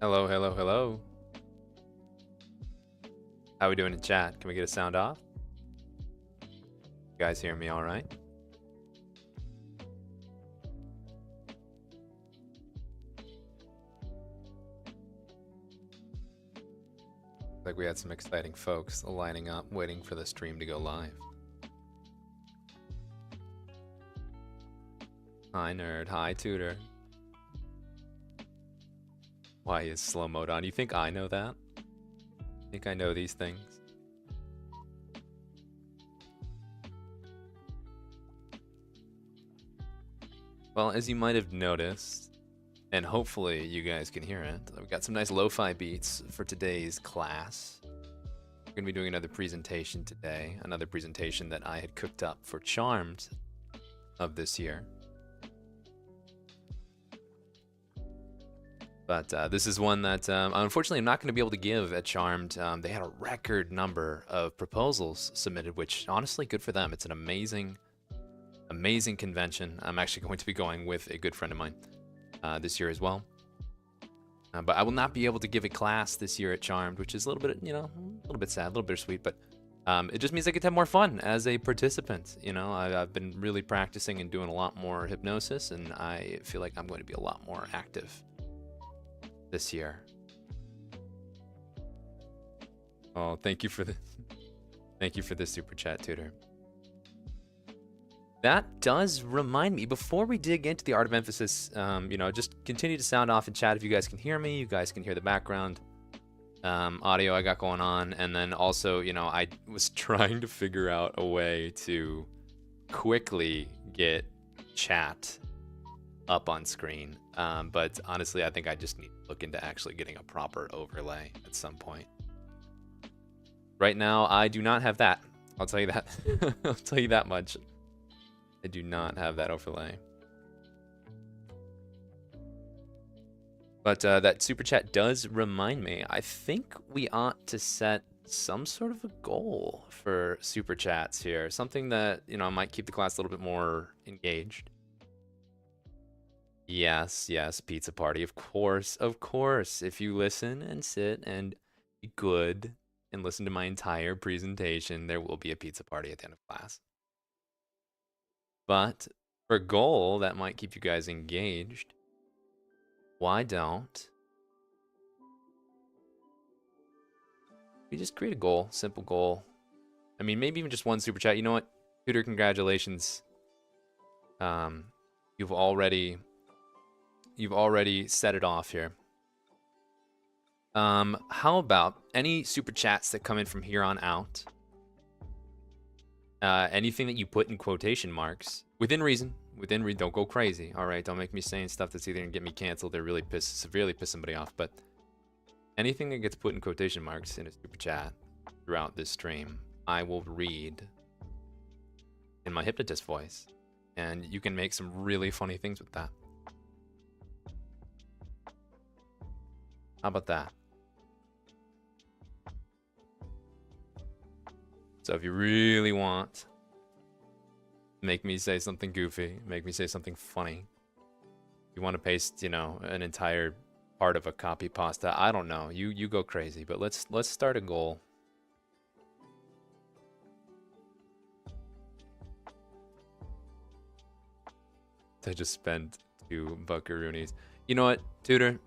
Hello, hello, hello. How we doing in chat? Can we get a sound off? You guys hear me all right? Like we had some exciting folks lining up, waiting for the stream to go live. Hi, nerd. Hi, tutor. Why is slow mode on? You think I know that? Think I know these things? Well, as you might have noticed, and hopefully you guys can hear it, I've got some nice lo-fi beats for today's class. We're going to be doing another presentation today, another presentation that I had cooked up for Charmed of this year. But this is one that unfortunately I'm not going to be able to give at Charmed. They had a record number of proposals submitted, which honestly, good for them. It's an amazing convention. I'm actually going to be going with a good friend of mine this year as well. But I will not be able to give a class this year at Charmed, which is a little bit, you know, a little bit sad, a little bittersweet. But it just means I get to have more fun as a participant. You know, I've been really practicing and doing a lot more hypnosis, and I feel like I'm going to be a lot more active this year. Oh, thank you for the thank you for the super chat, tutor. That does remind me, before we dig into the art of emphasis, you know, just continue to sound off in chat if you guys can hear me. You guys can hear the background audio I got going on. And then also, you know, I was trying to figure out a way to quickly get chat up on screen. But honestly, I think I just need to look into actually getting a proper overlay at some point. Right now, I do not have that. I'll tell you that. I'll tell you that much. I do not have that overlay. But that super chat does remind me. I think we ought to set some sort of a goal for super chats here. Something that, you know, might keep the class a little bit more engaged. Yes, yes, pizza party. Of course, of course. If you listen and sit and be good and listen to my entire presentation, there will be a pizza party at the end of class. But for a goal that might keep you guys engaged, why don't we just create a goal, simple goal? I mean, maybe even just one super chat. You know what, tutor, congratulations. You've already set it off here. How about any super chats that come in from here on out? Anything that you put in quotation marks, within reason, don't go crazy, all right? Don't make me saying stuff that's either gonna get me canceled or really severely piss somebody off. But anything that gets put in quotation marks in a super chat throughout this stream, I will read in my hypnotist voice, and you can make some really funny things with that. How about that? So if you really want, make me say something goofy, make me say something funny. You want to paste, you know, an entire part of a copy pasta. I don't know. You go crazy, but let's start a goal. I just spent 2 buckaroonies. You know what, tutor?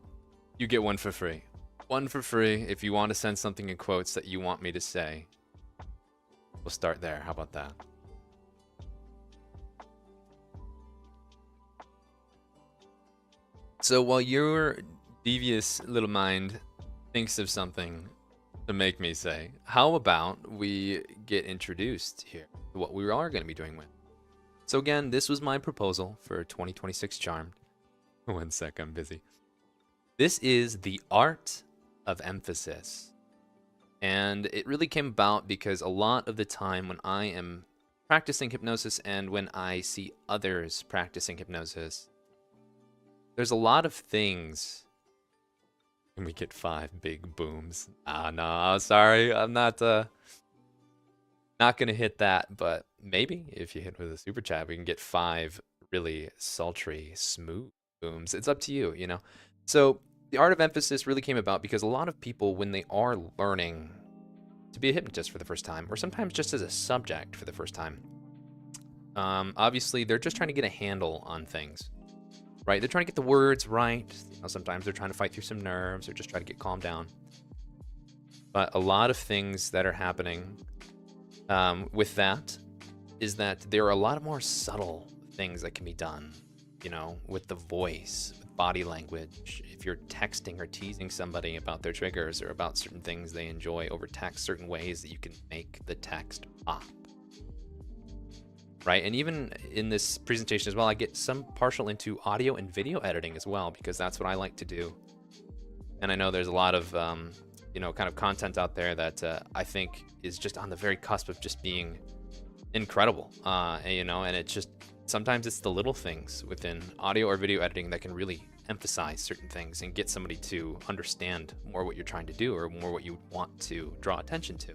You get 1 for free. 1 for free if you want to send something in quotes that you want me to say. We'll start there. How about that? So while your devious little mind thinks of something to make me say, how about we get introduced here to what we are going to be doing with? So again, this was my proposal for 2026 Charmed. 1 sec, I'm busy. This is the art of emphasis. And it really came about because a lot of the time when I am practicing hypnosis and when I see others practicing hypnosis, there's a lot of things. Can we get 5 big booms? No, sorry. I'm not gonna hit that, but maybe if you hit with a super chat, we can get 5 really sultry, smooth booms. It's up to you, you know? So The art of emphasis really came about because a lot of people, when they are learning to be a hypnotist for the first time, or sometimes just as a subject for the first time, obviously they're just trying to get a handle on things, right? They're trying to get the words right. Sometimes they're trying to fight through some nerves or just try to get calmed down. But a lot of things that are happening with that is that there are a lot more subtle things that can be done, with the voice, with body language. If you're texting or teasing somebody about their triggers or about certain things they enjoy over text, certain ways that you can make the text pop. Right, and even in this presentation as well, I get some partial into audio and video editing as well, because that's what I like to do. And I know there's a lot of, kind of content out there that I think is just on the very cusp of just being incredible. And it's just, sometimes it's the little things within audio or video editing that can really emphasize certain things and get somebody to understand more what you're trying to do or more what you want to draw attention to.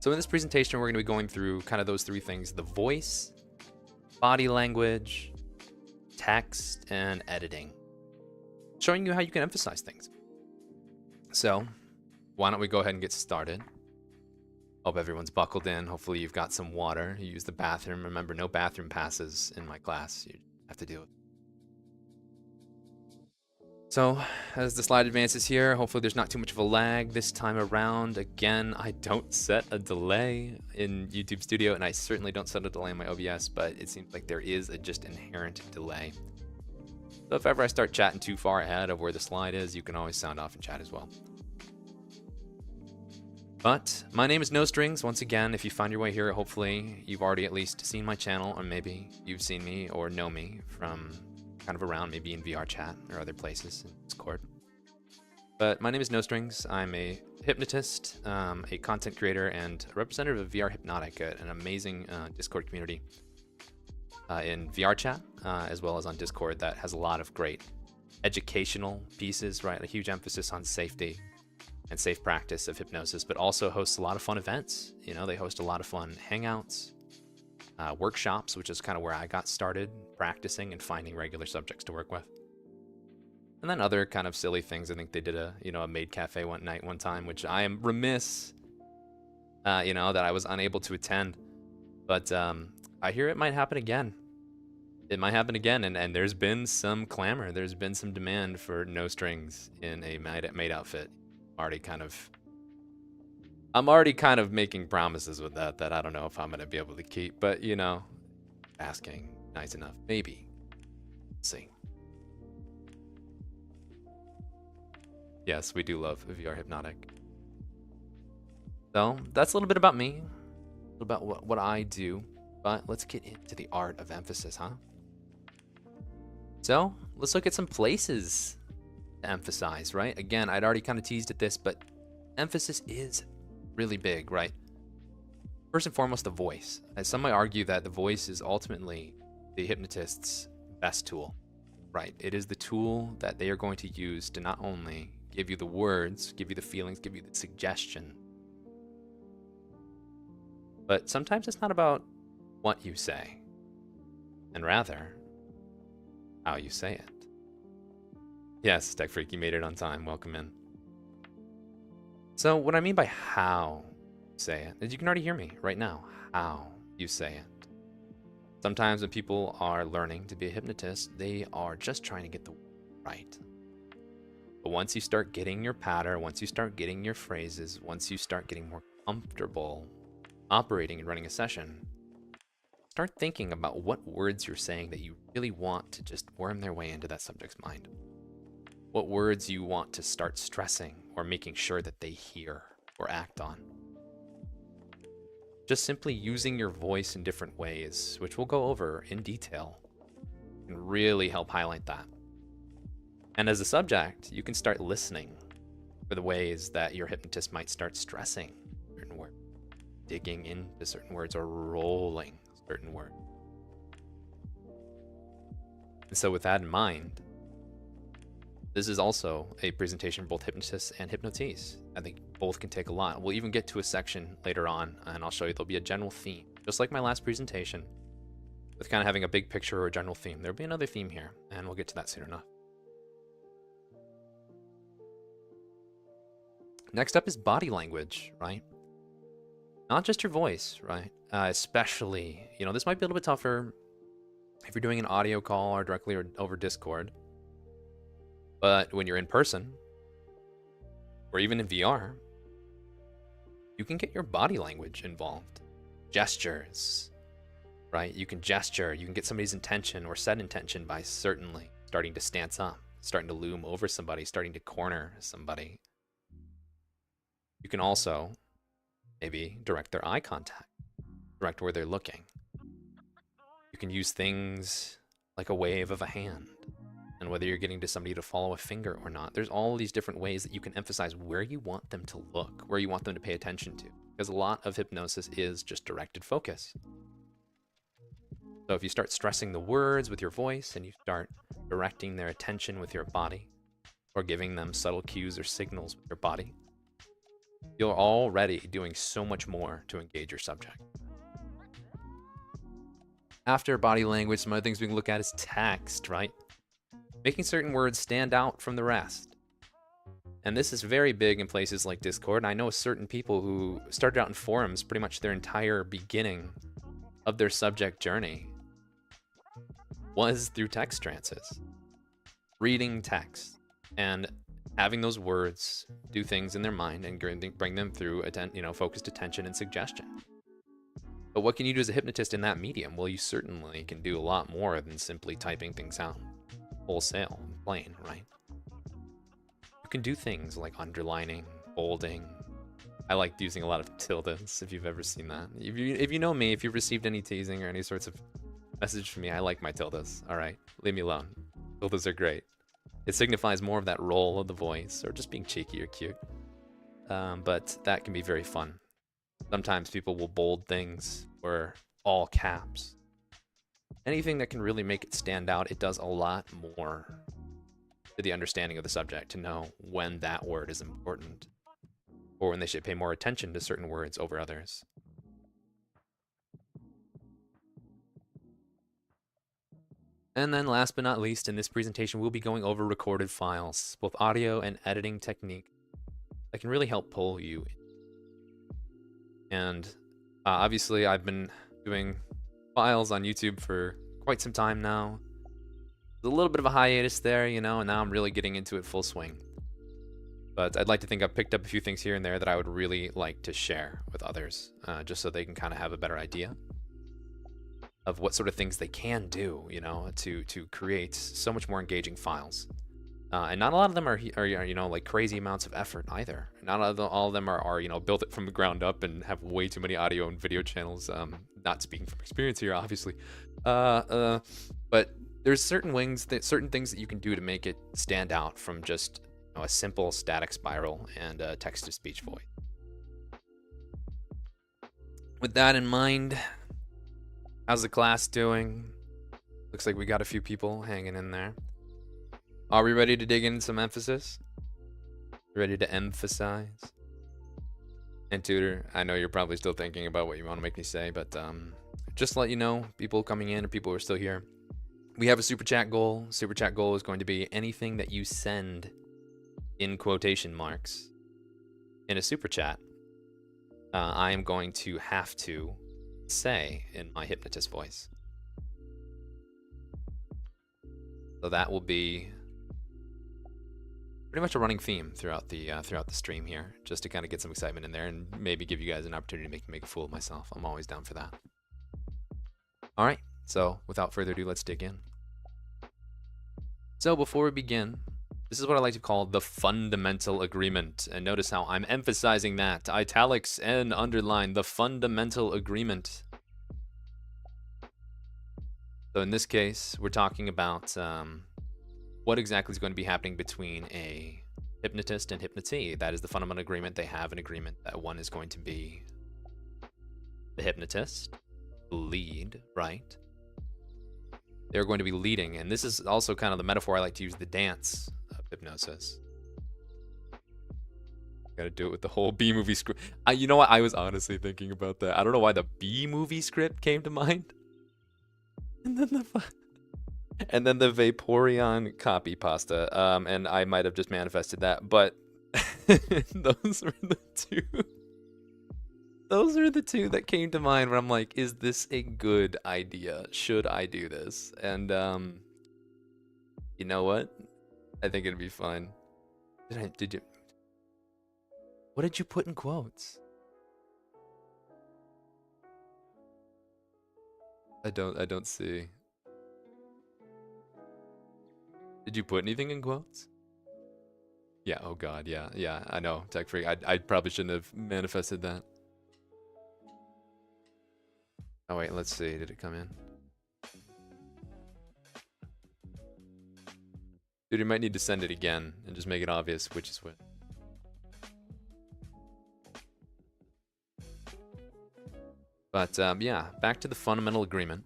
So in this presentation, we're going to be going through kind of those three things: the voice, body language, text, and editing, showing you how you can emphasize things. So why don't we go ahead and get started? Hope everyone's buckled in. Hopefully you've got some water. You use the bathroom. Remember, no bathroom passes in my class. You have to deal with it. So as the slide advances here, hopefully there's not too much of a lag this time around. Again, I don't set a delay in YouTube Studio, and I certainly don't set a delay in my OBS, but it seems like there is a just inherent delay. So if ever I start chatting too far ahead of where the slide is, you can always sound off and chat as well. But my name is No Strings. Once again, if you find your way here, hopefully you've already at least seen my channel, or maybe you've seen me or know me from kind of around, maybe in VR chat or other places in Discord. But my name is No Strings. I'm a hypnotist, a content creator, and a representative of VR Hypnotic, an amazing Discord community in VR chat, as well as on Discord, that has a lot of great educational pieces, right? A huge emphasis on safety and safe practice of hypnosis, but also hosts a lot of fun events. They host a lot of fun hangouts, workshops, which is kind of where I got started practicing and finding regular subjects to work with. And then other kind of silly things. I think they did a maid cafe one time, which I am remiss, that I was unable to attend. But I hear it might happen again. It might happen again, and there's been some clamor. There's been some demand for No Strings in a maid outfit. I'm already kind of making promises with that I don't know if I'm going to be able to keep, but asking nice enough, maybe. Let's see. Yes, we do love VR Hypnotic. So that's a little bit about me, a little about what I do, but let's get into the art of emphasis, huh? So let's look at some places to emphasize, right? Again, I'd already kind of teased at this, but emphasis is really big, right? First and foremost, the voice. As some might argue that the voice is ultimately the hypnotist's best tool, right? It is the tool that they are going to use to not only give you the words, give you the feelings, give you the suggestion, but sometimes it's not about what you say, and rather how you say it. Yes, Tech Freak, you made it on time. Welcome in. So what I mean by how you say it is, you can already hear me right now, how you say it. Sometimes when people are learning to be a hypnotist, they are just trying to get the word right. But once you start getting your pattern, once you start getting your phrases, once you start getting more comfortable operating and running a session, start thinking about what words you're saying that you really want to just worm their way into that subject's mind. What words you want to start stressing or making sure that they hear or act on. Just simply using your voice in different ways, which we'll go over in detail, can really help highlight that. And as a subject, you can start listening for the ways that your hypnotist might start stressing certain words, digging into certain words, or rolling certain words. And so with that in mind, this is also a presentation for both hypnotists and hypnotees. I think both can take a lot. We'll even get to a section later on, and I'll show you there'll be a general theme. Just like my last presentation, with kind of having a big picture or a general theme. There'll be another theme here, and we'll get to that soon enough. Next up is body language, right? Not just your voice, right? Especially, this might be a little bit tougher if you're doing an audio call or directly or over Discord. But when you're in person, or even in VR, you can get your body language involved. Gestures, right? You can gesture, you can get somebody's intention or set intention by certainly starting to stance up, starting to loom over somebody, starting to corner somebody. You can also maybe direct their eye contact, direct where they're looking. You can use things like a wave of a hand, and whether you're getting to somebody to follow a finger or not. There's all these different ways that you can emphasize where you want them to look, where you want them to pay attention to, because a lot of hypnosis is just directed focus. So if you start stressing the words with your voice and you start directing their attention with your body, or giving them subtle cues or signals with your body, you're already doing so much more to engage your subject. After body language, some other things we can look at is text, right? Making certain words stand out from the rest. And this is very big in places like Discord. And I know certain people who started out in forums pretty much their entire beginning of their subject journey was through text trances. Reading text and having those words do things in their mind and bring them through focused attention and suggestion. But what can you do as a hypnotist in that medium? Well, you certainly can do a lot more than simply typing things out wholesale, plain, right? You can do things like underlining, bolding. I like using a lot of tildes, if you've ever seen that. If you know me, if you've received any teasing or any sorts of message from me, I like my tildes, all right? Leave me alone. Tildes are great. It signifies more of that roll of the voice or just being cheeky or cute. But that can be very fun. Sometimes people will bold things or all caps. Anything that can really make it stand out, it does a lot more to the understanding of the subject to know when that word is important or when they should pay more attention to certain words over others. And then last but not least, in this presentation, we'll be going over recorded files, both audio and editing technique that can really help pull you in. And obviously, I've been doing files on YouTube for quite some time now. There's a little bit of a hiatus there, and now I'm really getting into it full swing. But I'd like to think I've picked up a few things here and there that I would really like to share with others, just so they can kind of have a better idea of what sort of things they can do, to create so much more engaging files. And not a lot of them are like crazy amounts of effort either. Not all of them are built it from the ground up and have way too many audio and video channels. Not speaking from experience here, obviously. But there's certain things that you can do to make it stand out from just a simple static spiral and a text-to-speech voice. With that in mind, how's the class doing? Looks like we got a few people hanging in there. Are we ready to dig in some emphasis? Ready to emphasize? And tutor, I know you're probably still thinking about what you want to make me say, but just to let you know, people coming in or people who are still here, we have a super chat goal. Super chat goal is going to be anything that you send in quotation marks in a super chat. I am going to have to say in my hypnotist voice. So that will be pretty much a running theme throughout the stream here, just to kind of get some excitement in there and maybe give you guys an opportunity to make a fool of myself. I'm always down for that. All right, so without further ado, let's dig in. So before we begin, this is what I like to call the fundamental agreement. And notice how I'm emphasizing that. Italics and underline the fundamental agreement. So in this case, we're talking about what exactly is going to be happening between a hypnotist and hypnotee. That is the fundamental agreement. They have an agreement that one is going to be the hypnotist, the lead, right? They're going to be leading. And this is also kind of the metaphor I like to use, the dance of hypnosis. Gotta do it with the whole B-movie script. You know what? I was honestly thinking about that. I don't know why the B-movie script came to mind. And then the Vaporeon copy pasta. And I might have just manifested that. But Those were the two. Those are the two that came to mind where I'm like, is this a good idea? Should I do this? And you know what? I think it'd be fun. Did you? What did you put in quotes? I don't see. Did you put anything in quotes? Yeah, oh god, yeah, I know, tech freak. I probably shouldn't have manifested that. Oh wait, let's see, did it come in? Dude, you might need to send it again and just make it obvious which is which. But yeah, back to the fundamental agreement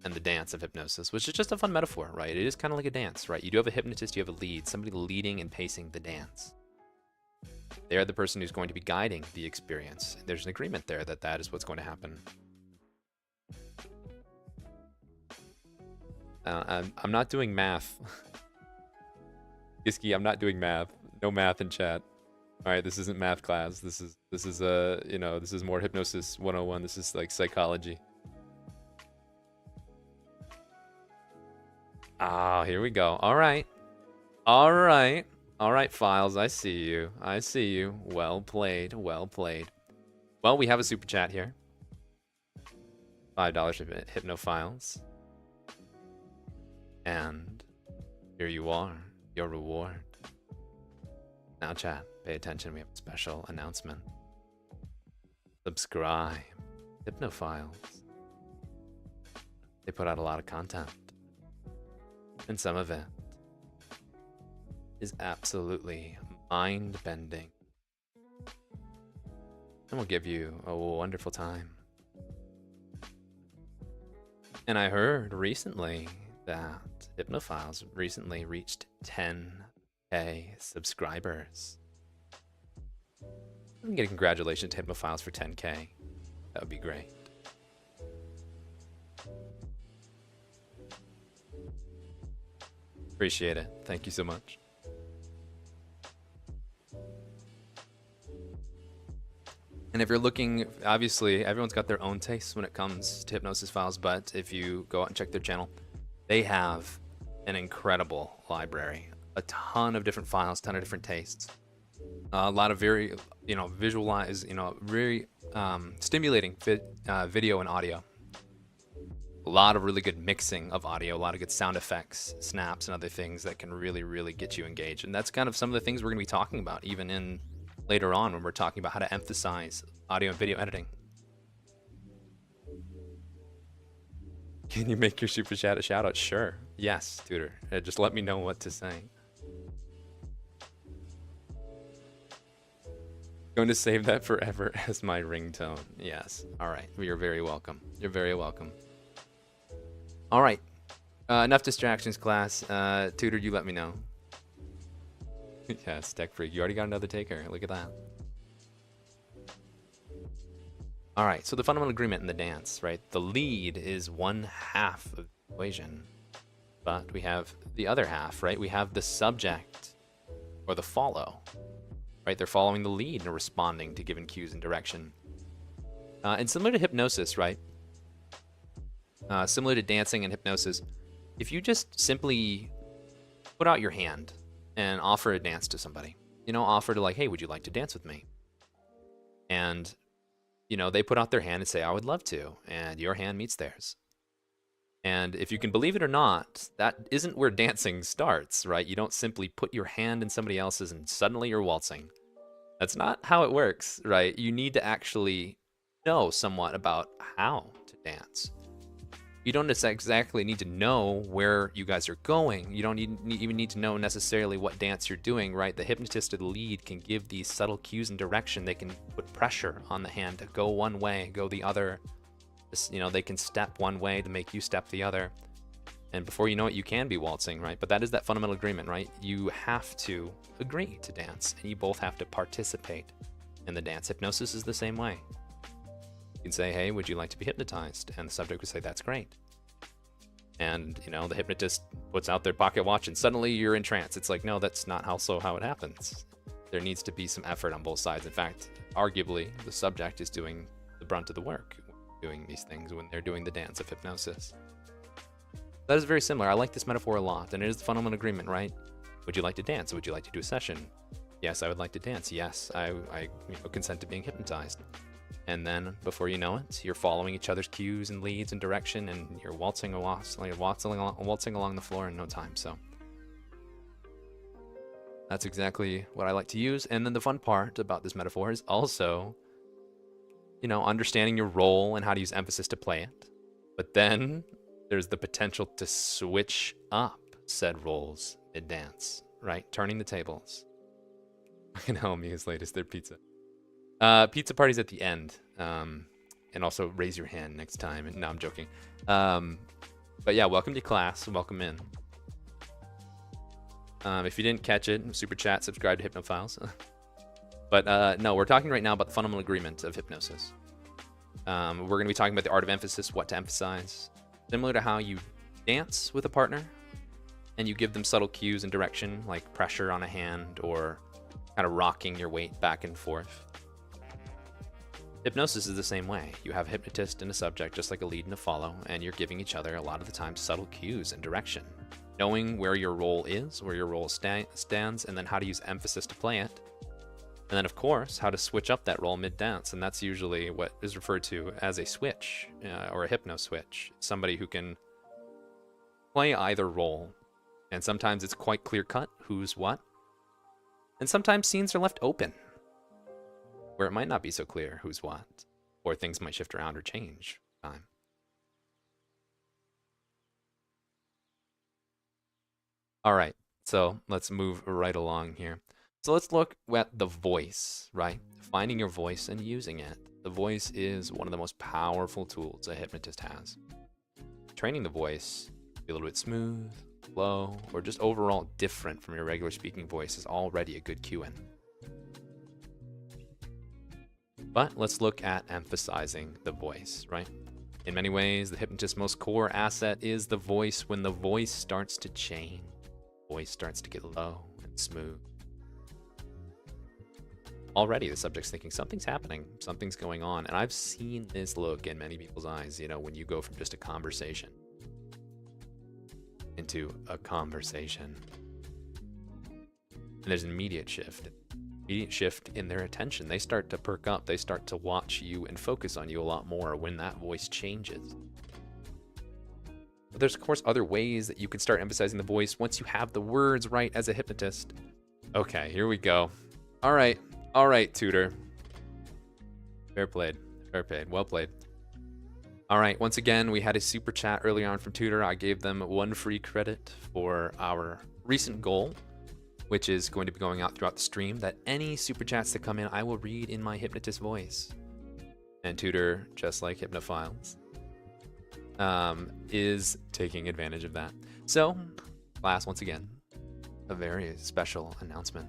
and the dance of hypnosis, which is just a fun metaphor, right? It is kind of like a dance, right? You do have a hypnotist, you have a lead, somebody leading and pacing the dance. They are the person who's going to be guiding the experience. There's an agreement there that that is what's going to happen. I'm not doing math. Iski, I'm not doing math. No math in chat. All right, this isn't math class. This is you know, this is more hypnosis 101. This is like psychology. Ah, here we go. All right. All right. All right, Files. I see you. I see you. Well played. Well played. Well, we have a super chat here. $5 for Hypnophiles. And here you are. Your reward. Now, chat, pay attention. We have a special announcement. Subscribe. Hypnophiles. They put out a lot of content. And some of it is absolutely mind-bending. And will give you a wonderful time. And I heard recently that Hypnophiles recently reached 10K subscribers. We can get a congratulations to Hypnophiles for 10K. That would be great. Appreciate it. Thank you so much. And if you're looking, obviously, everyone's got their own tastes when it comes to Hypnosis Files, but if you go out and check their channel, they have an incredible library. A ton of different files, ton of different tastes. A lot of very, you know, visualize, you know, very stimulating video and audio. A lot of really good mixing of audio, a lot of good sound effects, snaps, and other things that can really, really get you engaged. And that's kind of some of the things we're going to be talking about, even in later on when we're talking about how to emphasize audio and video editing. Can you make your super chat a shout out? Sure. Yes, Tutor. Just let me know what to say. Going to save that forever as my ringtone. Yes. All right. Well, you're very welcome. You're very welcome. All right. Enough distractions, class. Tutor, you let me know. Yes, Tech Freak. You already got another taker. Look at that. All right. So the fundamental agreement in the dance, right? The lead is one half of the equation. But we have the other half, right? We have the subject or the follow. Right, they're following the lead and responding to given cues and direction. And similar to hypnosis, right? Similar to dancing and hypnosis, if you just simply put out your hand and offer a dance to somebody, you know, offer to like, hey, would you like to dance with me? And, you know, they put out their hand and say, I would love to. And your hand meets theirs. And if you can believe it or not, that isn't where dancing starts, right? You don't simply put your hand in somebody else's and suddenly you're waltzing. That's not how it works, right? You need to actually know somewhat about how to dance. You don't exactly need to know where you guys are going. You don't even need to know necessarily what dance you're doing, right? The hypnotist or the lead can give these subtle cues and direction. They can put pressure on the hand to go one way, go the other. You know, they can step one way to make you step the other. And before you know it, you can be waltzing, right? But that is that fundamental agreement, right? You have to agree to dance, and you both have to participate in the dance. Hypnosis is the same way. You can say, hey, would you like to be hypnotized? And the subject would say, that's great. And, you know, the hypnotist puts out their pocket watch, and suddenly you're in trance. It's like, no, that's not also how it happens. there needs to be some effort on both sides. In fact, arguably, the subject is doing the brunt of the work, doing these things when they're doing the dance of hypnosis. That is very similar. I like this metaphor a lot, and it is the fundamental agreement, right? Would you like to dance? Would you like to do a session? Yes, I would like to dance. Yes, I consent to being hypnotized. And then, before you know it, you're following each other's cues and leads and direction, and you're waltzing along the floor in no time. So that's exactly what I like to use. And then the fun part about this metaphor is also, understanding your role and how to use emphasis to play it. But then there's the potential to switch up said roles mid-dance, right? Turning the tables. I can help me as late as their pizza. Pizza party's at the end. And also raise your hand next time. No, I'm joking. But yeah, welcome to class. Welcome in. If you didn't catch it, super chat, subscribe to Hypnophiles. But no, we're talking right now about the fundamental agreement of hypnosis. We're going to be talking about the art of emphasis, what to emphasize. Similar to how you dance with a partner and you give them subtle cues and direction, like pressure on a hand or kind of rocking your weight back and forth. Hypnosis is the same way. You have a hypnotist and a subject, just like a lead and a follow, and you're giving each other a lot of the time subtle cues and direction. Knowing where your role is, where your role stands, and then how to use emphasis to play it. And then, of course, how to switch up that role mid-dance, and that's usually what is referred to as a switch, or a hypno switch. Somebody who can play either role, and sometimes it's quite clear-cut who's what, and sometimes scenes are left open, where it might not be so clear who's what, or things might shift around or change over time. All right, so let's move right along here. So let's look at the voice, right? Finding your voice and using it. The voice is one of the most powerful tools a hypnotist has. Training the voice to be a little bit smooth, low, or just overall different from your regular speaking voice is already a good cue in. But let's look at emphasizing the voice, right? In many ways, the hypnotist's most core asset is the voice. When the voice starts to change, the voice starts to get low and smooth. Already the subject's thinking something's happening, something's going on. And I've seen this look in many people's eyes, when you go from just a conversation into a conversation. And there's an immediate shift in their attention. They start to perk up. They start to watch you and focus on you a lot more when that voice changes. But there's, of course, other ways that you can start emphasizing the voice once you have the words right as a hypnotist. Okay, here we go. All right, tutor. Fair played. Well played. All right, once again, we had a super chat earlier on from Tutor. I gave them 1 free credit for our recent goal, which is going to be going out throughout the stream, that any super chats that come in, I will read in my hypnotist voice. And Tutor, just like Hypnophiles, is taking advantage of that. So, class, once again, a very special announcement.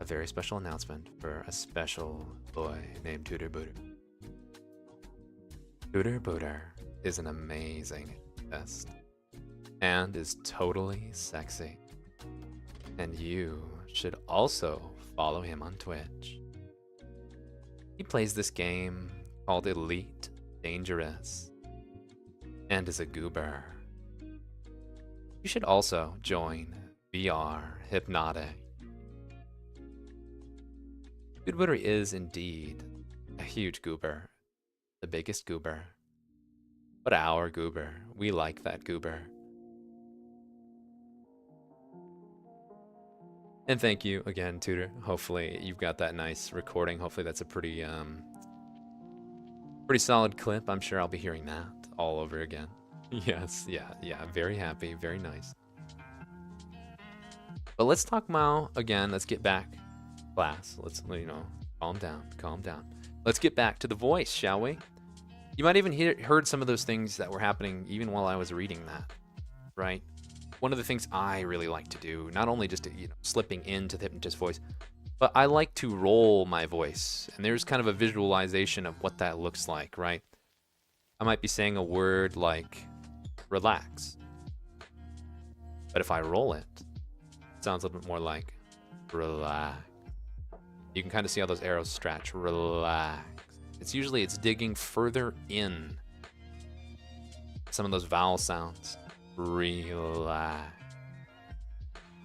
A very special announcement for a special boy named Tutor Booter. Tutor Booter is an amazing hypnotist and is totally sexy. And you should also follow him on Twitch. He plays this game called Elite Dangerous and is a goober. You should also join VR Hypnotic. Goober is indeed a huge goober, the biggest goober. But our goober, we like that goober. And thank you again, Tutor. Hopefully you've got that nice recording. Hopefully that's a pretty solid clip. I'm sure I'll be hearing that all over again. Yes, yeah, very happy, very nice. But let's talk now again. Let's get back, class. Let's, calm down. Let's get back to the voice, shall we? You might even heard some of those things that were happening even while I was reading that, right? One of the things I really like to do, not only just slipping into the hypnotist voice, but I like to roll my voice. And there's kind of a visualization of what that looks like, right? I might be saying a word like relax. But if I roll it, it sounds a little bit more like relax. You can kind of see how those arrows stretch. Relax. It's digging further in. Some of those vowel sounds. Relax.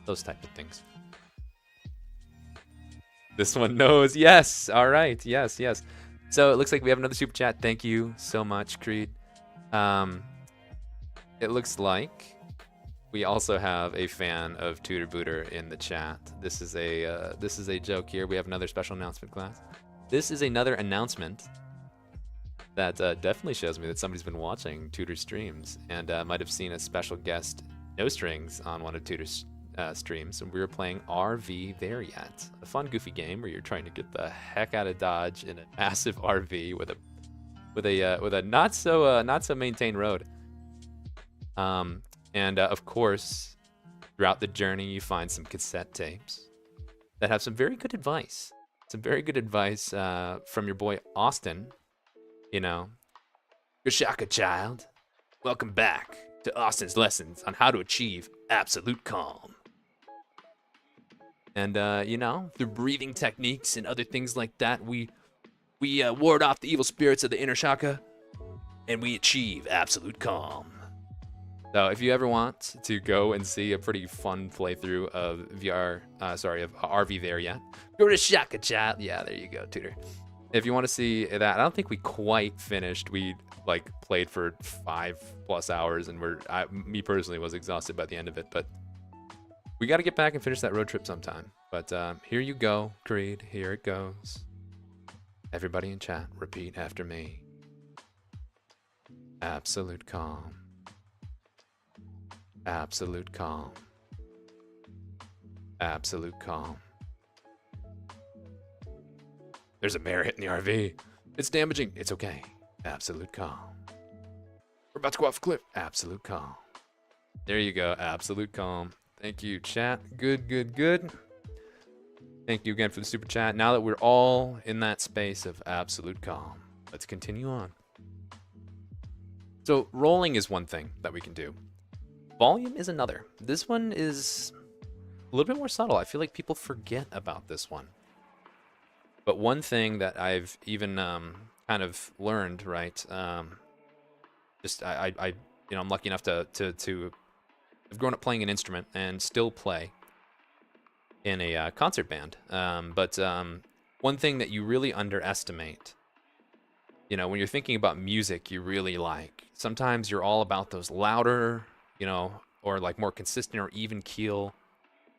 Those type of things. This one knows. Yes. All right. Yes. Yes. So it looks like we have another super chat. Thank you so much, Creed. It looks like we also have a fan of Tutor Booter in the chat. This is a joke here. We have another special announcement, class. This is another announcement that definitely shows me that somebody's been watching Tutor streams and might have seen a special guest, No Strings, on one of Tutor's streams. And we were playing RV There Yet, a fun, goofy game where you're trying to get the heck out of Dodge in a massive RV with a not so maintained road. And of course, throughout the journey, you find some cassette tapes that have some very good advice. Some very good advice from your boy Austin. You know, Gashaka child, welcome back to Austin's lessons on how to achieve absolute calm. And you know, through breathing techniques and other things like that, we ward off the evil spirits of the inner shaka, and we achieve absolute calm. So if you ever want to go and see a pretty fun playthrough of of RV There Yet, go to Shaka Chat. Yeah, there you go, Tutor. If you want to see that, I don't think we quite finished. We like played for 5+ hours, and me personally was exhausted by the end of it. But we got to get back and finish that road trip sometime. But here you go, Creed. Here it goes. Everybody in chat, repeat after me. Absolute calm. Absolute calm. Absolute calm. There's a bear hitting the RV. It's damaging. It's okay. Absolute calm. We're about to go off a cliff. Absolute calm. There you go. Absolute calm. Thank you, chat. Good, good, good. Thank you again for the super chat. Now that we're all in that space of absolute calm, let's continue on. So rolling is one thing that we can do. Volume is another. This one is a little bit more subtle. I feel like people forget about this one. But one thing that I've even kind of learned, right? I'm lucky enough to have grown up playing an instrument and still play in a concert band. But one thing that you really underestimate, you know, when you're thinking about music, you really like. Sometimes you're all about those louder, you know, or like more consistent or even keel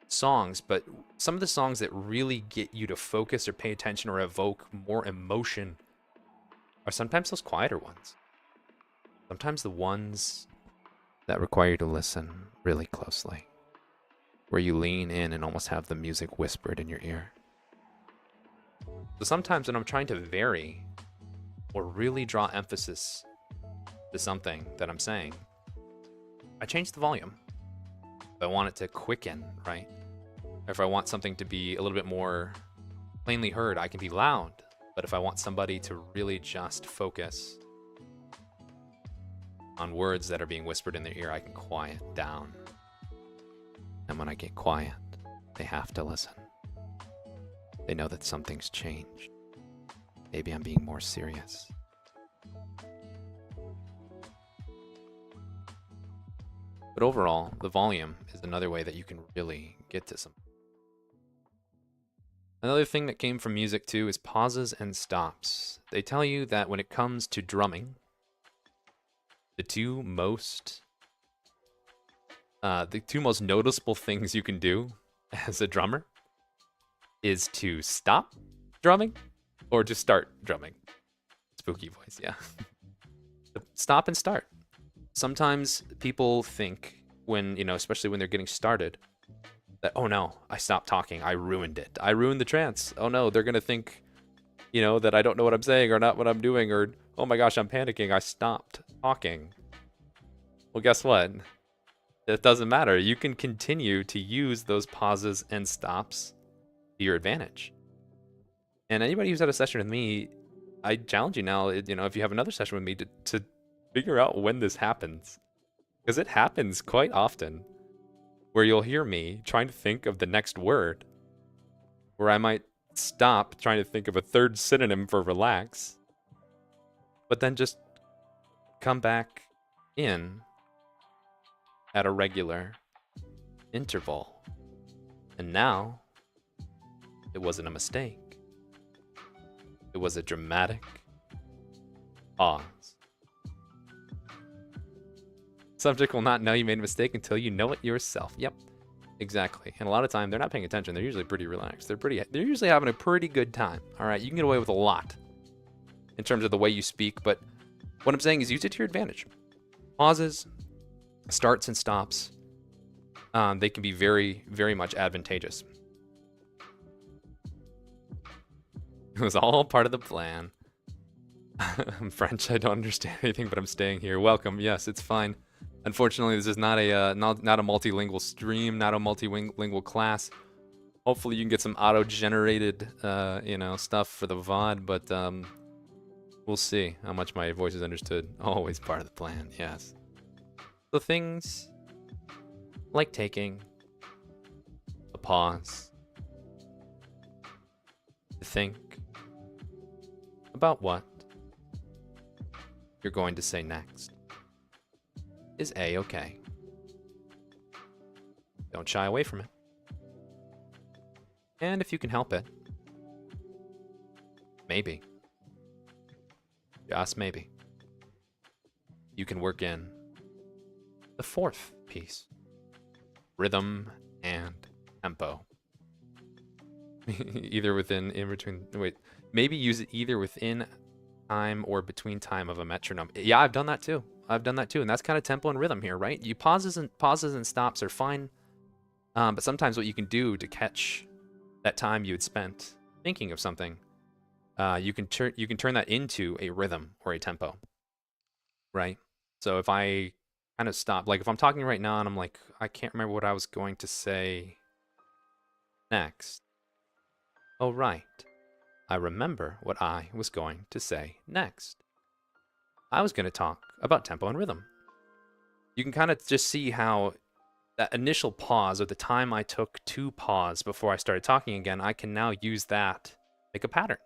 songs, but some of the songs that really get you to focus or pay attention or evoke more emotion are sometimes those quieter ones. Sometimes the ones that require you to listen really closely, where you lean in and almost have the music whispered in your ear. So sometimes when I'm trying to vary or really draw emphasis to something that I'm saying, I change the volume. If I want it to quicken, right? Or if I want something to be a little bit more plainly heard, I can be loud. But if I want somebody to really just focus on words that are being whispered in their ear, I can quiet down. And when I get quiet, they have to listen. They know that something's changed. Maybe I'm being more serious. But overall, the volume is another way that you can really get to some. Another thing that came from music too is pauses and stops. They tell you that when it comes to drumming, the two most noticeable things you can do as a drummer is to stop drumming or to start drumming. Spooky voice, yeah. Stop and start. Sometimes people think when, you know, especially when they're getting started, that, oh no, I stopped talking. I ruined it. I ruined the trance. Oh no, they're going to think, you know, that I don't know what I'm saying or not what I'm doing, or, oh my gosh, I'm panicking. I stopped talking. Well, guess what? It doesn't matter. You can continue to use those pauses and stops to your advantage. And anybody who's had a session with me, I challenge you now, you know, if you have another session with me to figure out when this happens. Because it happens quite often where you'll hear me trying to think of the next word, where I might stop trying to think of a third synonym for relax, but then just come back in at a regular interval. And now, it wasn't a mistake. It was a dramatic pause. Subject will not know you made a mistake until you know it yourself. Yep, exactly. And a lot of time, they're not paying attention. They're usually pretty relaxed. They're usually having a pretty good time. All right, you can get away with a lot in terms of the way you speak, but what I'm saying is use it to your advantage. Pauses, starts and stops, they can be very, very much advantageous. It was all part of the plan. I'm French. I don't understand anything, but I'm staying here. Welcome. Yes, it's fine. Unfortunately, this is not a not a multilingual stream, not a multilingual class. Hopefully, you can get some auto-generated, stuff for the VOD, but we'll see how much my voice is understood. Always part of the plan. Yes. So things like taking a pause to think about what you're going to say next is A-okay. Don't shy away from it. And if you can help it, maybe, just maybe, you can work in the fourth piece, rhythm and tempo. Either within, in between, wait, maybe use it either within time or between time of a metronome. Yeah, I've done that too. And that's kind of tempo and rhythm here, right? You pauses and stops are fine, but sometimes what you can do to catch that time you had spent thinking of something, you can turn that into a rhythm or a tempo, right? So if I kind of stop, like if I'm talking right now and I'm like, I can't remember what I was going to say next. Oh, right. I remember what I was going to say next. I was going to talk about tempo and rhythm. You can kind of just see how that initial pause, or the time I took to pause before I started talking again, I can now use that like a pattern.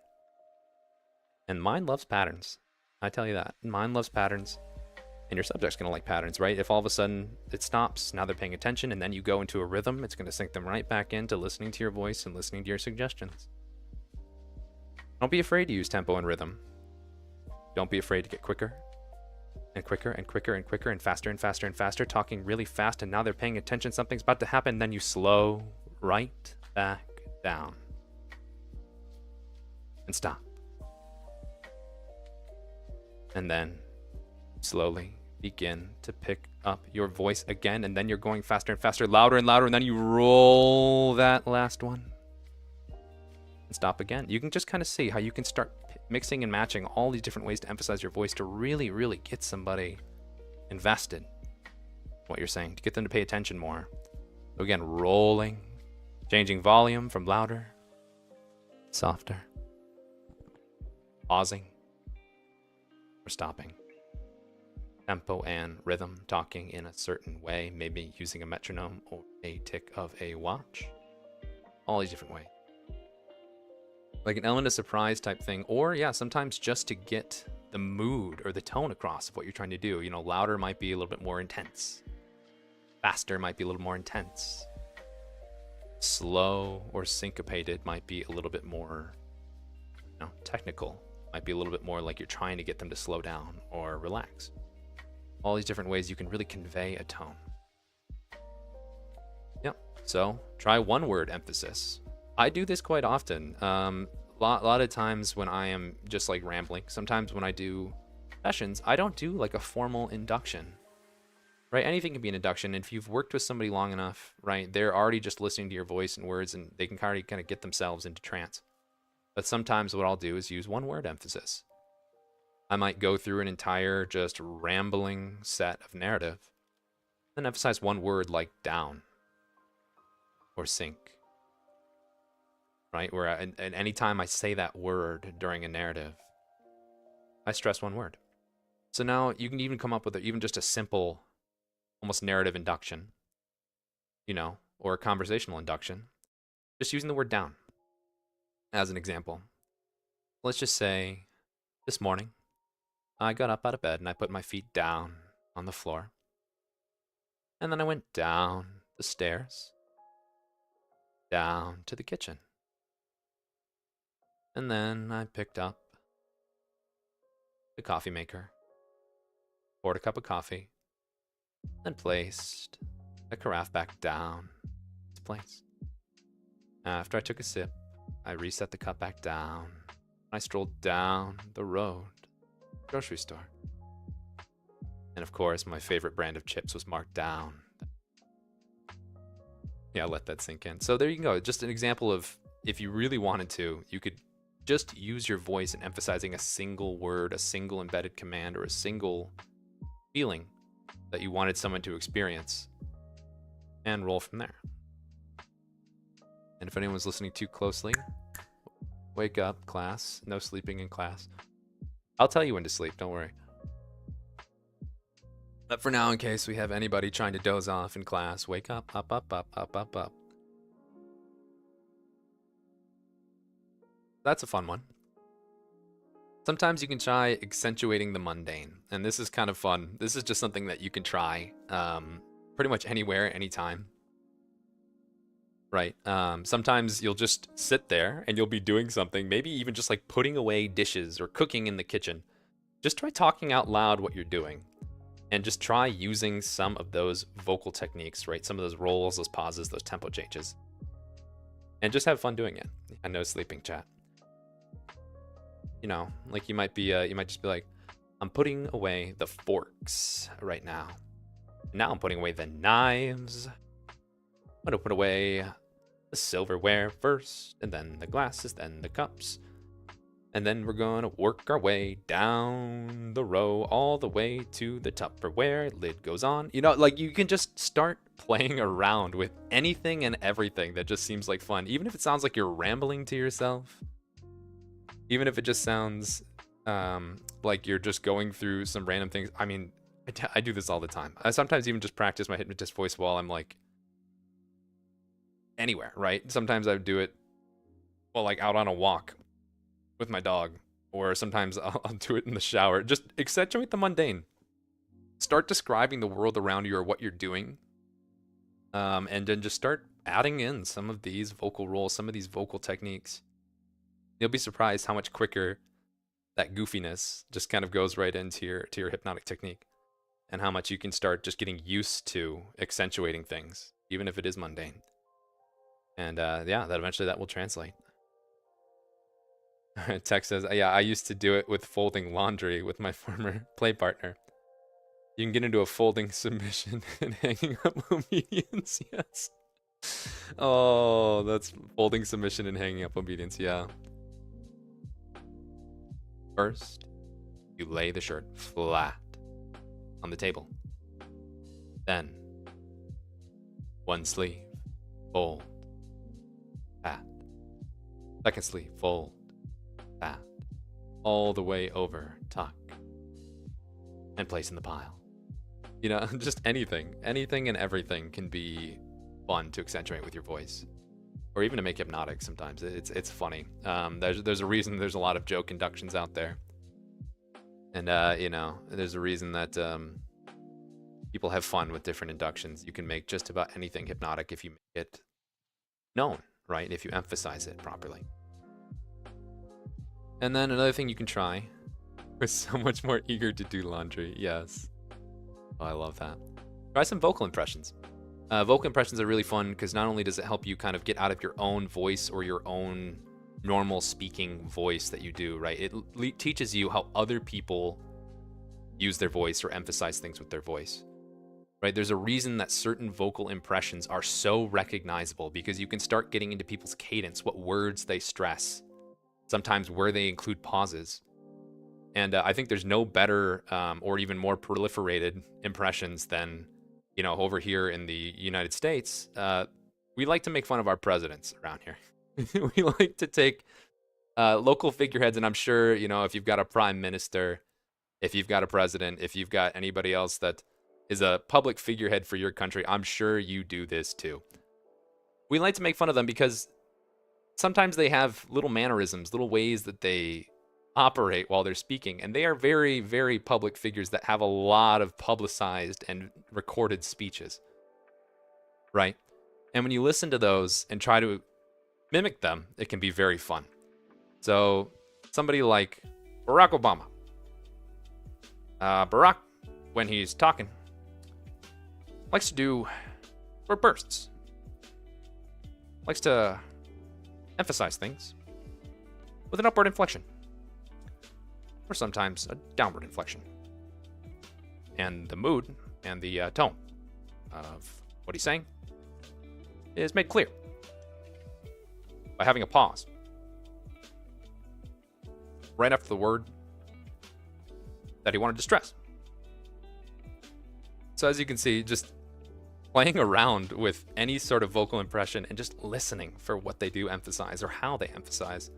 And mind loves patterns. I tell you that. Mind loves patterns. And your subject's going to like patterns, right? If all of a sudden it stops, now they're paying attention, and then you go into a rhythm, it's going to sync them right back into listening to your voice and listening to your suggestions. Don't be afraid to use tempo and rhythm. Don't be afraid to get quicker and quicker and quicker and quicker and faster and faster and faster, talking really fast, and now they're paying attention, something's about to happen, then you slow right back down and stop. And then slowly begin to pick up your voice again, and then you're going faster and faster, louder and louder, and then you roll that last one and stop again. You can just kind of see how you can start mixing and matching all these different ways to emphasize your voice to really, really get somebody invested in what you're saying, to get them to pay attention more. So again, rolling, changing volume from louder, softer, pausing, or stopping. Tempo and rhythm, talking in a certain way, maybe using a metronome or a tick of a watch. All these different ways. Like an element of surprise type thing, or yeah, sometimes just to get the mood or the tone across of what you're trying to do. You know, louder might be a little bit more intense. Faster might be a little more intense. Slow or syncopated might be a little bit more, technical. Might be a little bit more like you're trying to get them to slow down or relax. All these different ways you can really convey a tone. Yep. So try one word emphasis. I do this quite often. A lot of times when I am just like rambling, sometimes when I do sessions, I don't do like a formal induction, right? Anything can be an induction. And if you've worked with somebody long enough, right, they're already just listening to your voice and words, and they can already kind of get themselves into trance. But sometimes what I'll do is use one word emphasis. I might go through an entire just rambling set of narrative, then emphasize one word like down or sink. Right? Where and anytime I say that word during a narrative, I stress one word. So now you can even come up with even just a simple, almost narrative induction, or a conversational induction, just using the word down. as an example. Let's just say this morning I got up out of bed and I put my feet down on the floor. And then I went down the stairs, down to the kitchen. And then I picked up the coffee maker, poured a cup of coffee, and placed the carafe back down its place. After I took a sip, I reset the cup back down. I strolled down the road, grocery store. And of course, my favorite brand of chips was marked down. Yeah, I'll let that sink in. So there you go. Just an example of, if you really wanted to, you could just use your voice in emphasizing a single word, a single embedded command, or a single feeling that you wanted someone to experience, and roll from there. And if anyone's listening too closely, wake up, class. No sleeping in class. I'll tell you when to sleep, don't worry. But for now, in case we have anybody trying to doze off in class, wake up, up, up, up, up, up, up. That's a fun one. Sometimes you can try accentuating the mundane, and this is kind of fun. This is just something that you can try pretty much anywhere, anytime. Right? Sometimes you'll just sit there and you'll be doing something, maybe even just like putting away dishes or cooking in the kitchen. Just try talking out loud what you're doing, and just try using some of those vocal techniques, right? Some of those rolls, those pauses, those tempo changes, and just have fun doing it. And no sleeping, chat. You know, like you might just be like, I'm putting away the forks right now. Now I'm putting away the knives. I'm gonna put away the silverware first, and then the glasses, then the cups. And then we're gonna work our way down the row all the way to the Tupperware. Lid goes on. You know, like you can just start playing around with anything and everything that just seems like fun. Even if it sounds like you're rambling to yourself. Even if it just sounds like you're just going through some random things. I mean, I do this all the time. I sometimes even just practice my hypnotist voice while I'm like anywhere, right? Sometimes I would do it while like out on a walk with my dog, or sometimes I'll do it in the shower. Just accentuate the mundane. Start describing the world around you or what you're doing, and then just start adding in some of these vocal rolls, some of these vocal techniques. You'll be surprised how much quicker that goofiness just kind of goes right into your hypnotic technique, and how much you can start just getting used to accentuating things, even if it is mundane. And yeah, that eventually that will translate. Tech says, yeah, I used to do it with folding laundry with my former play partner. You can get into a folding submission and hanging up obedience, yes. Oh, that's folding submission and hanging up obedience, yeah. First, you lay the shirt flat on the table. Then, one sleeve, fold, pat. Second sleeve, fold, pat. All the way over, tuck, and place in the pile. You know, just anything and everything can be fun to accentuate with your voice, or even to make hypnotic. Sometimes it's funny. There's a reason there's a lot of joke inductions out there, and you know, there's a reason that people have fun with different inductions. You can make just about anything hypnotic if you make it known, right? If you emphasize it properly. And then another thing you can try. We're so much more eager to do laundry. Yes. Oh, I love that. Try some vocal impressions. Vocal impressions are really fun because not only does it help you kind of get out of your own voice or your own normal speaking voice that you do, right? It teaches you how other people use their voice or emphasize things with their voice, right? There's a reason that certain vocal impressions are so recognizable, because you can start getting into people's cadence, what words they stress, sometimes where they include pauses. And I think there's no better or even more proliferated impressions than, you know, over here in the United States. We like to make fun of our presidents around here. We like to take local figureheads, and I'm sure, you know, if you've got a prime minister, if you've got a president, if you've got anybody else that is a public figurehead for your country, I'm sure you do this too. We like to make fun of them because sometimes they have little mannerisms, little ways that they operate while they're speaking, and they are very, very public figures that have a lot of publicized and recorded speeches, right? And when you listen to those and try to mimic them, it can be very fun. So somebody like Barack Obama. Barack, when he's talking, likes to do short bursts. Likes to emphasize things with an upward inflection, or sometimes a downward inflection. And the mood and the tone of what he's saying is made clear by having a pause right after the word that he wanted to stress. So as you can see, just playing around with any sort of vocal impression and just listening for what they do emphasize or how they emphasize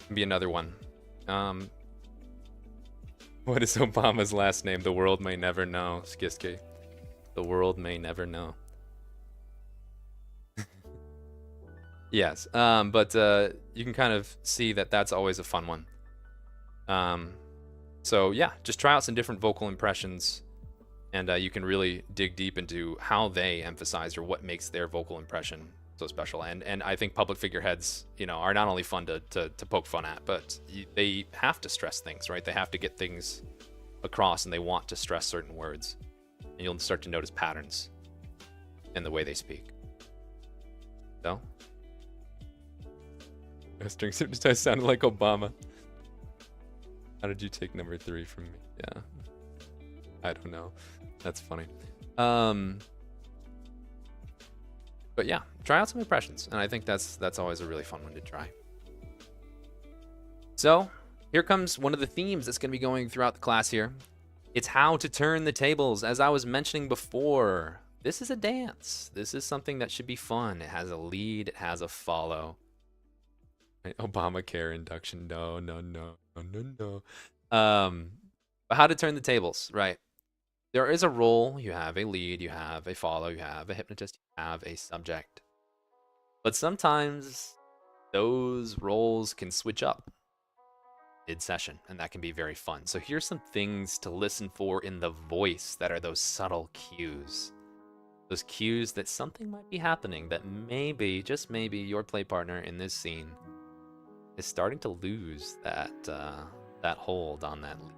can be another one. What is Obama's last name? The world may never know. Skiski. The world may never know. Yes, but you can kind of see that that's always a fun one. So yeah, just try out some different vocal impressions, and you can really dig deep into how they emphasize or what makes their vocal impression so special. And I think public figureheads, are not only fun to poke fun at, but they have to stress things, right? They have to get things across, and they want to stress certain words. And you'll start to notice patterns in the way they speak. So, strings hypnotized sounded like Obama. How did you take number 3 from me? Yeah, I don't know. That's funny. But yeah, try out some impressions, and I think that's always a really fun one to try. So here comes one of the themes that's going to be going throughout the class here. It's how to turn the tables. As I was mentioning before, this is a dance. This is something that should be fun. It has a lead. It has a follow. Right? Obamacare induction. No. But how to turn the tables, right? There is a role. You have a lead. You have a follow. You have a hypnotist. You have a subject. But sometimes those roles can switch up mid-session, and that can be very fun. So here's some things to listen for in the voice that are those subtle cues. Those cues that something might be happening, that maybe, just maybe, your play partner in this scene is starting to lose that hold on that lead.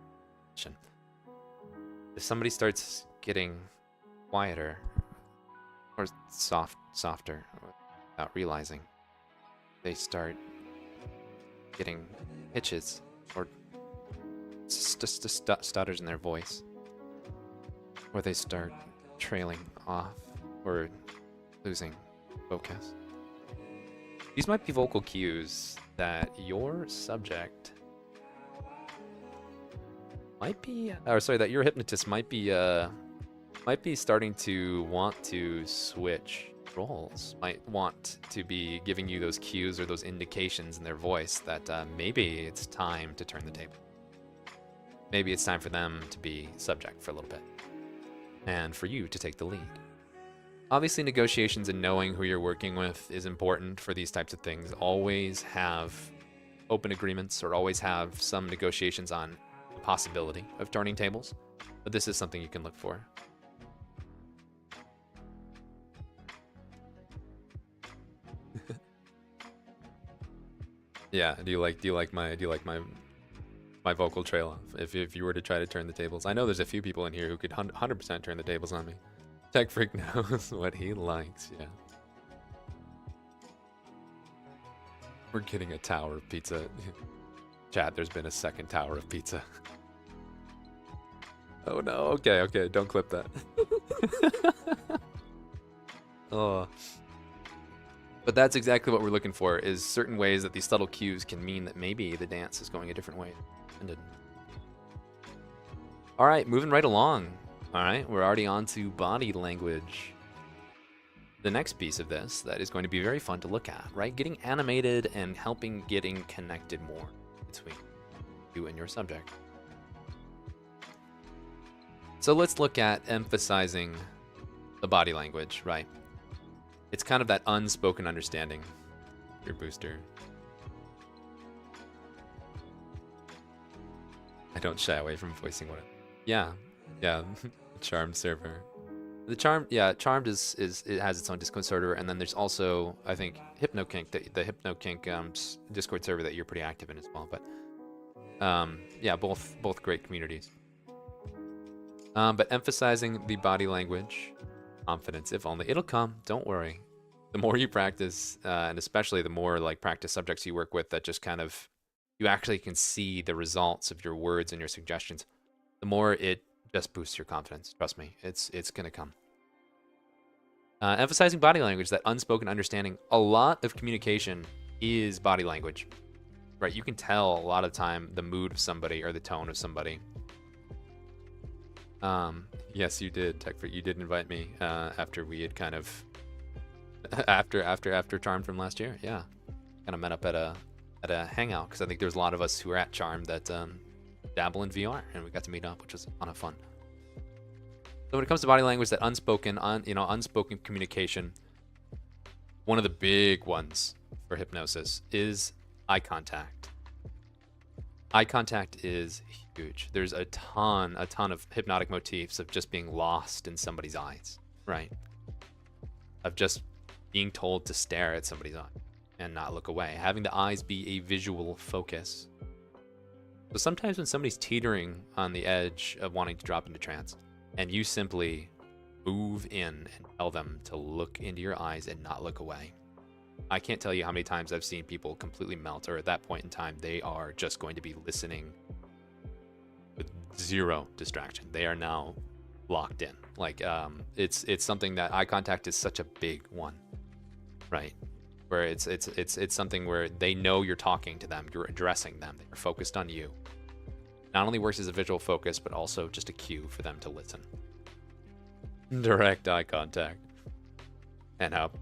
If somebody starts getting quieter or softer without realizing, they start getting hitches or stutters in their voice, or they start trailing off or losing focus. These might be vocal cues that your subject might be, that your hypnotist might be starting to want to switch roles, might want to be giving you those cues or those indications in their voice that maybe it's time to turn the table. Maybe it's time for them to be subject for a little bit, and for you to take the lead. Obviously, negotiations and knowing who you're working with is important for these types of things. Always have open agreements, or always have some negotiations on the possibility of turning tables, but this is something you can look for. Yeah, do you like my vocal trail off if you were to try to turn the tables? I know there's a few people in here who could 100% turn the tables on me. Tech Freak knows what he likes, yeah. We're getting a tower of pizza. Chat, there's been a second tower of pizza. Oh no, okay, don't clip that. Oh. But that's exactly what we're looking for, is certain ways that these subtle cues can mean that maybe the dance is going a different way. All right, moving right along. All right, we're already on to body language. The next piece of this that is going to be very fun to look at, right? Getting animated and helping getting connected more between you and your subject. So let's look at emphasizing the body language, right? It's kind of that unspoken understanding Gesture booster. I don't shy away from voicing what. Yeah. Charmed server. The Charmed is it has its own Discord server, and then there's also, I think, HypnoKink, the HypnoKink Discord server that you're pretty active in as well. But yeah, both great communities. But emphasizing the body language, confidence, if only it'll come. Don't worry. The more you practice, and especially the more like practice subjects you work with, that just kind of you actually can see the results of your words and your suggestions, the more it just boosts your confidence. Trust me, it's gonna come. Emphasizing body language, that unspoken understanding. A lot of communication is body language, right? You can tell a lot of the time the mood of somebody or the tone of somebody. Yes, you did, Techfreak. You did invite me after we had kind of after Charmed from last year. Yeah, kind of met up at a hangout, because I think there's a lot of us who are at Charmed that dabble in VR, and we got to meet up, which was a ton of fun. So when it comes to body language, that unspoken communication, one of the big ones for hypnosis is eye contact. Eye contact is huge. There's a ton of hypnotic motifs of just being lost in somebody's eyes, right? Of just being told to stare at somebody's eye and not look away. Having the eyes be a visual focus. So sometimes when somebody's teetering on the edge of wanting to drop into trance, and you simply move in and tell them to look into your eyes and not look away. I can't tell you how many times I've seen people completely melt, or at that point in time, they are just going to be listening with zero distraction. They are now locked in. Like, it's something that eye contact is such a big one, right? Where it's something where they know you're talking to them, you're addressing them, they're focused on you. Not only works as a visual focus, but also just a cue for them to listen. Direct eye contact. And have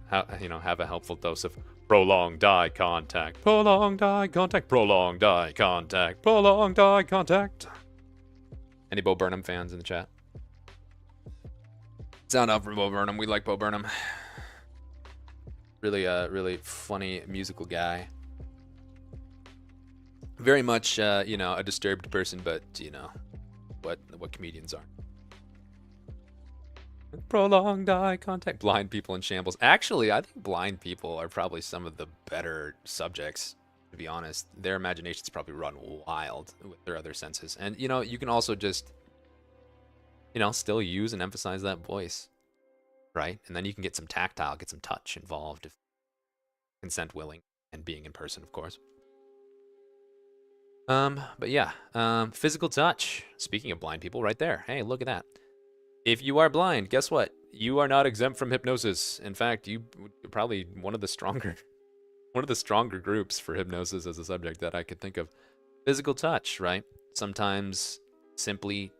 a helpful dose of prolonged eye contact. Prolonged eye contact. Prolonged eye contact. Prolonged eye contact. Any Bo Burnham fans in the chat? Sound out for Bo Burnham. We like Bo Burnham. Really funny musical guy. Very much, a disturbed person, but what comedians are. Prolonged eye contact. Blind people in shambles. Actually, I think blind people are probably some of the better subjects, to be honest. Their imaginations probably run wild with their other senses. And, you can also just, still use and emphasize that voice, right? And then you can get some tactile, get some touch involved, if consent willing, and being in person, of course. But yeah, physical touch. Speaking of blind people, right there. Hey, look at that. If you are blind, guess what? You are not exempt from hypnosis. In fact, you're probably one of the stronger groups for hypnosis as a subject that I could think of. Physical touch, right? Sometimes simply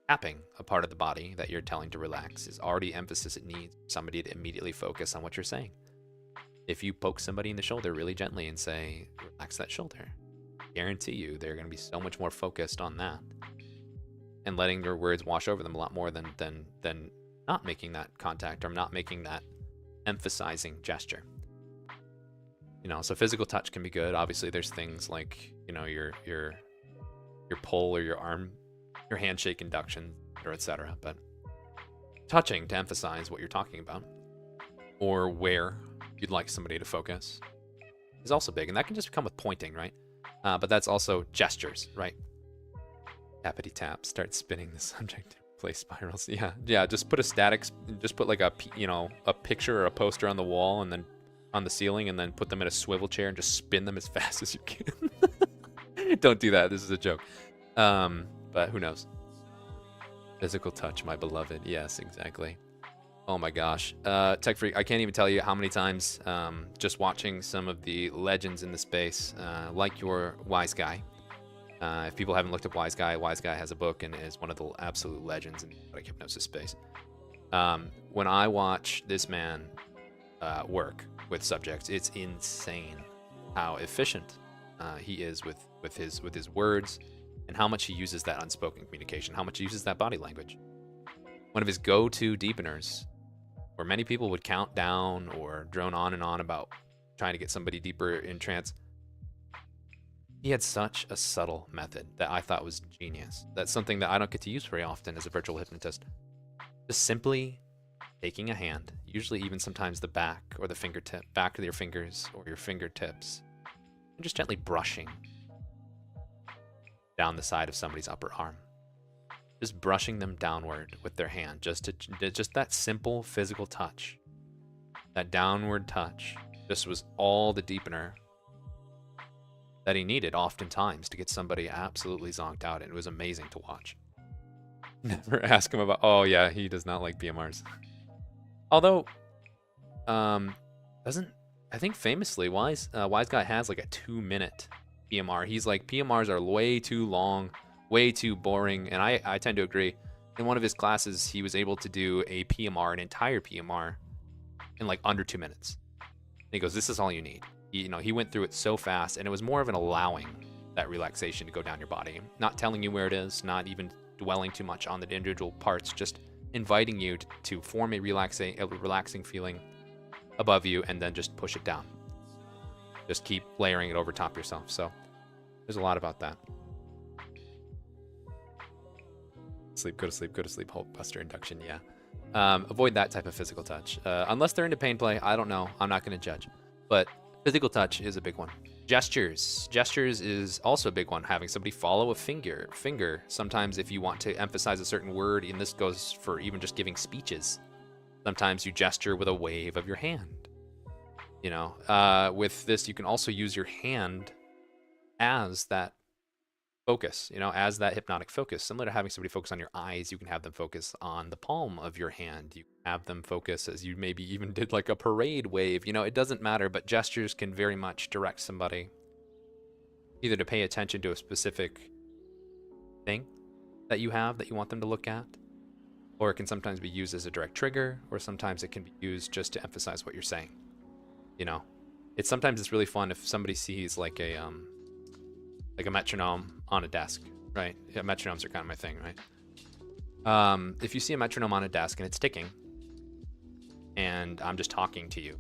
tapping a part of the body that you're telling to relax is already emphasis it needs for somebody to immediately focus on what you're saying. If you poke somebody in the shoulder really gently and say, relax that shoulder, guarantee you they're going to be so much more focused on that and letting your words wash over them a lot more than not making that contact or not making that emphasizing gesture. So physical touch can be good. Obviously there's things like your pull or your arm, your handshake induction, or etc. But touching to emphasize what you're talking about or where you'd like somebody to focus is also big, and that can just come with pointing, right? But that's also gestures, right? Tappity tap, start spinning the subject, play spirals. Yeah. Just put like a picture or a poster on the wall and then on the ceiling, and then put them in a swivel chair and just spin them as fast as you can. Don't do that. This is a joke. But who knows? Physical touch, my beloved. Yes, exactly. Oh my gosh. Techfreak, I can't even tell you how many times just watching some of the legends in the space, like your Wise Guy. If people haven't looked up Wise Guy has a book and is one of the absolute legends in the hypnosis space. When I watch this man work with subjects, it's insane how efficient he is with his words, and how much he uses that unspoken communication, how much he uses that body language. One of his go-to deepeners, where many people would count down or drone on and on about trying to get somebody deeper in trance. He had such a subtle method that I thought was genius. That's something that I don't get to use very often as a virtual hypnotist. Just simply taking a hand, usually even sometimes the back or the fingertip, back of your fingers or your fingertips, and just gently brushing down the side of somebody's upper arm. Just brushing them downward with their hand, just that simple physical touch. That downward touch just was all the deepener that he needed oftentimes to get somebody absolutely zonked out, and it was amazing to watch. Never ask him about, oh yeah, he does not like PMRs. Although, I think famously, Wise Guy has like a 2-minute PMR. He's like, PMRs are way too long, way too boring, and I tend to agree. In one of his classes, he was able to do a PMR, an entire PMR, in like under 2 minutes. And he goes, this is all you need. He went through it so fast, and it was more of an allowing that relaxation to go down your body. Not telling you where it is, not even dwelling too much on the individual parts, just inviting you to form a relaxing feeling above you, and then just push it down. Just keep layering it over top yourself. So there's a lot about that. Sleep, go to sleep, go to sleep. Hope Buster induction, yeah. Avoid that type of physical touch. Unless they're into pain play, I don't know. I'm not going to judge. But physical touch is a big one. Gestures. Gestures is also a big one. Having somebody follow a finger. Sometimes if you want to emphasize a certain word, and this goes for even just giving speeches, sometimes you gesture with a wave of your hand. With this, you can also use your hand as that focus, as that hypnotic focus. Similar to having somebody focus on your eyes, you can have them focus on the palm of your hand. You can have them focus as you maybe even did like a parade wave. It doesn't matter, but gestures can very much direct somebody either to pay attention to a specific thing that you have that you want them to look at, or it can sometimes be used as a direct trigger, or sometimes it can be used just to emphasize what you're saying. Sometimes really fun if somebody sees like a metronome on a desk, right? Yeah, metronomes are kind of my thing, right? If you see a metronome on a desk and it's ticking, and I'm just talking to you,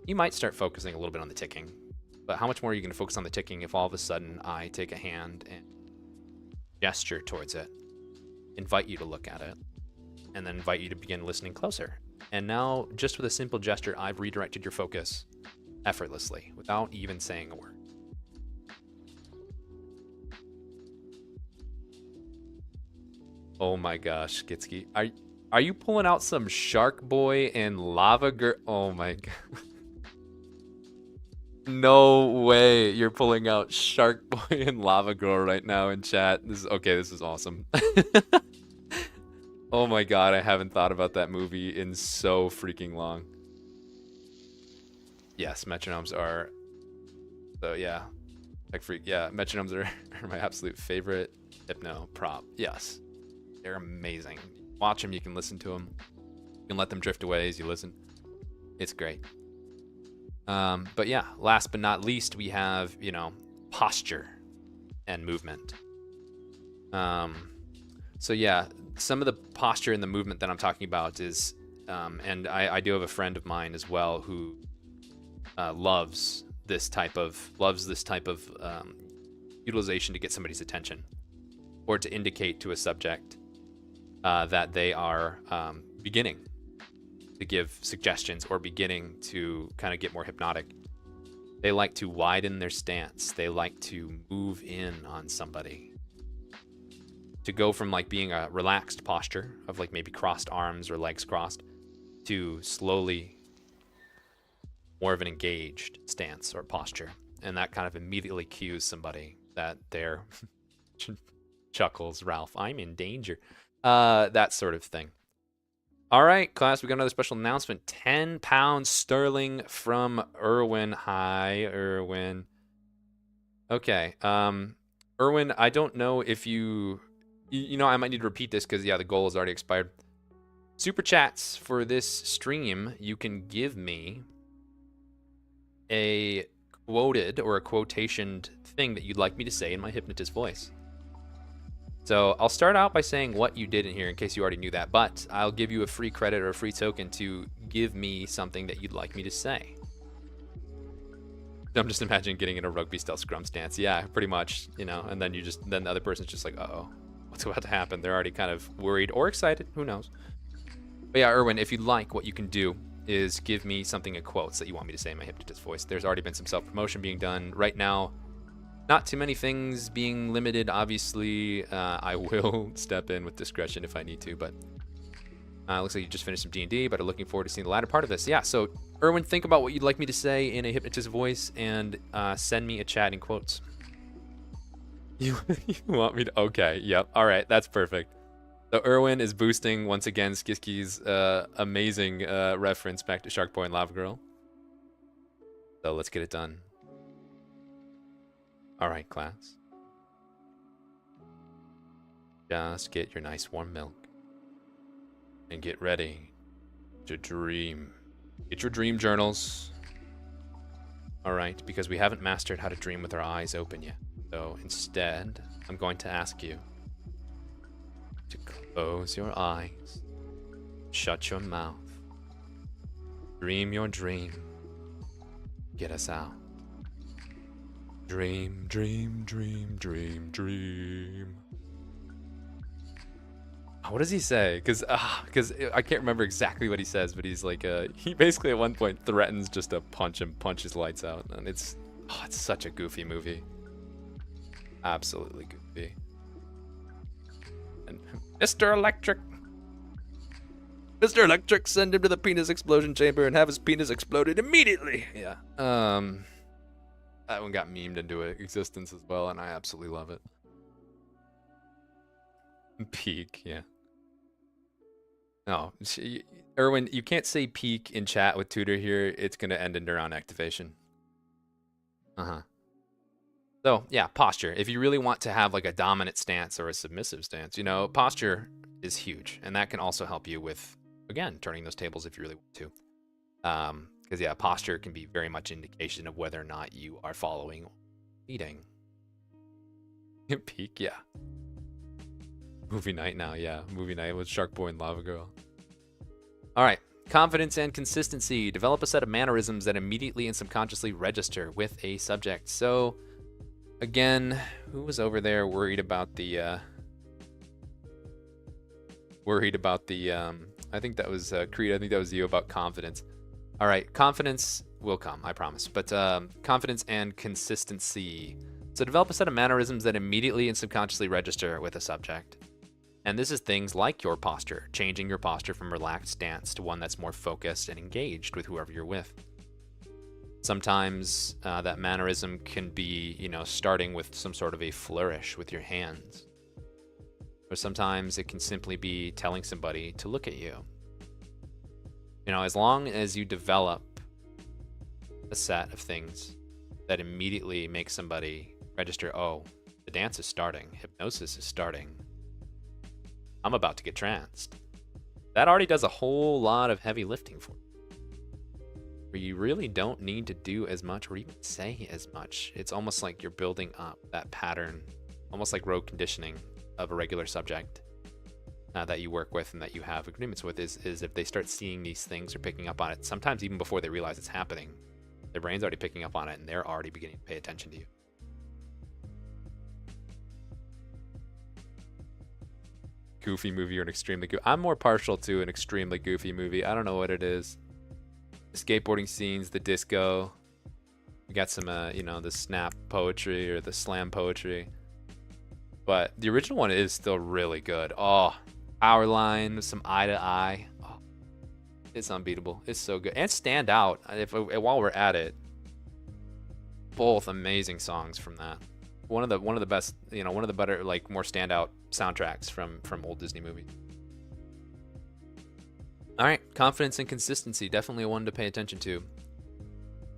you might start focusing a little bit on the ticking. But how much more are you going to focus on the ticking if all of a sudden I take a hand and gesture towards it, invite you to look at it, and then invite you to begin listening closer? And now, just with a simple gesture, I've redirected your focus effortlessly without even saying a word. Oh my gosh, Gitsky. Are you pulling out some Shark Boy and Lava Girl? Oh my god. No way you're pulling out Shark Boy and Lava Girl right now in chat. This is awesome. Oh my god, I haven't thought about that movie in so freaking long. Yes, metronomes are... So yeah, Tech Freak. Yeah, metronomes are my absolute favorite hypno prop. Yes, they're amazing. Watch them, you can listen to them. You can let them drift away as you listen. It's great. But yeah, last but not least, we have, posture and movement. So yeah, some of the posture and the movement that I'm talking about is, and I do have a friend of mine as well who loves this type of utilization to get somebody's attention, or to indicate to a subject that they are beginning to give suggestions or beginning to kind of get more hypnotic. They like to widen their stance. They like to move in on somebody. To go from like being a relaxed posture of like maybe crossed arms or legs crossed to slowly more of an engaged stance or posture. And that kind of immediately cues somebody that they're chuckles, Ralph, I'm in danger. That sort of thing. All right, class, we got another special announcement. 10 pounds sterling from Erwin. Hi, Erwin. Okay. Erwin, I don't know if you I might need to repeat this because, yeah, the goal has already expired. Super chats for this stream, you can give me a quoted or a quotationed thing that you'd like me to say in my hypnotist voice. So I'll start out by saying what you did in here in case you already knew that, but I'll give you a free credit or a free token to give me something that you'd like me to say. I'm just imagining getting in a rugby style scrum stance. Yeah, pretty much, you know, and then then the other person's just like, uh-oh, what's about to happen? They're already kind of worried or excited, who knows. But yeah, Erwin, if you like, what you can do is give me something in quotes that you want me to say in my hypnotist voice. There's already been some self-promotion being done. Right now, not too many things being limited. Obviously, I will step in with discretion if I need to, but looks like you just finished some D&D, but are looking forward to seeing the latter part of this. Yeah, so Erwin, think about what you'd like me to say in a hypnotist voice and send me a chat in quotes. You want me to? Okay, yep. All right, that's perfect. So Erwin is boosting once again Skiski's amazing reference back to Shark Boy and Lava Girl. So let's get it done. All right, class. Just get your nice warm milk and get ready to dream. Get your dream journals. All right, because we haven't mastered how to dream with our eyes open yet. So instead, I'm going to ask you to close your eyes, shut your mouth, dream your dream, get us out. Dream, dream, dream, dream, dream. What does he say? Because I can't remember exactly what he says, but he's like, he basically at one point threatens just to punch him, punch his lights out. And it's such a goofy movie. Absolutely goofy. And Mr. Electric, send him to the penis explosion chamber and have his penis exploded immediately. Yeah. That one got memed into existence as well, and I absolutely love it. Peak, yeah. No, Erwin, you can't say peak in chat with Tutor here. It's going to end in neuron activation. So, yeah, posture. If you really want to have like a dominant stance or a submissive stance, you know, posture is huge. And that can also help you with, again, turning those tables if you really want to. Because, yeah, posture can be very much indication of whether or not you are following or leading. Peak, yeah. Movie night now, yeah. Movie night with Shark Boy and Lava Girl. All right. Confidence and consistency. Develop a set of mannerisms that immediately and subconsciously register with a subject. So, again, who was over there worried about the... I think that was Creed. I think that was you about confidence. All right. Confidence will come, I promise. But confidence and consistency. So develop a set of mannerisms that immediately and subconsciously register with a subject. And this is things like your posture, changing your posture from relaxed stance to one that's more focused and engaged with whoever you're with. Sometimes that mannerism can be, you know, starting with some sort of a flourish with your hands. Or sometimes it can simply be telling somebody to look at you. You know, as long as you develop a set of things that immediately make somebody register, oh, the dance is starting, hypnosis is starting, I'm about to get tranced. That already does a whole lot of heavy lifting for you. Where you really don't need to do as much or even say as much. It's almost like you're building up that pattern, almost like road conditioning of a regular subject that you work with and that you have agreements with is if they start seeing these things or picking up on it, sometimes even before they realize it's happening, their brain's already picking up on it and they're already beginning to pay attention to you. Goofy movie or an extremely goofy. I'm more partial to an extremely goofy movie. I don't know what it is. The skateboarding scenes, the disco. We got some, you know, the snap poetry or the slam poetry. But the original one is still really good. Oh, Power Line, some Eye to Eye. Oh, it's unbeatable. It's so good. And Stand Out, while we're at it. Both amazing songs from that. One of the best, you know, one of the better, like, more standout soundtracks from old Disney movies. All right, confidence and consistency, definitely one to pay attention to.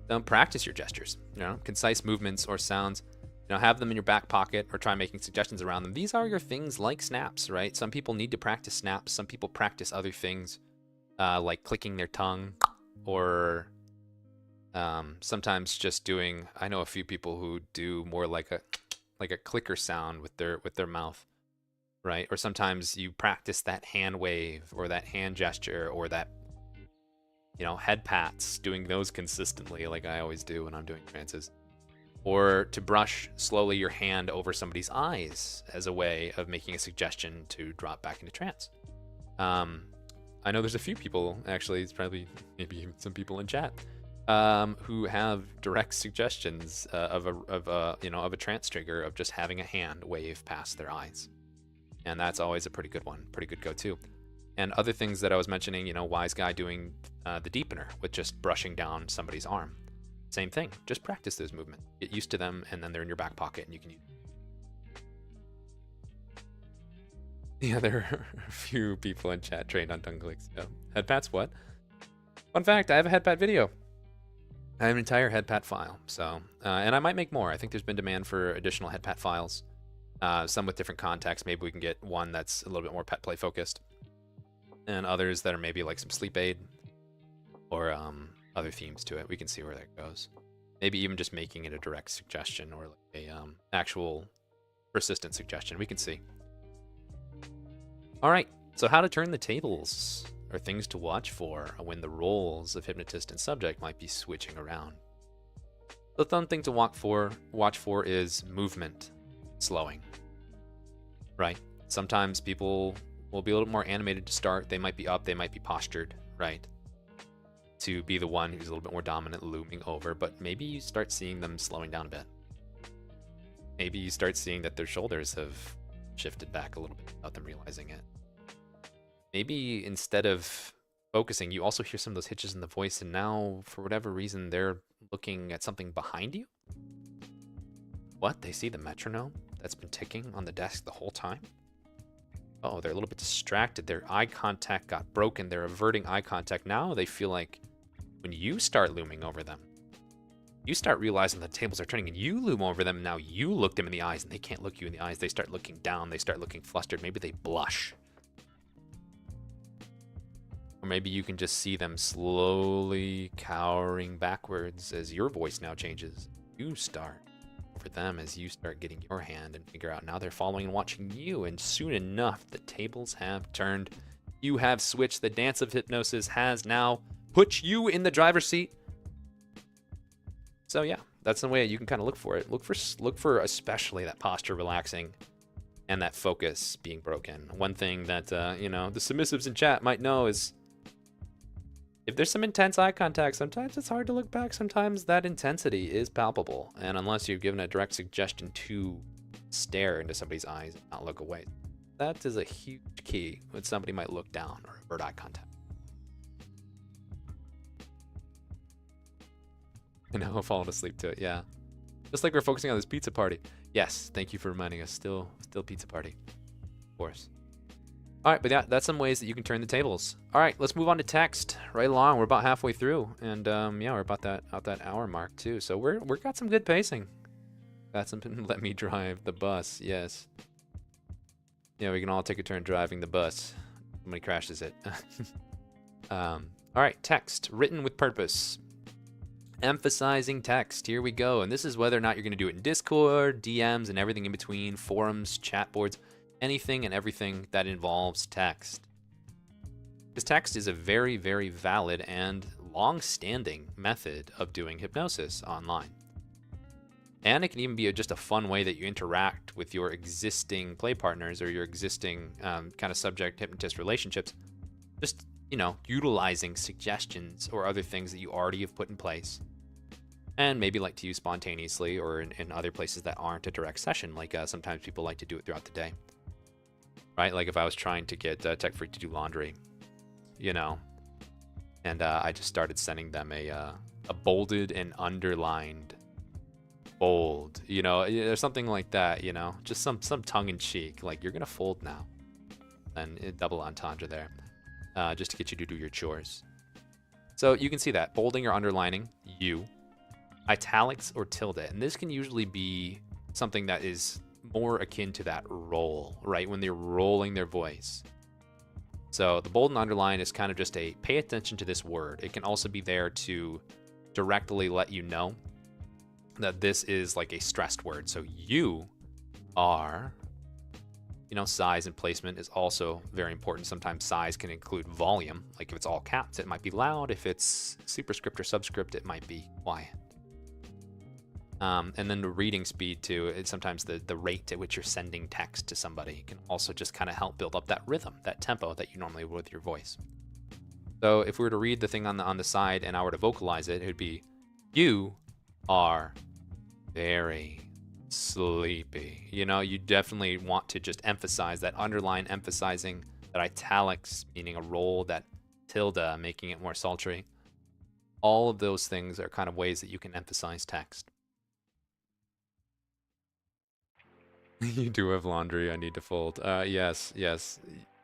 Don't practice your gestures, you know, concise movements or sounds. You know, have them in your back pocket or try making suggestions around them. These are your things like snaps, right? Some people need to practice snaps. Some people practice other things, like clicking their tongue or sometimes just doing. I know a few people who do more like a clicker sound with their mouth, right? Or sometimes you practice that hand wave or that hand gesture or that head pats, doing those consistently like I always do when I'm doing trances. Or to brush slowly your hand over somebody's eyes as a way of making a suggestion to drop back into trance. I know there's a few people, actually, it's probably maybe some people in chat, who have direct suggestions of a trance trigger of just having a hand wave past their eyes. And that's always a pretty good one, pretty good go-to. And other things that I was mentioning, wise guy doing the deepener with just brushing down somebody's arm. Same thing, just practice those movements. Get used to them, and then they're in your back pocket, and you can use them. Yeah, there are a few people in chat trained on tongue clicks. Yeah. Head pats, what? Fun fact, I have a head pat video. I have an entire head pat file. So, and I might make more. I think there's been demand for additional head pat files. Some with different contexts. Maybe we can get one that's a little bit more pet play focused. And others that are maybe like some sleep aid or other themes to it. We can see where that goes. Maybe even just making it a direct suggestion or like a actual persistent suggestion. We can see. All right, so how to turn the tables are things to watch for when the roles of hypnotist and subject might be switching around. The fun thing to watch for is movement slowing, right? Sometimes people will be a little more animated to start. They might be up, they might be postured, right? To be the one who's a little bit more dominant, looming over, but maybe you start seeing them slowing down a bit. Maybe you start seeing that their shoulders have shifted back a little bit without them realizing it. Maybe instead of focusing, you also hear some of those hitches in the voice, and now, for whatever reason, they're looking at something behind you. What? They see the metronome that's been ticking on the desk the whole time? Oh, they're a little bit distracted. Their eye contact got broken. They're averting eye contact. Now they feel like when you start looming over them, you start realizing the tables are turning and you loom over them. And now you look them in the eyes and they can't look you in the eyes. They start looking down. They start looking flustered. Maybe they blush. Or maybe you can just see them slowly cowering backwards as your voice now changes. You start for them as you start getting your hand and figure out now they're following and watching you. And soon enough, the tables have turned. You have switched. The dance of hypnosis has now put you in the driver's seat. So yeah, that's the way you can kind of look for it. Look for especially that posture relaxing and that focus being broken. One thing that the submissives in chat might know is if there's some intense eye contact, sometimes it's hard to look back. Sometimes that intensity is palpable, and unless you've given a direct suggestion to stare into somebody's eyes and not look away, that is a huge key when somebody might look down or avert eye contact. And now I've fallen asleep to it, yeah. Just like we're focusing on this pizza party. Yes, thank you for reminding us. Still pizza party, of course. All right, but yeah, that's some ways that you can turn the tables. All right, let's move on to text right along. We're about halfway through, and yeah, we're about that hour mark too. So we're got some good pacing. Got something. Let me drive the bus. Yes. Yeah, we can all take a turn driving the bus. Somebody crashes it. All right, text written with purpose. Emphasizing text. Here we go. And this is whether or not you're going to do it in Discord, DMs, and everything in between, forums, chat boards. Anything and everything that involves text. Because text is a very, very valid and long-standing method of doing hypnosis online. And it can even be just a fun way that you interact with your existing play partners or your existing kind of subject-hypnotist relationships. Just, utilizing suggestions or other things that you already have put in place. And maybe like to use spontaneously or in other places that aren't a direct session. Like sometimes people like to do it throughout the day. Right? Like if I was trying to get Tech Freak to do laundry, and I just started sending them a bolded and underlined bold, or something like that, just some tongue-in-cheek, like you're going to fold now. And double entendre there, just to get you to do your chores. So you can see that, bolding or underlining, you, italics or tilde. And this can usually be something that is more akin to that roll, right? When they're rolling their voice. So the bold and underline is kind of just a pay attention to this word. It can also be there to directly let you know that this is like a stressed word. So you are You know, size and placement is also very important. Sometimes size can include volume. Like if it's all caps, it might be loud. If it's superscript or subscript, it might be quiet. And then the reading speed too. It's sometimes the rate at which you're sending text to somebody can also just kind of help build up that rhythm, that tempo that you normally would with your voice. So if we were to read the thing on the side and I were to vocalize it, it would be, "You are very sleepy." You know, you definitely want to just emphasize that, underline emphasizing that, italics meaning a roll, that tilde making it more sultry. All of those things are kind of ways that you can emphasize text. You do have laundry I need to fold. Yes.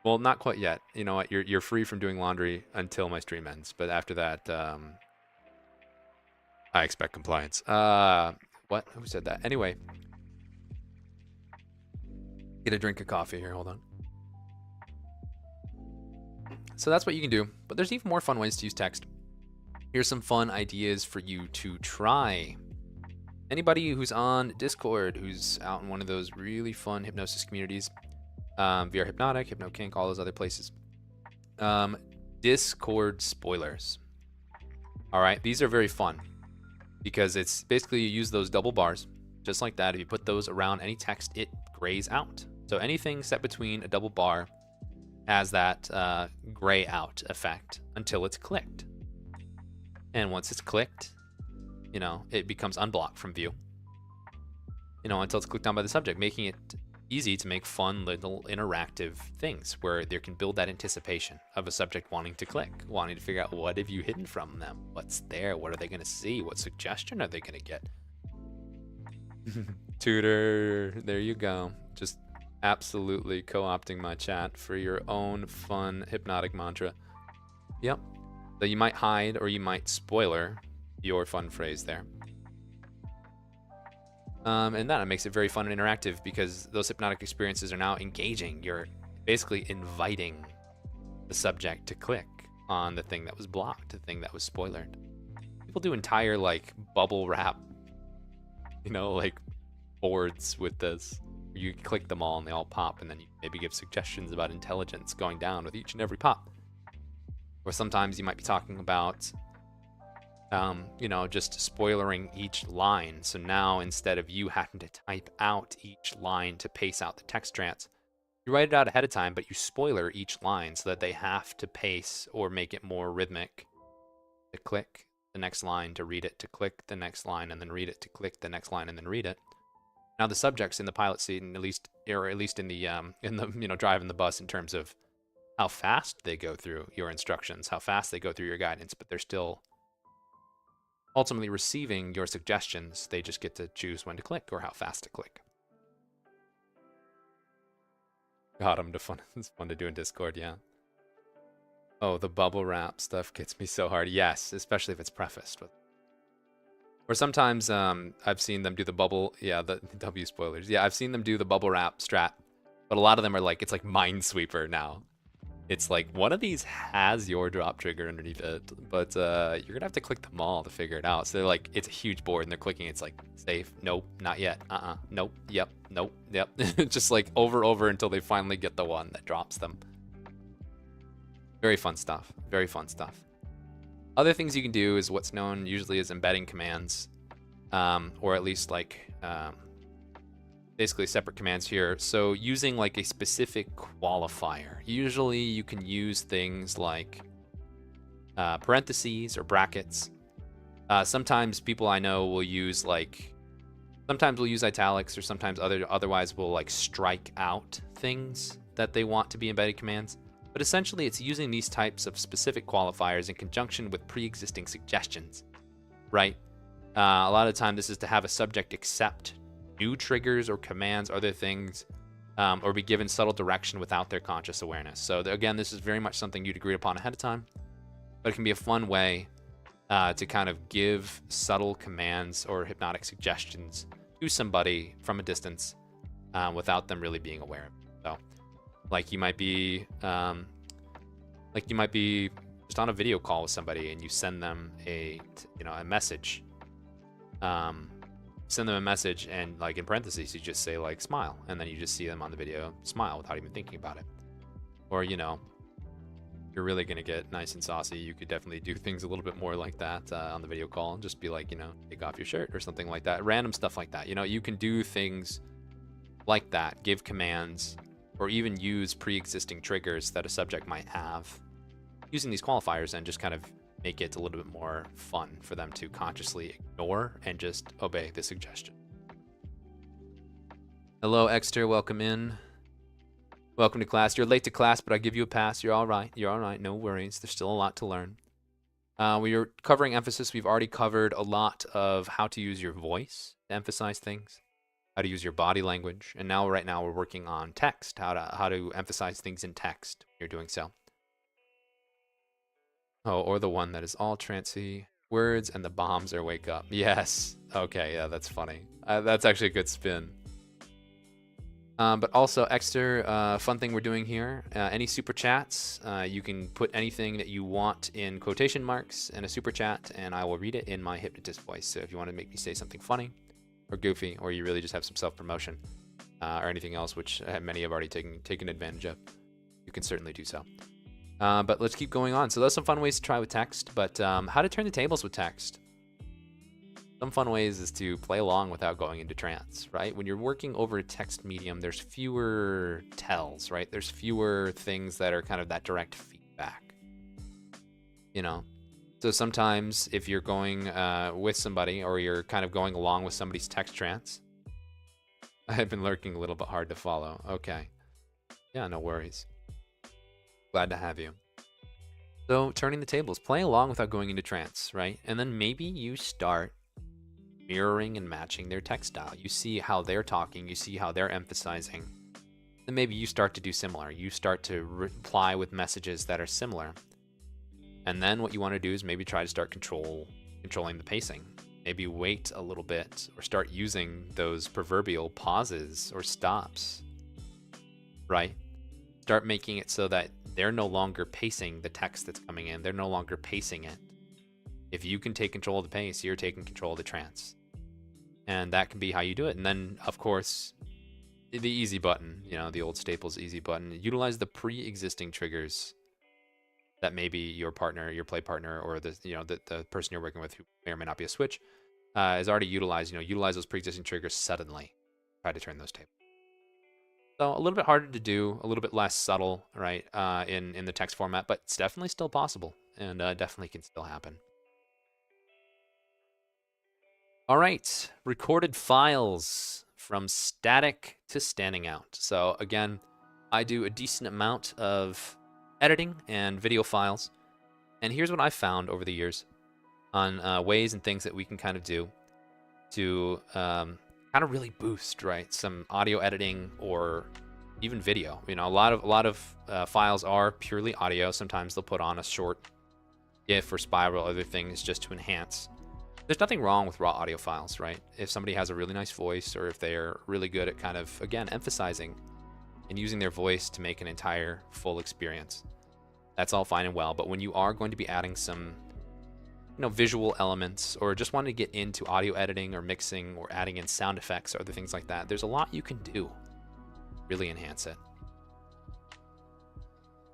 Well, not quite yet. You know what? You're free from doing laundry until my stream ends. But after that, I expect compliance. What? Who said that? Anyway, get a drink of coffee here. Hold on. So that's what you can do. But there's even more fun ways to use text. Here's some fun ideas for you to try. Anybody who's on Discord, who's out in one of those really fun hypnosis communities, VR Hypnotic, HypnoKink, all those other places. Discord spoilers. All right, these are very fun because it's basically you use those double bars, just like that. If you put those around any text, it grays out. So anything set between a double bar has that gray out effect until it's clicked. And once it's clicked, you know, it becomes unblocked from view, you know, until it's clicked on by the subject, making it easy to make fun little interactive things where they can build that anticipation of a subject wanting to click, wanting to figure out what have you hidden from them, what's there, what are they going to see, what suggestion are they going to get. Tutor, there you go. Just absolutely co-opting my chat for your own fun hypnotic mantra. Yep. So you might hide or you might spoiler your fun phrase there. And that makes it very fun and interactive because those hypnotic experiences are now engaging. You're basically inviting the subject to click on the thing that was blocked, the thing that was spoilered. People do entire like bubble wrap, you know, like boards with this. You click them all and they all pop, and then you maybe give suggestions about intelligence going down with each and every pop. Or sometimes you might be talking about you know, just spoilering each line. So now instead of you having to type out each line to pace out the text trance, you write it out ahead of time, but you spoiler each line so that they have to pace or make it more rhythmic to click the next line, to read it, to click the next line, and then read it, to click the next line, and then read it. Now the subject's in the pilot seat, and at least in the you know, driving the bus in terms of how fast they go through your instructions, how fast they go through your guidance, but they're still ultimately receiving your suggestions. They just get to choose when to click or how fast to click. Got them to fun. It's fun to do in Discord, yeah. Oh, the bubble wrap stuff gets me so hard. Yes, especially if it's prefaced with. Or sometimes I've seen them do the bubble, yeah, the W spoilers. Yeah, I've seen them do the bubble wrap strat, but a lot of them are like, it's like Minesweeper now. It's like one of these has your drop trigger underneath it, but you're gonna have to click them all to figure it out. So they're like, it's a huge board and they're clicking, it's like, safe, nope, not yet, nope, yep, nope, yep. Just like over until they finally get the one that drops them. Very fun stuff, very fun stuff. Other things you can do is what's known usually as embedding commands, or at least like basically separate commands here. So using like a specific qualifier. Usually you can use things like parentheses or brackets. Sometimes people I know will use like, sometimes we'll use italics, or sometimes otherwise we'll like strike out things that they want to be embedded commands. But essentially it's using these types of specific qualifiers in conjunction with pre-existing suggestions, right? A lot of the time this is to have a subject accept new triggers or commands, other things, or be given subtle direction without their conscious awareness. So again, this is very much something you'd agreed upon ahead of time, but it can be a fun way to kind of give subtle commands or hypnotic suggestions to somebody from a distance without them really being aware of it. So like you might be just on a video call with somebody and you send them a message, send them a message, and like in parentheses, you just say like smile, and then you just see them on the video smile without even thinking about it. Or, you know, you're really gonna get nice and saucy, you could definitely do things a little bit more like that on the video call, and just be like, you know, take off your shirt or something like that. Random stuff like that. You know, you can do things like that, give commands, or even use pre-existing triggers that a subject might have using these qualifiers, and just kind of make it a little bit more fun for them to consciously ignore and just obey the suggestion. Hello, Exter, welcome in. Welcome to class. You're late to class, but I give you a pass. You're all right. You're all right. No worries. There's still a lot to learn. We are covering emphasis. We've already covered a lot of how to use your voice to emphasize things, how to use your body language, and now right now we're working on text, how to emphasize things in text when you're doing so. Oh, or the one that is all trancy words and the bombs are wake up. Yes. Okay, yeah, that's funny. That's actually a good spin. But also, Exter, fun thing we're doing here, any super chats, you can put anything that you want in quotation marks in a super chat, and I will read it in my hypnotist voice. So if you want to make me say something funny or goofy, or you really just have some self-promotion, or anything else, which many have already taken advantage of, you can certainly do so. But let's keep going on. So there's some fun ways to try with text, but how to turn the tables with text. Some fun ways is to play along without going into trance, right? When you're working over a text medium, there's fewer tells, right? There's fewer things that are kind of that direct feedback, you know? So sometimes if you're going with somebody, or you're kind of going along with somebody's text trance, I've been lurking a little bit hard to follow. Okay. Yeah, no worries. Glad to have you. So turning the tables, play along without going into trance, right? And then maybe you start mirroring and matching their text style. You see how they're talking, you see how they're emphasizing. Then maybe you start to do similar. You start to reply with messages that are similar. And then what you want to do is maybe try to start controlling the pacing. Maybe wait a little bit, or start using those proverbial pauses or stops, right? Start making it so that they're no longer pacing the text that's coming in. They're no longer pacing it. If you can take control of the pace, you're taking control of the trance. And that can be how you do it. And then, of course, the easy button, you know, the old Staples easy button, utilize the pre-existing triggers that maybe your partner, your play partner, or the person you're working with, who may or may not be a switch, is already utilized. You know, utilize those pre-existing triggers suddenly. Try to turn those tables. So a little bit harder to do, a little bit less subtle, right, in the text format, but it's definitely still possible, and definitely can still happen. All right, recorded files from static to standing out. So again, I do a decent amount of editing and video files, and here's what I've found over the years on ways and things that we can kind of do to kind of really boost, right, some audio editing or even video. You know, a lot of files are purely audio. Sometimes they'll put on a short GIF or spiral, other things just to enhance. There's nothing wrong with raw audio files, right? If somebody has a really nice voice, or if they're really good at kind of, again, emphasizing and using their voice to make an entire full experience, that's all fine and well. But when you are going to be adding some, you know, visual elements, or just wanting to get into audio editing or mixing or adding in sound effects or other things like that, there's a lot you can do. Really enhance it.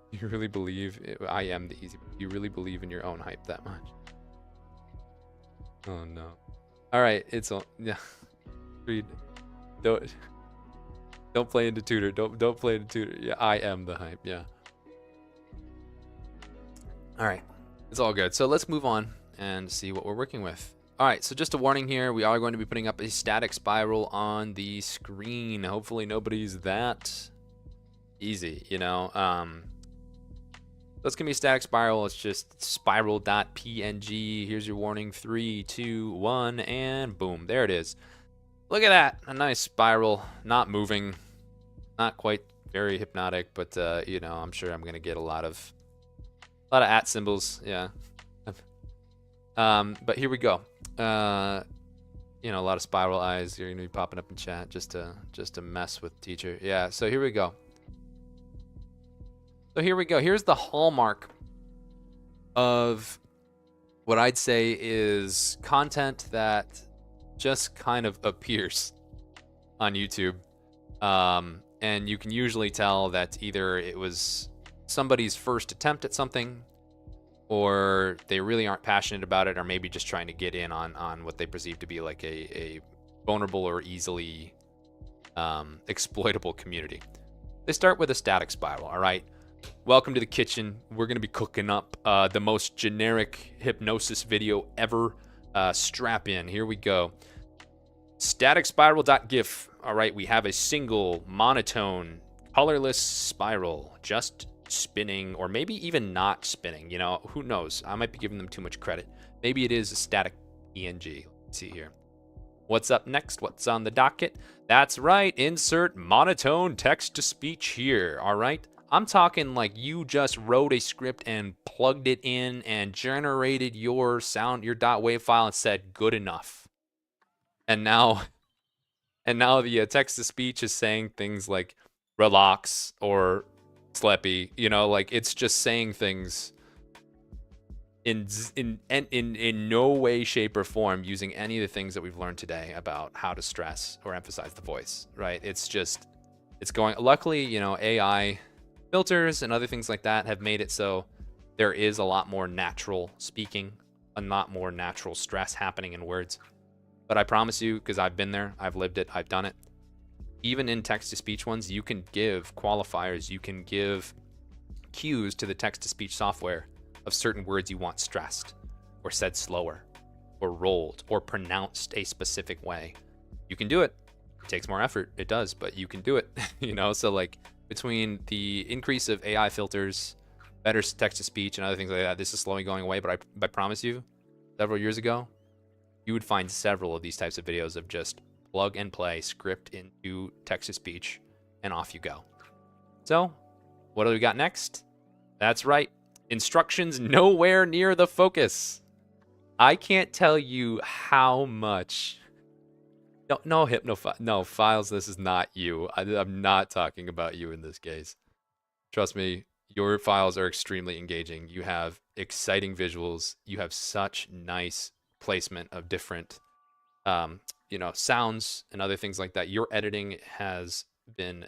You really believe I am the easy? You really believe in your own hype that much? Oh no. All right, it's all, yeah. Read. Don't play into tutor. Don't play into tutor. Yeah, I am the hype. Yeah. All right, it's all good. So let's move on and see what we're working with. All right, so just a warning here, we are going to be putting up a static spiral on the screen. Hopefully nobody's that easy, you know. That's gonna be a static spiral. It's just spiral.png. Here's your warning. 3, 2, 1, and boom, there it is. Look at that, a nice spiral, not moving, not quite very hypnotic, but you know, I'm sure I'm gonna get a lot of at symbols, yeah. But here we go. You know, a lot of spiral eyes. You're gonna be popping up in chat just to mess with teacher. Yeah. So here we go. Here's the hallmark of what I'd say is content that just kind of appears on YouTube. And you can usually tell that either it was somebody's first attempt at something, or they really aren't passionate about it, or maybe just trying to get in on what they perceive to be like a vulnerable or easily exploitable community. They start with a static spiral. All right, welcome to the kitchen. We're going to be cooking up the most generic hypnosis video ever. Strap in. Here we go. Static spiral.gif. All right, we have a single monotone colorless spiral just spinning, or maybe even not spinning. You know, who knows? I might be giving them too much credit. Maybe it is a static PNG. Let's see here. What's up next? What's on the docket? That's right. Insert monotone text to speech here. All right. I'm talking like you just wrote a script and plugged it in and generated your sound, your .wav file, and said good enough. And now the text to speech is saying things like relax or sleepy. You know, like it's just saying things in no way, shape, or form using any of the things that we've learned today about how to stress or emphasize the voice. Right? It's going. Luckily, you know, AI filters and other things like that have made it so there is a lot more natural speaking, a lot more natural stress happening in words. But I promise you, because I've been there, I've lived it, I've done it. Even in text-to-speech ones, you can give qualifiers, you can give cues to the text-to-speech software of certain words you want stressed, or said slower, or rolled, or pronounced a specific way. You can do it. It takes more effort, it does, but you can do it. You know, so like between the increase of AI filters, better text-to-speech, and other things like that, this is slowly going away. But I promise you, several years ago, you would find several of these types of videos of just plug and play script into text-to-speech, and off you go. So, what do we got next? That's right. Instructions nowhere near the focus. I can't tell you how much... No, Files, this is not you. I'm not talking about you in this case. Trust me, your files are extremely engaging. You have exciting visuals. You have such nice placement of different you know, sounds and other things like that. Your editing has been,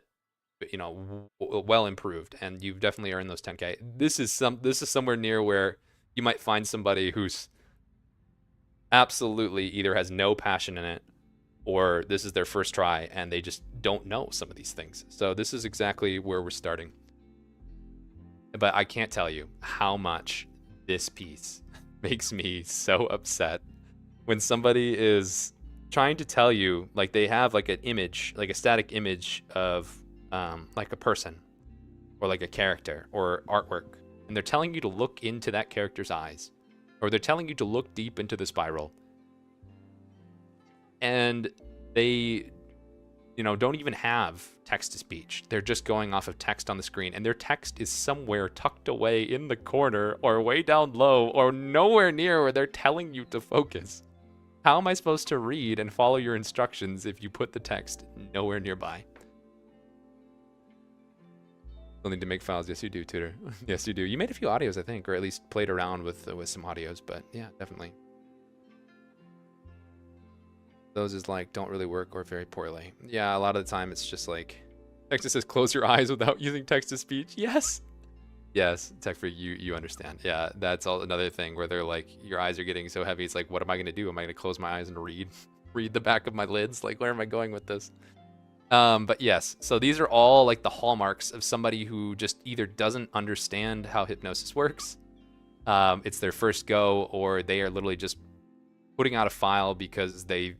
you know, well improved, and you've definitely earned those 10K. This is somewhere near where you might find somebody who's absolutely either has no passion in it, or this is their first try and they just don't know some of these things. So this is exactly where we're starting. But I can't tell you how much this piece makes me so upset when somebody is trying to tell you, like they have like an image, like a static image of like a person or like a character or artwork, and they're telling you to look into that character's eyes, or they're telling you to look deep into the spiral, and they, you know, don't even have text to speech. They're just going off of text on the screen, and their text is somewhere tucked away in the corner or way down low or nowhere near where they're telling you to focus. How am I supposed to read and follow your instructions if you put the text nowhere nearby? You'll need to make files. Yes, you do, Tutor. Yes, you do. You made a few audios, I think, or at least played around with some audios, but yeah, definitely. Those is like don't really work or very poorly. Yeah, a lot of the time it's just like text that says close your eyes without using text to speech. Yes. Yes, tech for you understand. Yeah, that's all another thing where they're like your eyes are getting so heavy. It's like, what am I going to do? Am I going to close my eyes and read the back of my lids? Like, where am I going with this? But yes, so these are all like the hallmarks of somebody who just either doesn't understand how hypnosis works. It's their first go, or they are literally just putting out a file because they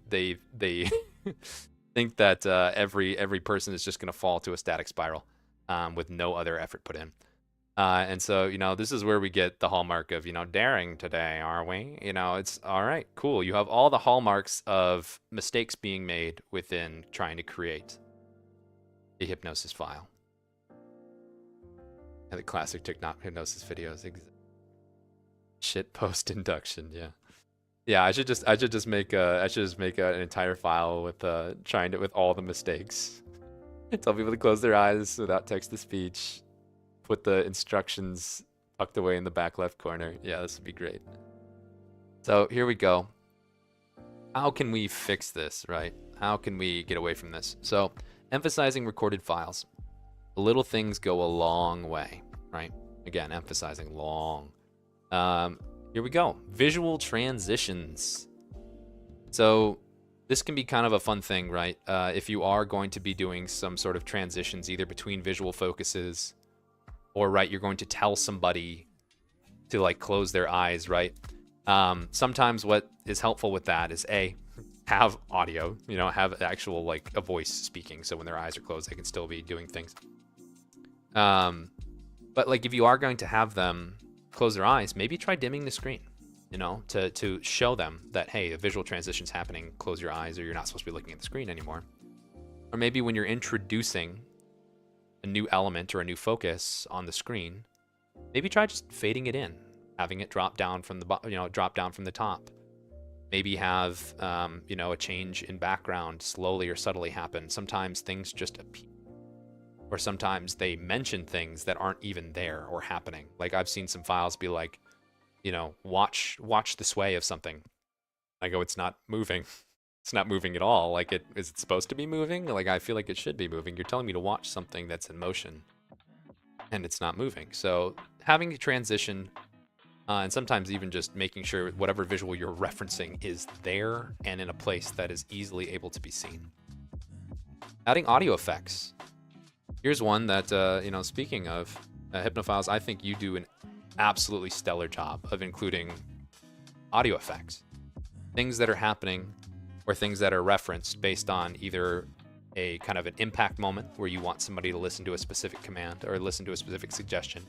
think that every person is just going to fall to a static spiral with no other effort put in. And so, you know, this is where we get the hallmark of, you know, daring today, are we? You know, it's all right, cool. You have all the hallmarks of mistakes being made within trying to create a hypnosis file. And the classic hypnosis videos. Shit post induction, yeah. Yeah, I should just make an entire file with with all the mistakes. Tell people to close their eyes without text to speech. Put the instructions tucked away in the back left corner. Yeah, this would be great. So here we go. how can we fix this, right? How can we get away from this? So emphasizing recorded files. Little things go a long way, right? Again, emphasizing long. Here we go. Visual transitions. So this can be kind of a fun thing, right? If you are going to be doing some sort of transitions, either between visual focuses or, right, you're going to tell somebody to like close their eyes, right? Sometimes what is helpful with that is have audio, have actual like a voice speaking. So when their eyes are closed, they can still be doing things. But like if you are going to have them close their eyes, maybe try dimming the screen, to show them that, hey, a visual transition's happening, close your eyes, or you're not supposed to be looking at the screen anymore. Or maybe when you're introducing a new element or a new focus on the screen, maybe try just fading it in, having it drop down from the top. Maybe have, a change in background slowly or subtly happen. Sometimes things just appear. Or sometimes they mention things that aren't even there or happening. Like I've seen some files be like, watch the sway of something. I go, it's not moving. It's not moving at all. Like, is it supposed to be moving? Like, I feel like it should be moving. You're telling me to watch something that's in motion, and it's not moving. So having to transition, and sometimes even just making sure whatever visual you're referencing is there and in a place that is easily able to be seen. Adding audio effects. Here's one that, speaking of hypnophiles, I think you do an absolutely stellar job of including audio effects. Things that are happening or things that are referenced based on either a kind of an impact moment where you want somebody to listen to a specific command or listen to a specific suggestion.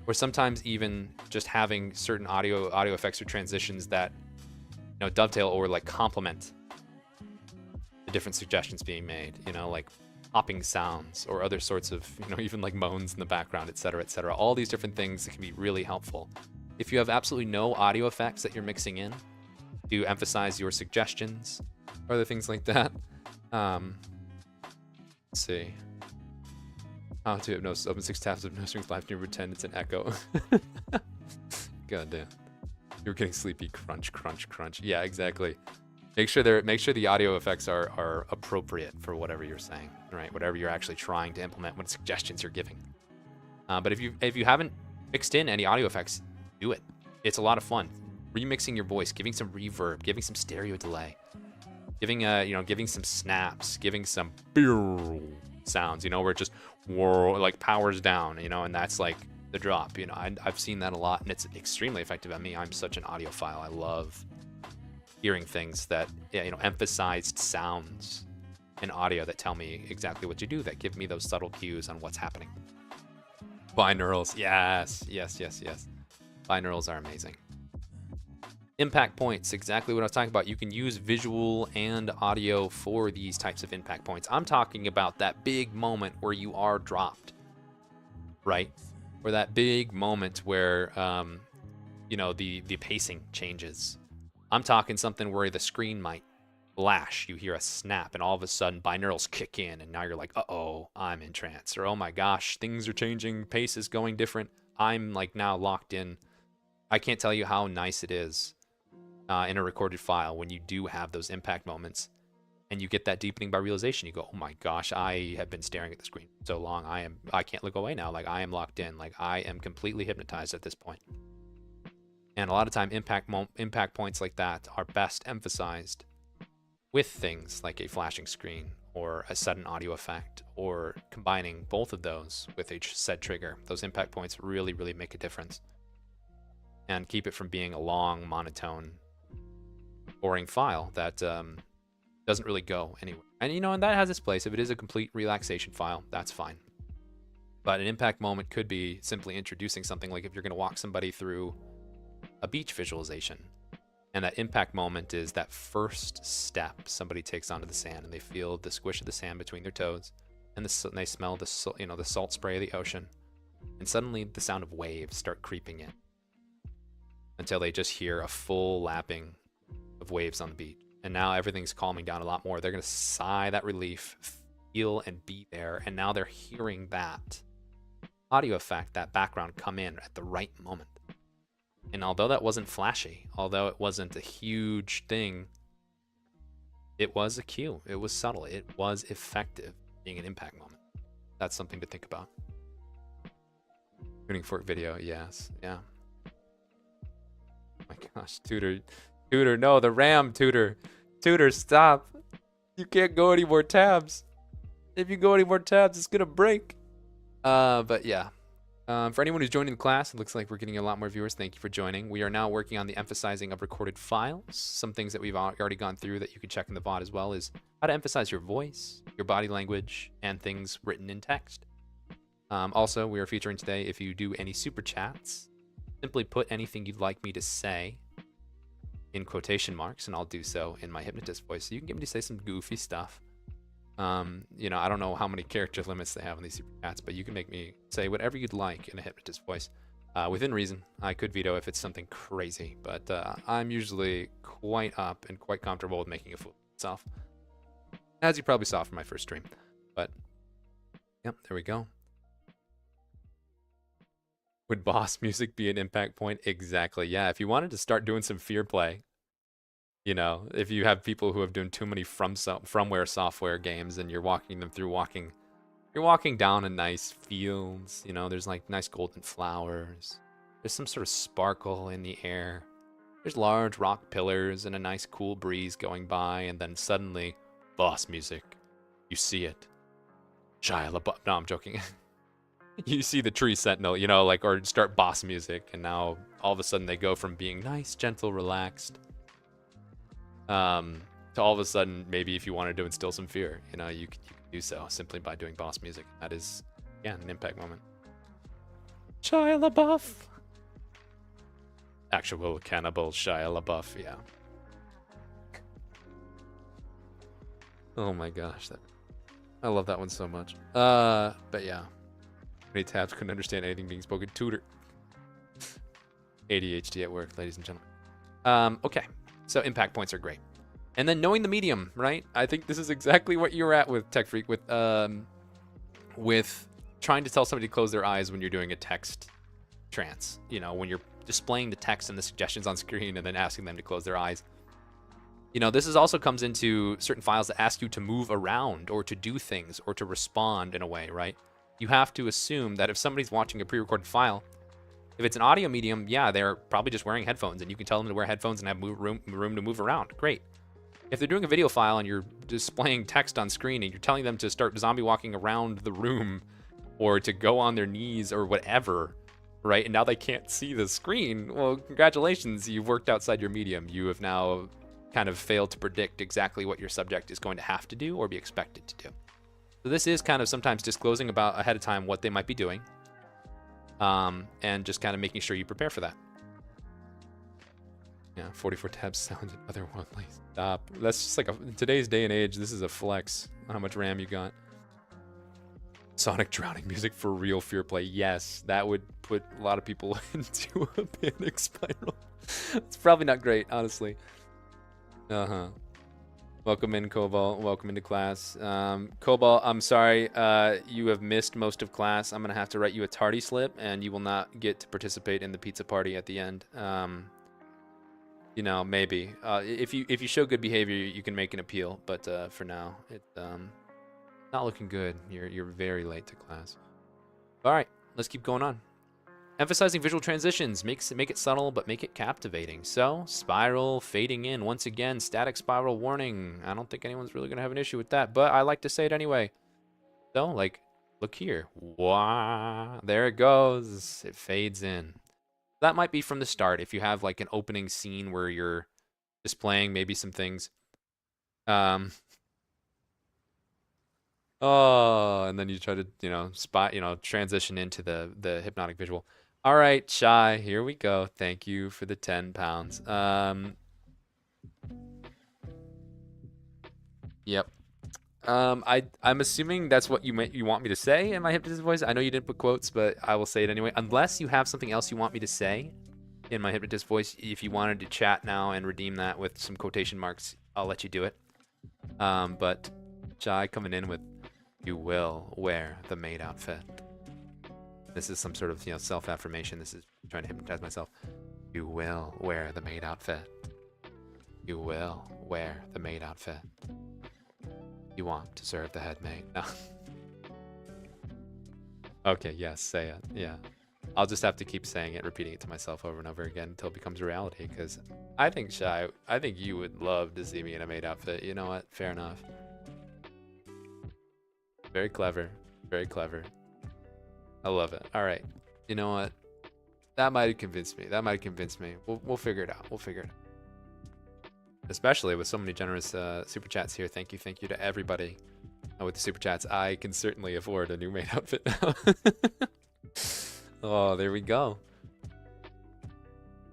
Or sometimes even just having certain audio effects or transitions that, dovetail or like complement the different suggestions being made, like popping sounds or other sorts of, even like moans in the background, et cetera, et cetera. All these different things that can be really helpful. If you have absolutely no audio effects that you're mixing in to emphasize your suggestions or other things like that. Let's see. How to hypnosis. Open 6 tabs of Livestream live stream, pretend it's an echo. God damn. You're getting sleepy. Crunch, crunch, crunch. Yeah, exactly. Make sure the audio effects are appropriate for whatever you're saying, right? Whatever you're actually trying to implement, what suggestions you're giving. But if you haven't mixed in any audio effects, do it. It's a lot of fun. Remixing your voice, giving some reverb, giving some stereo delay, giving some snaps, giving some sounds, where it just like powers down, and that's like the drop. I've seen that a lot, and it's extremely effective on me. I'm such an audiophile. I love hearing things that, emphasized sounds in audio that tell me exactly what to do, that give me those subtle cues on what's happening. Binaurals, yes. Binaurals are amazing. Impact points, exactly what I was talking about. You can use visual and audio for these types of impact points. I'm talking about that big moment where you are dropped, right? Or that big moment where, the pacing changes. I'm talking something where the screen might flash, you hear a snap, and all of a sudden binaurals kick in, and now you're like, uh-oh, I'm in trance. Or, oh my gosh, things are changing, pace is going different. I'm like now locked in. I can't tell you how nice it is in a recorded file when you do have those impact moments and you get that deepening by realization. You go, oh my gosh, I have been staring at the screen so long. I can't look away now. Like, I am locked in. Like, I am completely hypnotized at this point. And a lot of time impact points like that are best emphasized with things like a flashing screen or a sudden audio effect, or combining both of those with a said trigger. Those impact points really, really make a difference and keep it from being a long, monotone, boring file that doesn't really go anywhere. And that has its place. If it is a complete relaxation file, that's fine. But an impact moment could be simply introducing something, like if you're going to walk somebody through a beach visualization, and that impact moment is that first step somebody takes onto the sand, and they feel the squish of the sand between their toes, and they smell the salt spray of the ocean, and suddenly the sound of waves start creeping in until they just hear a full lapping of waves on the beach. And now everything's calming down a lot more. They're going to sigh that relief, feel and be there, and now they're hearing that audio effect, that background, come in at the right moment. And although that wasn't flashy, although it wasn't a huge thing It was a cue. It was subtle. It was effective, being an impact moment. That's something to think about. Tuning fork video, yes, yeah. Oh my gosh, Tutor, no, the RAM, Tutor, stop. You can't go any more tabs. If you go any more tabs, it's gonna break. But yeah. For anyone who's joining the class, it looks like we're getting a lot more viewers. Thank you for joining. We are now working on the emphasizing of recorded files. Some things that we've already gone through that you can check in the VOD as well is how to emphasize your voice, your body language, and things written in text. Also, we are featuring today, if you do any super chats, simply put anything you'd like me to say in quotation marks, and I'll do so in my hypnotist voice. So you can get me to say some goofy stuff. You know, I don't know how many character limits they have on these super chats, but you can make me say whatever you'd like in a hypnotist voice. Within reason. I could veto if it's something crazy, but I'm usually quite up and quite comfortable with making a fool of myself, as you probably saw from my first stream. But, yep, there we go. Would boss music be an impact point? Exactly. Yeah, if you wanted to start doing some fear play, you know, if you have people who have done too many fromware software games and you're walking them through you're walking down a nice fields, you know, there's like nice golden flowers. There's some sort of sparkle in the air. There's large rock pillars and a nice cool breeze going by, and then suddenly, boss music. You see it. Shia LaBeouf. No, I'm joking. You see the tree sentinel, you know, like, or start boss music, and now all of a sudden they go from being nice, gentle, relaxed, to all of a sudden, maybe if you wanted to instill some fear, you know, you can do so simply by doing boss music. That is, yeah, an impact moment. Shia LaBeouf. Actual cannibal Shia LaBeouf, yeah. Oh my gosh, I love that one so much. But yeah. Many tabs, couldn't understand anything being spoken. Tutor. ADHD at work, ladies and gentlemen. Okay, so impact points are great. And then knowing the medium, right? I think this is exactly what you're at with Tech Freak, with trying to tell somebody to close their eyes when you're doing a text trance. You know, when you're displaying the text and the suggestions on screen and then asking them to close their eyes. You know, this also comes into certain files that ask you to move around or to do things or to respond in a way, right? You have to assume that if somebody's watching a pre-recorded file, if it's an audio medium, yeah, they're probably just wearing headphones, and you can tell them to wear headphones and have room to move around. Great. If they're doing a video file and you're displaying text on screen and you're telling them to start zombie walking around the room or to go on their knees or whatever, right, and now they can't see the screen, well, congratulations, you've worked outside your medium. You have now kind of failed to predict exactly what your subject is going to have to do or be expected to do. So this is kind of sometimes disclosing about ahead of time what they might be doing, and just kind of making sure you prepare for that. Yeah, 44 tabs sounded otherworldly. Stop. That's just like in today's day and age, this is a flex on how much RAM you got. Sonic drowning music for real fear play. Yes, that would put a lot of people into a panic spiral. It's probably not great, honestly. Welcome in, Cobalt. Welcome into class. Cobalt, I'm sorry. You have missed most of class. I'm going to have to write you a tardy slip, and you will not get to participate in the pizza party at the end. You know, maybe. If you show good behavior, you can make an appeal. But for now, it's not looking good. You're very late to class. All right, let's keep going on. Emphasizing visual transitions, make it subtle, but make it captivating. So, spiral, fading in. Once again, static spiral warning. I don't think anyone's really going to have an issue with that, but I like to say it anyway. So, like, look here. Wah, there it goes. It fades in. That might be from the start. If you have, like, an opening scene where you're displaying maybe some things. Oh, and then you try to, you know, transition into the hypnotic visual. All right, Shy, here we go. Thank you for the 10 pounds. Yep. I'm assuming that's what you want me to say in my hypnotist voice. I know you didn't put quotes, but I will say it anyway. Unless you have something else you want me to say in my hypnotist voice, if you wanted to chat now and redeem that with some quotation marks, I'll let you do it. But Shy coming in with, you will wear the maid outfit. This is some sort of, you know, self-affirmation. This is trying to hypnotize myself. You will wear the maid outfit. You will wear the maid outfit. You want to serve the head maid. No. Okay, yes, say it. Yeah. I'll just have to keep saying it, repeating it to myself over and over again until it becomes a reality, because I think, Shy, I think you would love to see me in a maid outfit. You know what? Fair enough. Very clever. Very clever. I love it. All right. You know what? That might have convinced me. That might have convinced me. We'll figure it out. We'll figure it out. Especially with so many generous super chats here. Thank you to everybody with the super chats. I can certainly afford a new maid outfit now. Oh, there we go.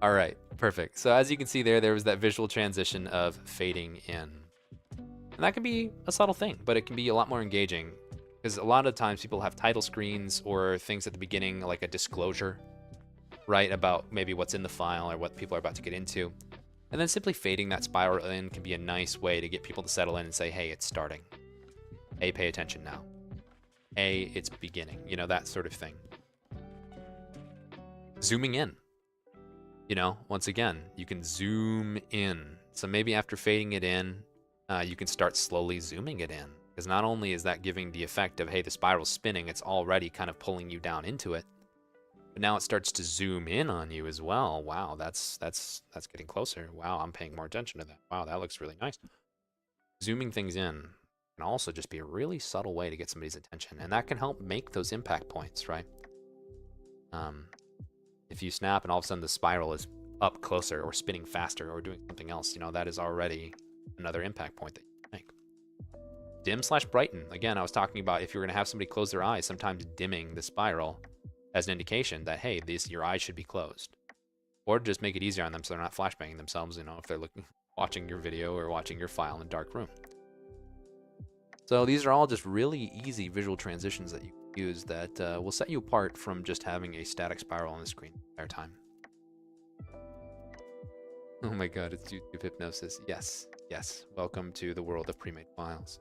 All right, perfect. So as you can see there was that visual transition of fading in. And that can be a subtle thing, but it can be a lot more engaging, because a lot of times people have title screens or things at the beginning, like a disclosure, right, about maybe what's in the file or what people are about to get into. And then simply fading that spiral in can be a nice way to get people to settle in and say, hey, it's starting. Hey, pay attention now. Hey, it's beginning. You know, that sort of thing. Zooming in. You know, once again, you can zoom in. So maybe after fading it in, you can start slowly zooming it in. Because not only is that giving the effect of, hey, the spiral's spinning, it's already kind of pulling you down into it. But now it starts to zoom in on you as well. Wow, that's getting closer. Wow, I'm paying more attention to that. Wow, that looks really nice. Zooming things in can also just be a really subtle way to get somebody's attention. And that can help make those impact points, right? If you snap and all of a sudden the spiral is up closer or spinning faster or doing something else, you know, that is already another impact point that you can make. Dim/brighten. Again, I was talking about if you're going to have somebody close their eyes, sometimes dimming the spiral as an indication that, hey, your eyes should be closed. Or just make it easier on them so they're not flashbanging themselves, you know, if they're watching your video or watching your file in a dark room. So these are all just really easy visual transitions that you use that will set you apart from just having a static spiral on the screen the entire time. Oh my god, it's YouTube hypnosis. Yes, yes. Welcome to the world of pre-made files.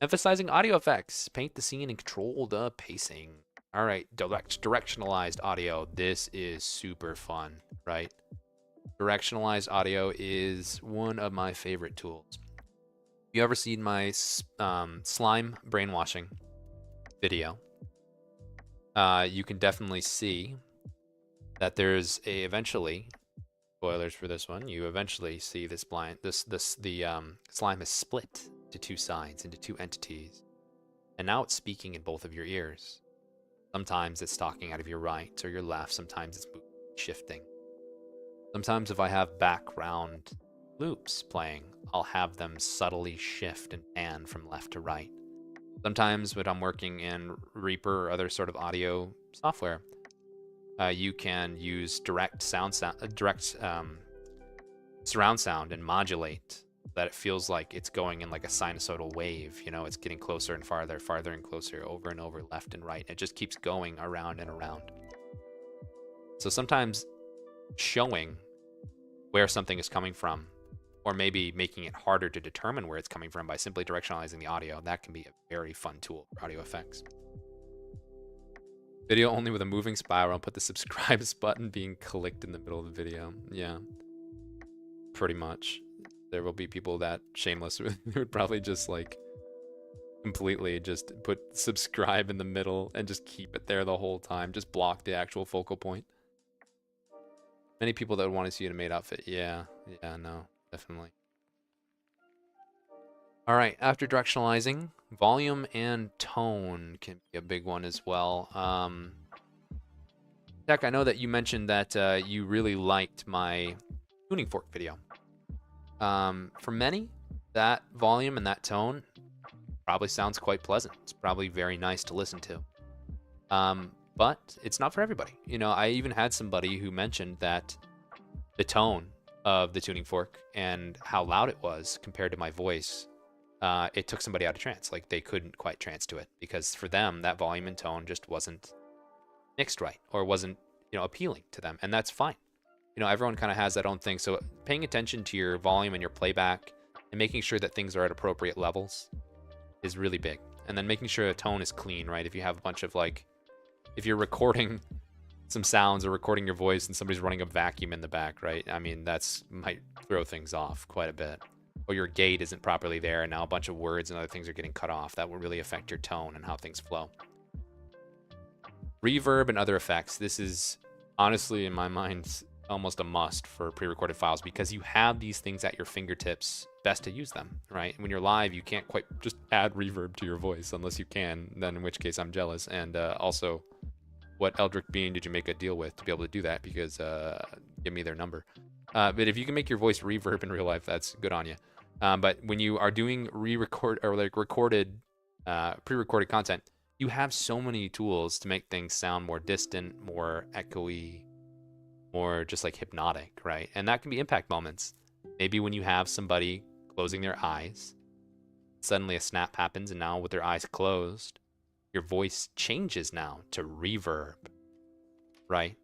Emphasizing audio effects. Paint the scene and control the pacing. All right, directionalized audio. This is super fun, right? Directionalized audio is one of my favorite tools. You ever seen my slime brainwashing video? You can definitely see that there's eventually, spoilers for this one, you eventually see the slime is split to two sides, into two entities. And now it's speaking in both of your ears. Sometimes it's talking out of your right or your left. Sometimes it's shifting. Sometimes if I have background loops playing, I'll have them subtly shift and pan from left to right. Sometimes when I'm working in Reaper or other sort of audio software, you can use direct surround sound and modulate so that it feels like it's going in like a sinusoidal wave. You know, it's getting closer and farther and closer, over and over, left and right. It just keeps going around and around. So sometimes showing where something is coming from, or maybe making it harder to determine where it's coming from by simply directionalizing the audio, that can be a very fun tool for audio effects. Video only with a moving spiral. Put the subscribe button being clicked in the middle of the video. Yeah, pretty much. There will be people that shameless who would probably just like completely just put subscribe in the middle and just keep it there the whole time. Just block the actual focal point. Many people that would want to see you in a maid outfit. Yeah, no, definitely. All right, after directionalizing, volume and tone can be a big one as well. Tech, I know that you mentioned that you really liked my tuning fork video. For many, that volume and that tone probably sounds quite pleasant. It's probably very nice to listen to. But it's not for everybody. You know, I even had somebody who mentioned that the tone of the tuning fork and how loud it was compared to my voice, it took somebody out of trance. Like they couldn't quite trance to it because for them, that volume and tone just wasn't mixed right or wasn't, you know, appealing to them. And that's fine. You know, everyone kind of has that own thing. So paying attention to your volume and your playback and making sure that things are at appropriate levels is really big. And then making sure the tone is clean, right? If you have a bunch of like, if you're recording some sounds or recording your voice and somebody's running a vacuum in the back, right? I mean, might throw things off quite a bit. Or your gate isn't properly there and now a bunch of words and other things are getting cut off. That will really affect your tone and how things flow. Reverb and other effects. This is honestly, in my mind, almost a must for pre-recorded files because you have these things at your fingertips. Best to use them, right? When you're live, you can't quite just add reverb to your voice unless you can, then in which case I'm jealous. And also, what Eldritch Being did you make a deal with to be able to do that? Because give me their number. But if you can make your voice reverb in real life, that's good on you. But when you are doing re-record or like recorded, pre-recorded content, you have so many tools to make things sound more distant, more echoey, more just like hypnotic, right? And that can be impact moments. Maybe when you have somebody closing their eyes, suddenly a snap happens, and now with their eyes closed, your voice changes now to reverb, right?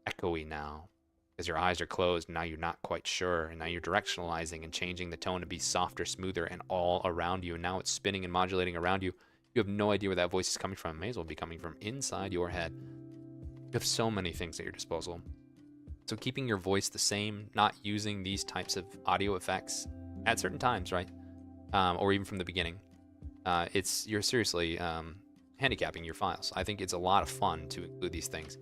Echoey now, because your eyes are closed, and now you're not quite sure, and now you're directionalizing and changing the tone to be softer, smoother, and all around you, and now it's spinning and modulating around you. You have no idea where that voice is coming from. It may as well be coming from inside your head. You have so many things at your disposal. So keeping your voice the same, not using these types of audio effects at certain times, right? Or even from the beginning. You're seriously handicapping your files. I think it's a lot of fun to include these things.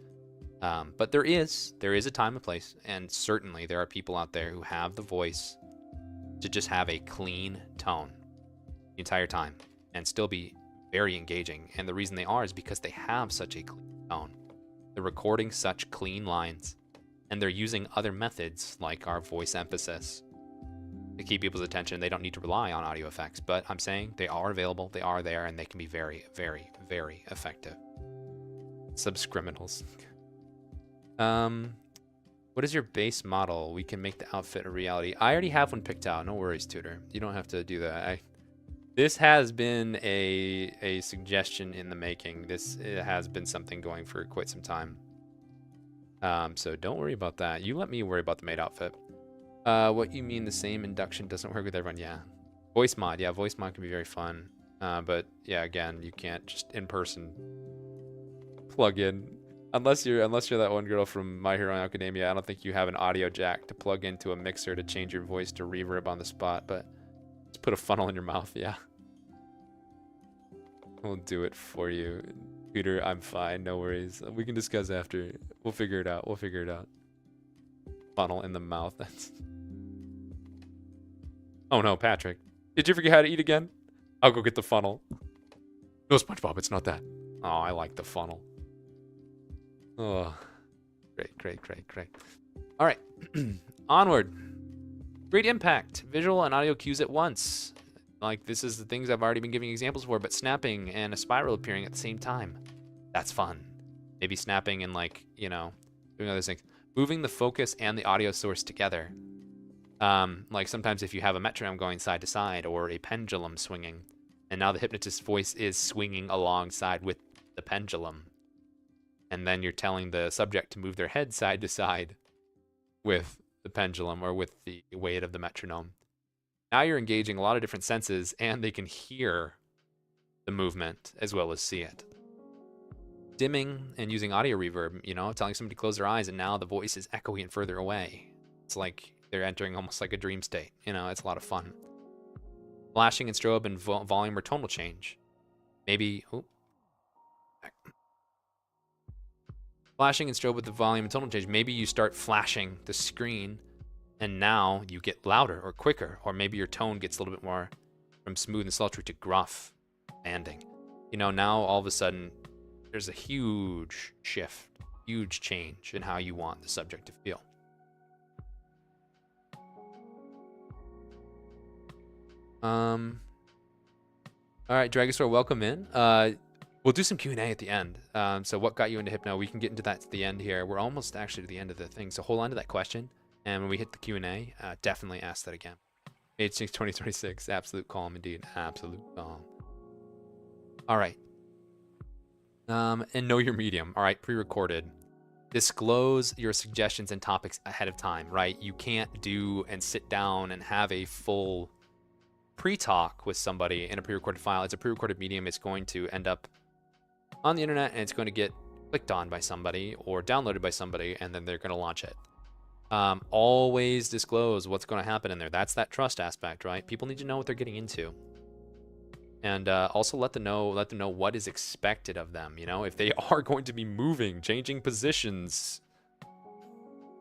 But there is a time and place, and certainly there are people out there who have the voice to just have a clean tone the entire time and still be very engaging. And the reason they are is because they have such a clean tone. They're recording such clean lines, and they're using other methods like our voice emphasis to keep people's attention. They don't need to rely on audio effects, but I'm saying they are available, they are there, and they can be very, very, very effective. Subscriminals. What is your base model? We can make the outfit a reality. I already have one picked out. No worries, Tutor. You don't have to do that. This has been a suggestion in the making. It has been something going for quite some time. So don't worry about that. You let me worry about the maid outfit. What you mean the same induction doesn't work with everyone? Yeah. Voice mod. Yeah, voice mod can be very fun. But yeah, again, you can't just in person plug in. Unless you're that one girl from My Hero Academia, I don't think you have an audio jack to plug into a mixer to change your voice to reverb on the spot, but just put a funnel in your mouth, yeah. We'll do it for you. Peter, I'm fine, no worries. We can discuss after. We'll figure it out. Funnel in the mouth, that's... Oh no, Patrick. Did you forget how to eat again? I'll go get the funnel. No, SpongeBob, it's not that. Oh, I like the funnel. Oh, great. All right, onward. Great impact, visual and audio cues at once. Like, this is the things I've already been giving examples for, but snapping and a spiral appearing at the same time. That's fun. Maybe snapping and, like, you know, doing other things. Moving the focus and the audio source together. Like sometimes if you have a metronome going side to side or a pendulum swinging, and now the hypnotist's voice is swinging alongside with the pendulum. And then you're telling the subject to move their head side to side with the pendulum or with the weight of the metronome. Now you're engaging a lot of different senses, and they can hear the movement as well as see it. Dimming and using audio reverb, you know, telling somebody to close their eyes, and now the voice is echoey and further away. It's like they're entering almost like a dream state. You know, it's a lot of fun. Flashing and strobe and volume or tonal change. Maybe... Oh. Flashing and strobe with the volume and tonal change. Maybe you start flashing the screen and now you get louder or quicker, or maybe your tone gets a little bit more from smooth and sultry to gruff, demanding. You know, now all of a sudden there's a huge shift, huge change in how you want the subject to feel. All right, Dragosaur, welcome in. We'll do some Q&A at the end. So what got you into Hypno? We can get into that at the end here. We're almost actually to the end of the thing. So hold on to that question. And when we hit the Q&A, definitely ask that again. Age 6, 2026. Absolute calm indeed. Absolute calm. All right. And know your medium. All right, pre-recorded. Disclose your suggestions and topics ahead of time, right? You can't do and sit down and have a full pre-talk with somebody in a pre-recorded file. It's a pre-recorded medium. It's going to end up on the internet, and it's going to get clicked on by somebody or downloaded by somebody, and then they're going to launch it. Always disclose what's going to happen in there. That's that trust aspect, right? People need to know what they're getting into. And also let them know what is expected of them. You know, if they are going to be moving, changing positions,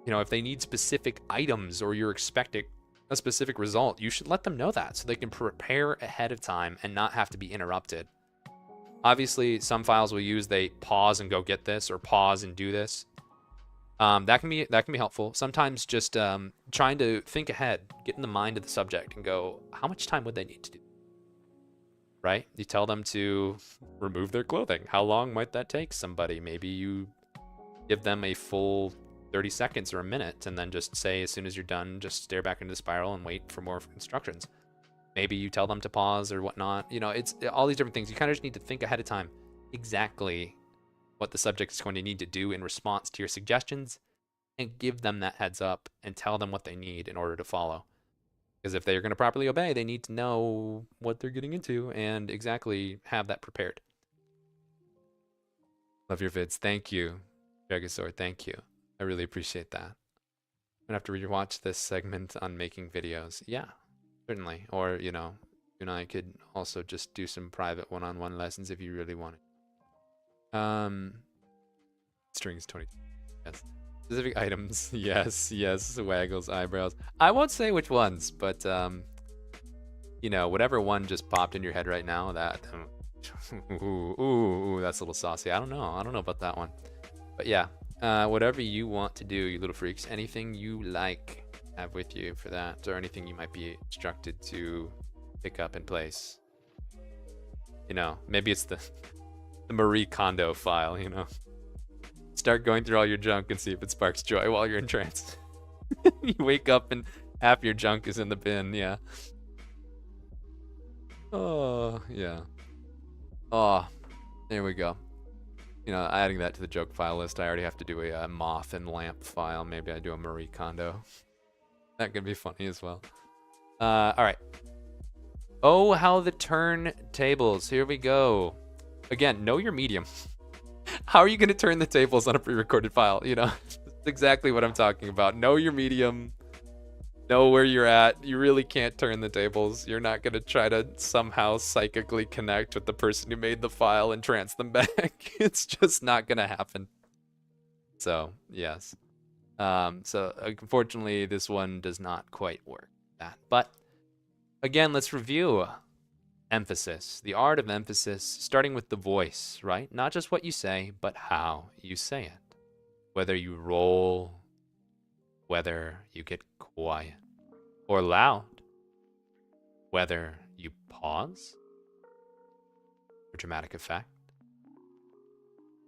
you know, if they need specific items or you're expecting a specific result, you should let them know that so they can prepare ahead of time and not have to be interrupted. Obviously, some files will use they pause and go get this or pause and do this. That can be helpful. Sometimes just trying to think ahead, get in the mind of the subject and go, how much time would they need to do? Right? You tell them to remove their clothing. How long might that take somebody? Maybe you give them a full 30 seconds or a minute and then just say, as soon as you're done, just stare back into the spiral and wait for more instructions. Maybe you tell them to pause or whatnot. You know, it's all these different things. You kind of just need to think ahead of time exactly what the subject is going to need to do in response to your suggestions and give them that heads up and tell them what they need in order to follow. Because if they're going to properly obey, they need to know what they're getting into and exactly have that prepared. Love your vids. Thank you, Dragosaur. Thank you. I really appreciate that. I'm going to have to rewatch this segment on making videos. Yeah, certainly. Or, you know, you and I could also just do some private one-on-one lessons if you really want it. Strings 20. Yes. Specific items. Yes, yes. Waggles, eyebrows. I won't say which ones, but, you know, whatever one just popped in your head right now, that, ooh, that's a little saucy. I don't know about that one. But yeah, whatever you want to do, you little freaks, anything you like, have with you for that, or anything you might be instructed to pick up in place. You know, maybe it's the Marie Kondo file, you know. Start going through all your junk and see if it sparks joy while you're in trance. You wake up and half your junk is in the bin, yeah. Oh, yeah. Oh, there we go. You know, adding that to the joke file list, I already have to do a moth and lamp file. Maybe I do a Marie Kondo. That could be funny as well. All right. Oh, how the turntables. Here we go. Again, know your medium. How are you going to turn the tables on a pre-recorded file? You know, that's exactly what I'm talking about. Know your medium. Know where you're at. You really can't turn the tables. You're not going to try to somehow psychically connect with the person who made the file and trance them back. It's just not going to happen. So, yes. So, unfortunately, this one does not quite work that. But, again, let's review. Emphasis, the art of emphasis, starting with the voice, right? Not just what you say, but how you say it. Whether you roll, whether you get quiet or loud, whether you pause for dramatic effect,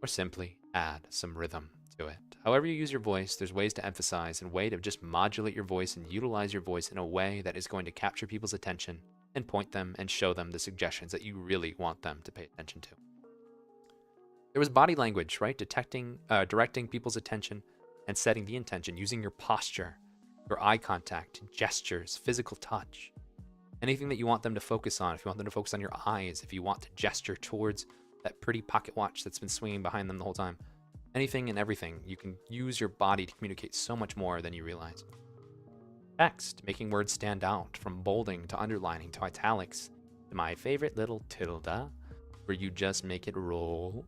or simply add some rhythm to it. However you use your voice, there's ways to emphasize and way to just modulate your voice and utilize your voice in a way that is going to capture people's attention and point them and show them the suggestions that you really want them to pay attention to. There was body language, right? Directing people's attention and setting the intention using your posture, your eye contact, gestures, physical touch. Anything that you want them to focus on. If you want them to focus on your eyes, if you want to gesture towards that pretty pocket watch that's been swinging behind them the whole time. Anything and everything. You can use your body to communicate so much more than you realize. Text, making words stand out, from bolding to underlining to italics, to my favorite little tilde, where you just make it roll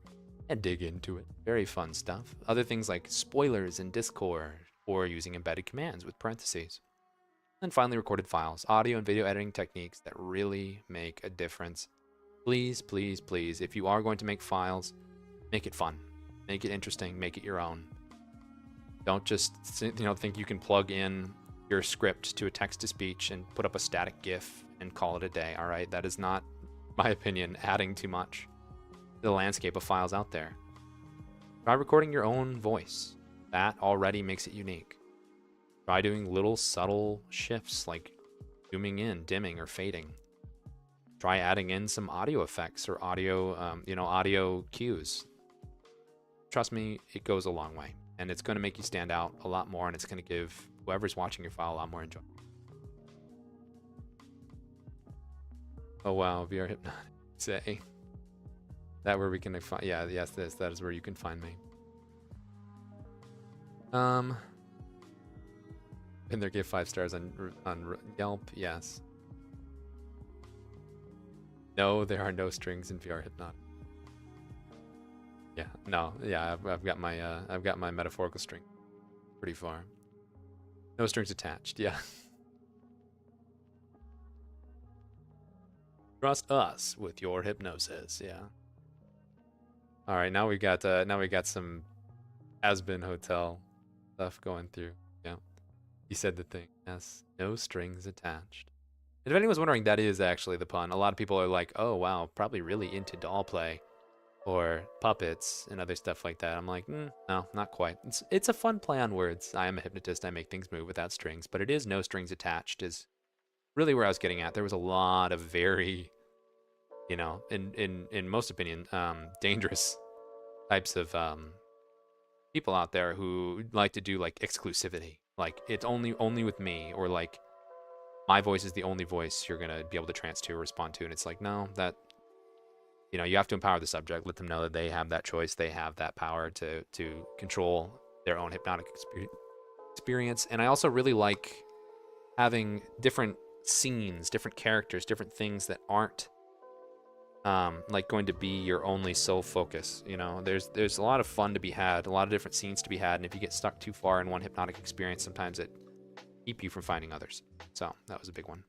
and dig into it. Very fun stuff. Other things like spoilers in Discord, or using embedded commands with parentheses. And finally, recorded files, audio and video editing techniques that really make a difference. Please, please, please, if you are going to make files, make it fun. Make it interesting, make it your own. Don't just, think you can plug in your script to a text-to-speech and put up a static GIF and call it a day, all right? That is not, my opinion, adding too much to the landscape of files out there. Try recording your own voice. That already makes it unique. Try doing little subtle shifts like zooming in, dimming, or fading. Try adding in some audio effects or audio cues. Trust me, it goes a long way. And it's going to make you stand out a lot more, and it's going to give whoever's watching your file a lot more enjoyment. Oh wow, VR Hypnotic. Say. That where we can find? Yeah, yes, that is where you can find me. And there gave 5 stars on Yelp. Yes. No, there are no strings in VR Hypnotic. Yeah, no, yeah, I've got my metaphorical string pretty far. No strings attached. Yeah. Trust us with your hypnosis. Yeah. All right, now we got some has-been hotel stuff going through. Yeah. He said the thing. Yes. No strings attached. And if anyone's wondering, that is actually the pun. A lot of people are like, oh wow, probably really into doll play or puppets and other stuff like that. I'm like, no, not quite. It's a fun play on words. I am a hypnotist. I make things move without strings, but it is no strings attached is really where I was getting at. There was a lot of very, you know, in most opinion, dangerous types of people out there who like to do like exclusivity. Like it's only with me, or like my voice is the only voice you're gonna be able to trance to or respond to. And it's like, no, that, you know, you have to empower the subject, let them know that they have that choice, they have that power to control their own hypnotic experience. And I also really like having different scenes, different characters, different things that aren't like going to be your only sole focus. You know, there's a lot of fun to be had, a lot of different scenes to be had, and if you get stuck too far in one hypnotic experience, sometimes it keep you from finding others. So that was a big one.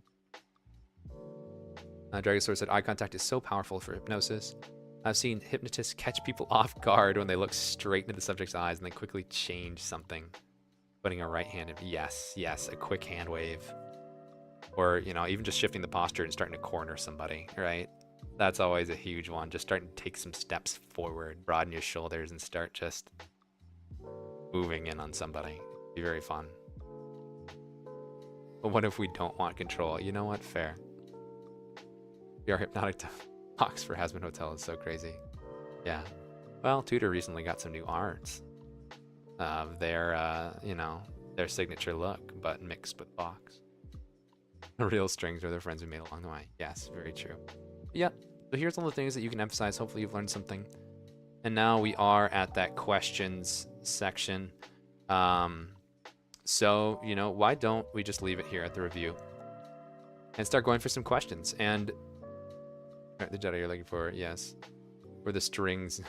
Dragosaur said, eye contact is so powerful for hypnosis. I've seen hypnotists catch people off guard when they look straight into the subject's eyes and they quickly change something. Putting a right hand in. Yes, a quick hand wave. Or, you know, even just shifting the posture and starting to corner somebody, right? That's always a huge one. Just starting to take some steps forward, broaden your shoulders, and start just moving in on somebody. It'd be very fun. But what if we don't want control? You know what? Fair. VR Hypnotic box for Has-Been Hotel is so crazy. Yeah. Well, Tudor recently got some new arts of their, you know, their signature look, but mixed with box. The real strings are their friends we made along the way. Yes, very true. Yeah. So here's all the things that you can emphasize. Hopefully you've learned something. And now we are at that questions section. So, you know, why don't we just leave it here at the review and start going for some questions? And the Jedi you're looking for, yes. Or the strings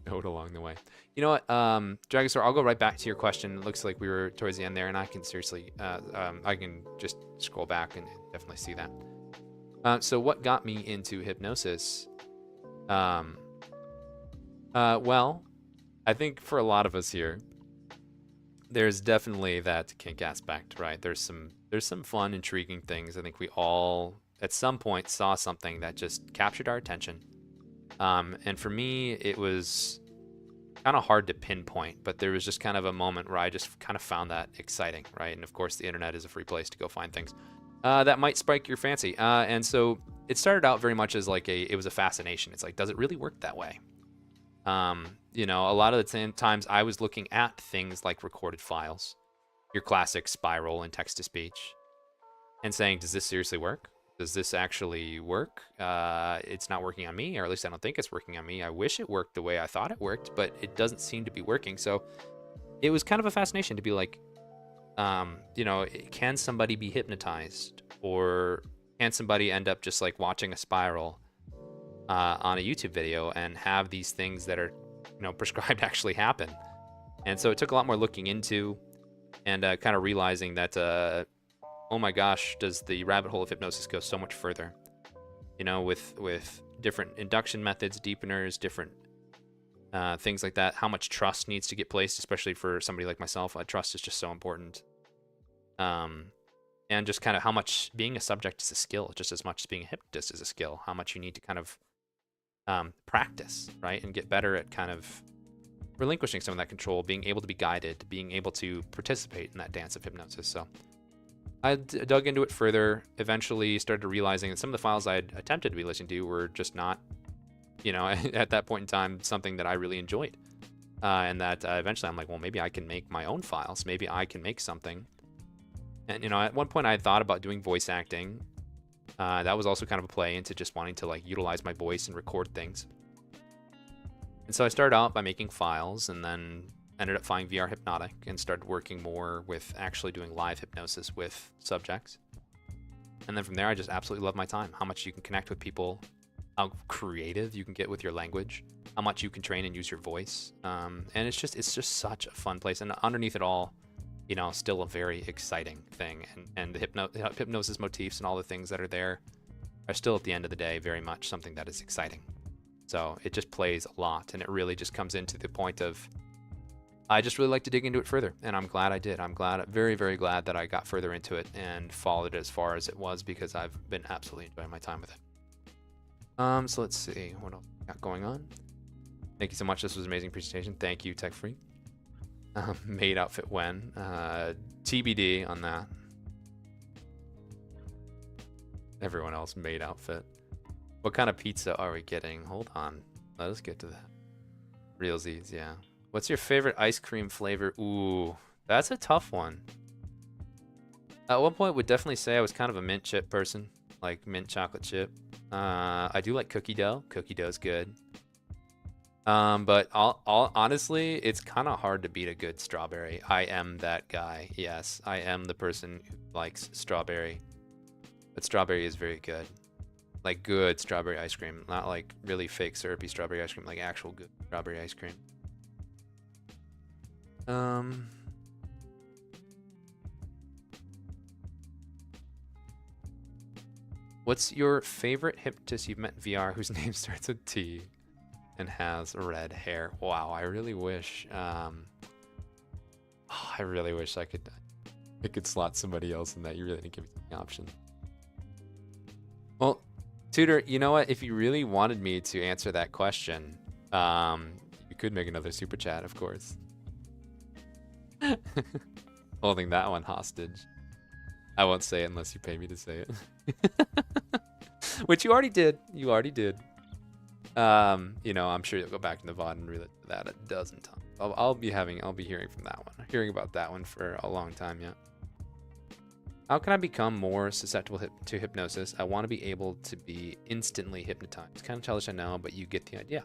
note along the way. You know what, Dragosaur, I'll go right back to your question. It looks like we were towards the end there, and I can seriously, I can just scroll back and definitely see that. So what got me into hypnosis? Well, I think for a lot of us here, there's definitely that kink aspect, right? There's some fun, intriguing things. I think we all at some point saw something that just captured our attention. And for me, it was kind of hard to pinpoint, but there was just kind of a moment where I just kind of found that exciting, right? And of course, the internet is a free place to go find things that might spike your fancy. And so it started out very much as like it was a fascination. It's like, does it really work that way? You know, a lot of the times I was looking at things like recorded files, your classic spiral and text-to-speech, and saying, does this seriously work? Does this actually work? It's not working on me, or at least I don't think it's working on me. I wish it worked the way I thought it worked, but it doesn't seem to be working. So it was kind of a fascination to be like, you know, can somebody be hypnotized? Or can somebody end up just like watching a spiral on a YouTube video and have these things that are, you know, prescribed actually happen? And so it took a lot more looking into and kind of realizing that, oh my gosh, does the rabbit hole of hypnosis go so much further? You know, with different induction methods, deepeners, different things like that. How much trust needs to get placed, especially for somebody like myself. Trust is just so important. And just kind of how much being a subject is a skill, just as much as being a hypnotist is a skill. How much you need to kind of practice, right? And get better at kind of relinquishing some of that control, being able to be guided, being able to participate in that dance of hypnosis. So I dug into it further, eventually started realizing that some of the files I had attempted to be listening to were just not, you know, at that point in time, something that I really enjoyed. And that eventually I'm like, well, maybe I can make my own files. Maybe I can make something. And, you know, at one point I had thought about doing voice acting. That was also kind of a play into just wanting to like utilize my voice and record things. And so I started out by making files and then ended up finding VR Hypnotic and started working more with actually doing live hypnosis with subjects. And then from there, I just absolutely love my time. How much you can connect with people, how creative you can get with your language, how much you can train and use your voice. And it's just such a fun place. And underneath it all, you know, still a very exciting thing. And the hypnosis motifs and all the things that are there are still at the end of the day very much something that is exciting. So it just plays a lot, and it really just comes into the point of, I just really like to dig into it further, and I'm glad I did. I'm glad, very, very glad that I got further into it and followed it as far as it was, because I've been absolutely enjoying my time with it. So let's see what else we got going on. Thank you so much. This was an amazing presentation. Thank you, Tech Free. Maid outfit when? TBD on that. Everyone else maid outfit. What kind of pizza are we getting? Hold on. Let us get to that. Realsies, yeah. What's your favorite ice cream flavor? Ooh, that's a tough one. At one point, would definitely say I was kind of a mint chip person, like mint chocolate chip. I do like cookie dough. Cookie dough's good. But honestly, it's kind of hard to beat a good strawberry. I am that guy. Yes, I am the person who likes strawberry. But strawberry is very good. Like good strawberry ice cream, not like really fake syrupy strawberry ice cream, like actual good strawberry ice cream. What's your favorite hypnotist you've met in VR whose name starts with T and has red hair? Wow, I really wish I really wish I could slot somebody else in that. You really didn't give me the option. Well, Tutor, you know what? If you really wanted me to answer that question, you could make another super chat, of course. Holding that one hostage. I won't say it unless you pay me to say it. Which you already did. You already did. You know, I'm sure you'll go back in the VOD and relate to that a dozen times. I'll be hearing from that one. Hearing about that one for a long time yet. How can I become more susceptible to hypnosis? I want to be able to be instantly hypnotized. Kind of childish, I know, but you get the idea.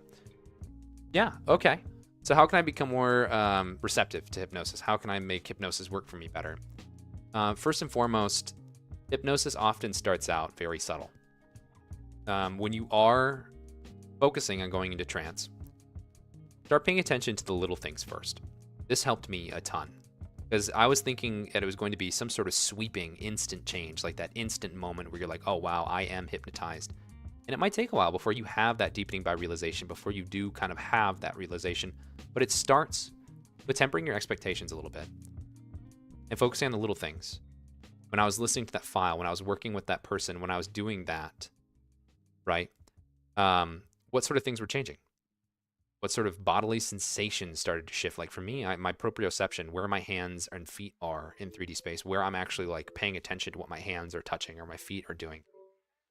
Yeah, okay. So how can I become more receptive to hypnosis? How can I make hypnosis work for me better? First and foremost, hypnosis often starts out very subtle. When you are focusing on going into trance, start paying attention to the little things first. This helped me a ton. Because I was thinking that it was going to be some sort of sweeping instant change, like that instant moment where you're like, oh, wow, I am hypnotized. And it might take a while before you have that deepening by realization, before you do kind of have that realization. But it starts with tempering your expectations a little bit and focusing on the little things. When I was listening to that file, when I was working with that person, when I was doing that, right? What sort of things were changing? What sort of bodily sensations started to shift? Like for me, my proprioception, where my hands and feet are in 3D space, where I'm actually like paying attention to what my hands are touching or my feet are doing,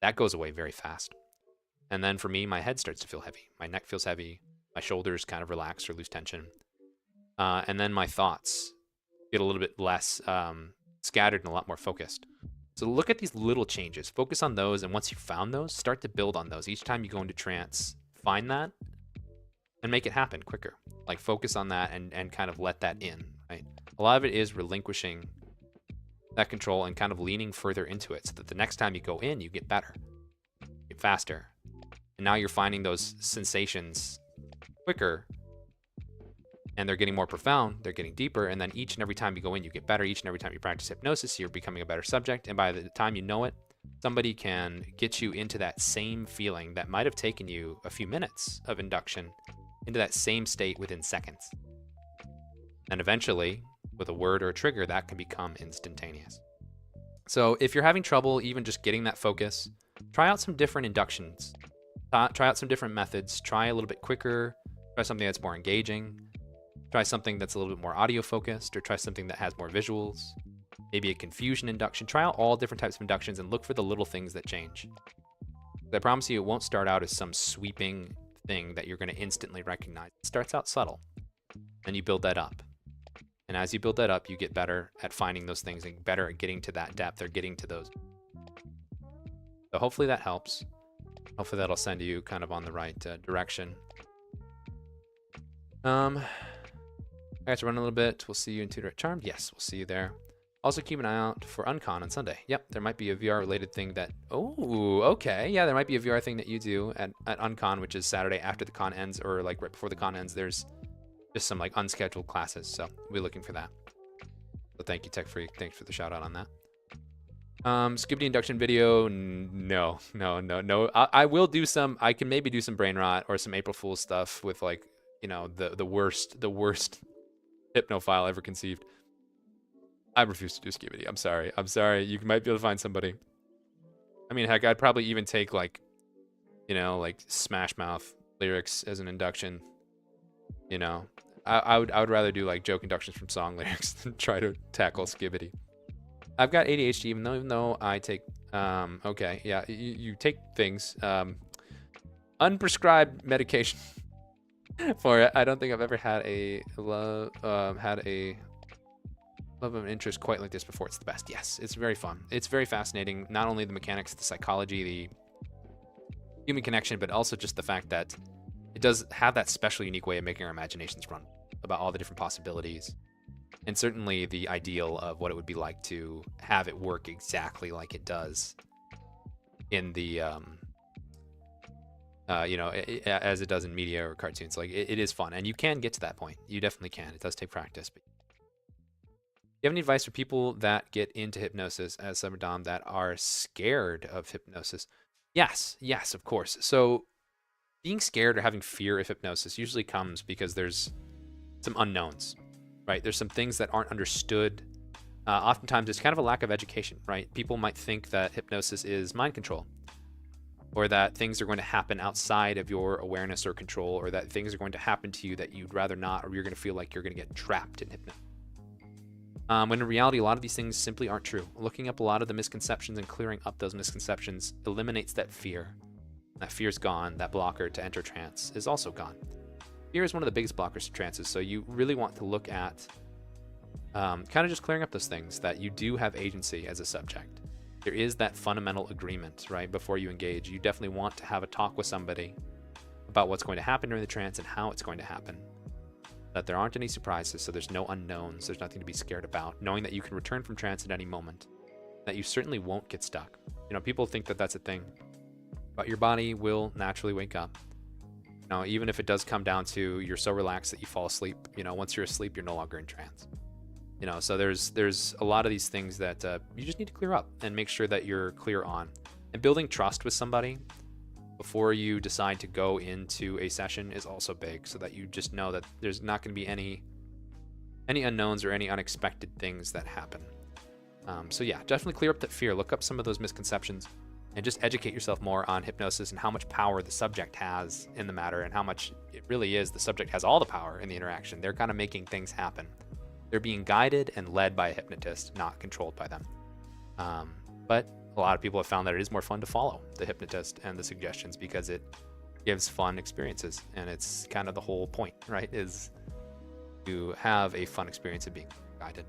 that goes away very fast. And then for me, my head starts to feel heavy. My neck feels heavy. My shoulders kind of relax or lose tension. And then my thoughts get a little bit less scattered and a lot more focused. So look at these little changes. Focus on those. And once you've found those, start to build on those. Each time you go into trance, find that and make it happen quicker. Like focus on that and kind of let that in, right? A lot of it is relinquishing that control and kind of leaning further into it so that the next time you go in, you get better, get faster. And now you're finding those sensations quicker and they're getting more profound, they're getting deeper. And then each and every time you go in, you get better. Each and every time you practice hypnosis, you're becoming a better subject. And by the time you know it, somebody can get you into that same feeling that might have taken you a few minutes of induction into that same state within seconds. And eventually, with a word or a trigger, that can become instantaneous. So if you're having trouble even just getting that focus, try out some different inductions. Try out some different methods. Try a little bit quicker. Try something that's more engaging. Try something that's a little bit more audio focused, or try something that has more visuals. Maybe a confusion induction. Try out all different types of inductions and look for the little things that change. I promise you, it won't start out as some sweeping thing that you're going to instantly recognize. It starts out subtle, and you build that up. And as you build that up, you get better at finding those things and better at getting to that depth or getting to those. So hopefully that helps. Hopefully that'll send you kind of on the right direction. I got to run a little bit. We'll see you in Tutor at Charmed. Yes, we'll see you there. Also, keep an eye out for Uncon on Sunday. Yep, there might be a VR related thing that. Oh, okay. Yeah, there might be a VR thing that you do at Uncon, which is Saturday after the con ends, or like right before the con ends. There's just some like unscheduled classes, so we'll be looking for that. So thank you, Tech Freak. Thanks for the shout out on that. Skibbity induction video. No. I will do some. I can maybe do some brain rot or some April Fool's stuff with like, you know, the worst hypnophile ever conceived. I refuse to do Skibbity. I'm sorry. You might be able to find somebody. I mean, heck, I'd probably even take like, you know, like Smash Mouth lyrics as an induction. You know, I would rather do like joke inductions from song lyrics than try to tackle Skibbity. I've got ADHD, even though I take, okay, yeah, you take things, unprescribed medication for it. I don't think I've ever had a love of an interest quite like this before. It's the best. Yes, it's very fun. It's very fascinating. Not only the mechanics, the psychology, the human connection, but also just the fact that it does have that special, unique way of making our imaginations run about all the different possibilities. And certainly the ideal of what it would be like to have it work exactly like it does in the, you know, as it does in media or cartoons. Like, it is fun. And you can get to that point. You definitely can. It does take practice. But do you have any advice for people that get into hypnosis as Summer Dom that are scared of hypnosis? Yes, of course. So being scared or having fear of hypnosis usually comes because there's some unknowns. Right, there's some things that aren't understood. Oftentimes, it's kind of a lack of education, right? People might think that hypnosis is mind control, or that things are going to happen outside of your awareness or control, or that things are going to happen to you that you'd rather not, or you're going to feel like you're going to get trapped in hypnosis. When in reality, a lot of these things simply aren't true. Looking up a lot of the misconceptions and clearing up those misconceptions eliminates that fear. That fear's gone. That blocker to enter trance is also gone. Fear is one of the biggest blockers to trances, so you really want to look at kind of just clearing up those things, that you do have agency as a subject. There is that fundamental agreement, right, before you engage. You definitely want to have a talk with somebody about what's going to happen during the trance and how it's going to happen. That there aren't any surprises, so there's no unknowns, there's nothing to be scared about. Knowing that you can return from trance at any moment, that you certainly won't get stuck. You know, people think that that's a thing, but your body will naturally wake up. Now, even if it does come down to you're so relaxed that you fall asleep, you know, once you're asleep, you're no longer in trance. You know, so there's a lot of these things that you just need to clear up and make sure that you're clear on. And building trust with somebody before you decide to go into a session is also big, so that you just know that there's not going to be any unknowns or any unexpected things that happen. So yeah, definitely clear up that fear. Look up some of those misconceptions. And just educate yourself more on hypnosis and how much power the subject has in the matter, and how much it really is the subject has all the power in the interaction. They're kind of making things happen. They're being guided and led by a hypnotist, not controlled by them. But a lot of people have found that it is more fun to follow the hypnotist and the suggestions because it gives fun experiences. And it's kind of the whole point, right? Is to have a fun experience of being guided.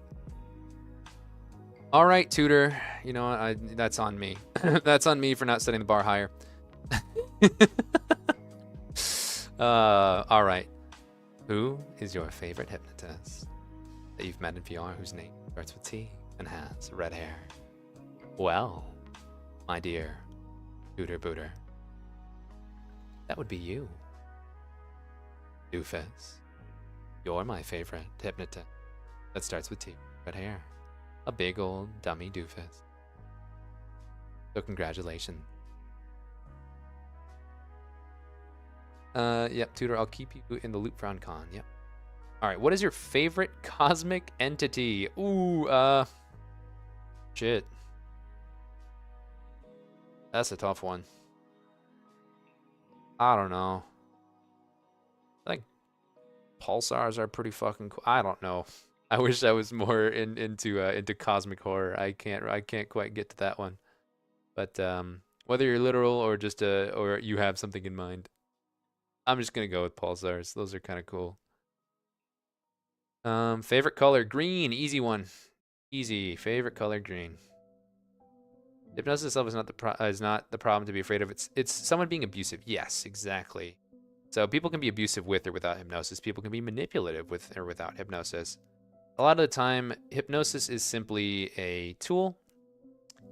All right, Tutor. You know what? That's on me. That's on me for not setting the bar higher. All right. Who is your favorite hypnotist that you've met in VR whose name starts with T and has red hair? Well, my dear Tutor Booter, that would be you. Doofus. You're my favorite hypnotist that starts with T, red hair. A big old dummy doofus. So congratulations. Yep, Tutor, I'll keep you in the loop for Uncon. Yep. Alright, what is your favorite cosmic entity? Ooh, shit. That's a tough one. I don't know. I think pulsars are pretty fucking cool. I don't know. I wish I was more into cosmic horror. I can't quite get to that one. But whether you're literal or just or you have something in mind, I'm just gonna go with pulsars. Those are kind of cool. Favorite color, green, easy one, easy. Favorite color, green. Hypnosis itself is not the problem to be afraid of. It's someone being abusive. Yes, exactly. So people can be abusive with or without hypnosis. People can be manipulative with or without hypnosis. A lot of the time, hypnosis is simply a tool.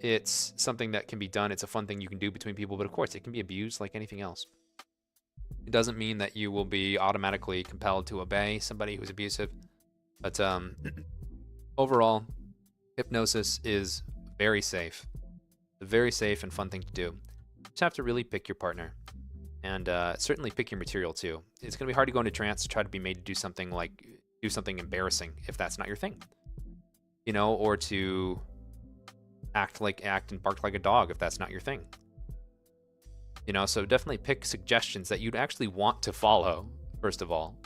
It's something that can be done. It's a fun thing you can do between people, but of course, it can be abused like anything else. It doesn't mean that you will be automatically compelled to obey somebody who's abusive. But overall, hypnosis is very safe. A very safe and fun thing to do. You just have to really pick your partner. And certainly pick your material too. It's going to be hard to go into trance to try to be made to do something embarrassing if that's not your thing. You know, or to act and bark like a dog if that's not your thing. You know, so definitely pick suggestions that you'd actually want to follow, first of all.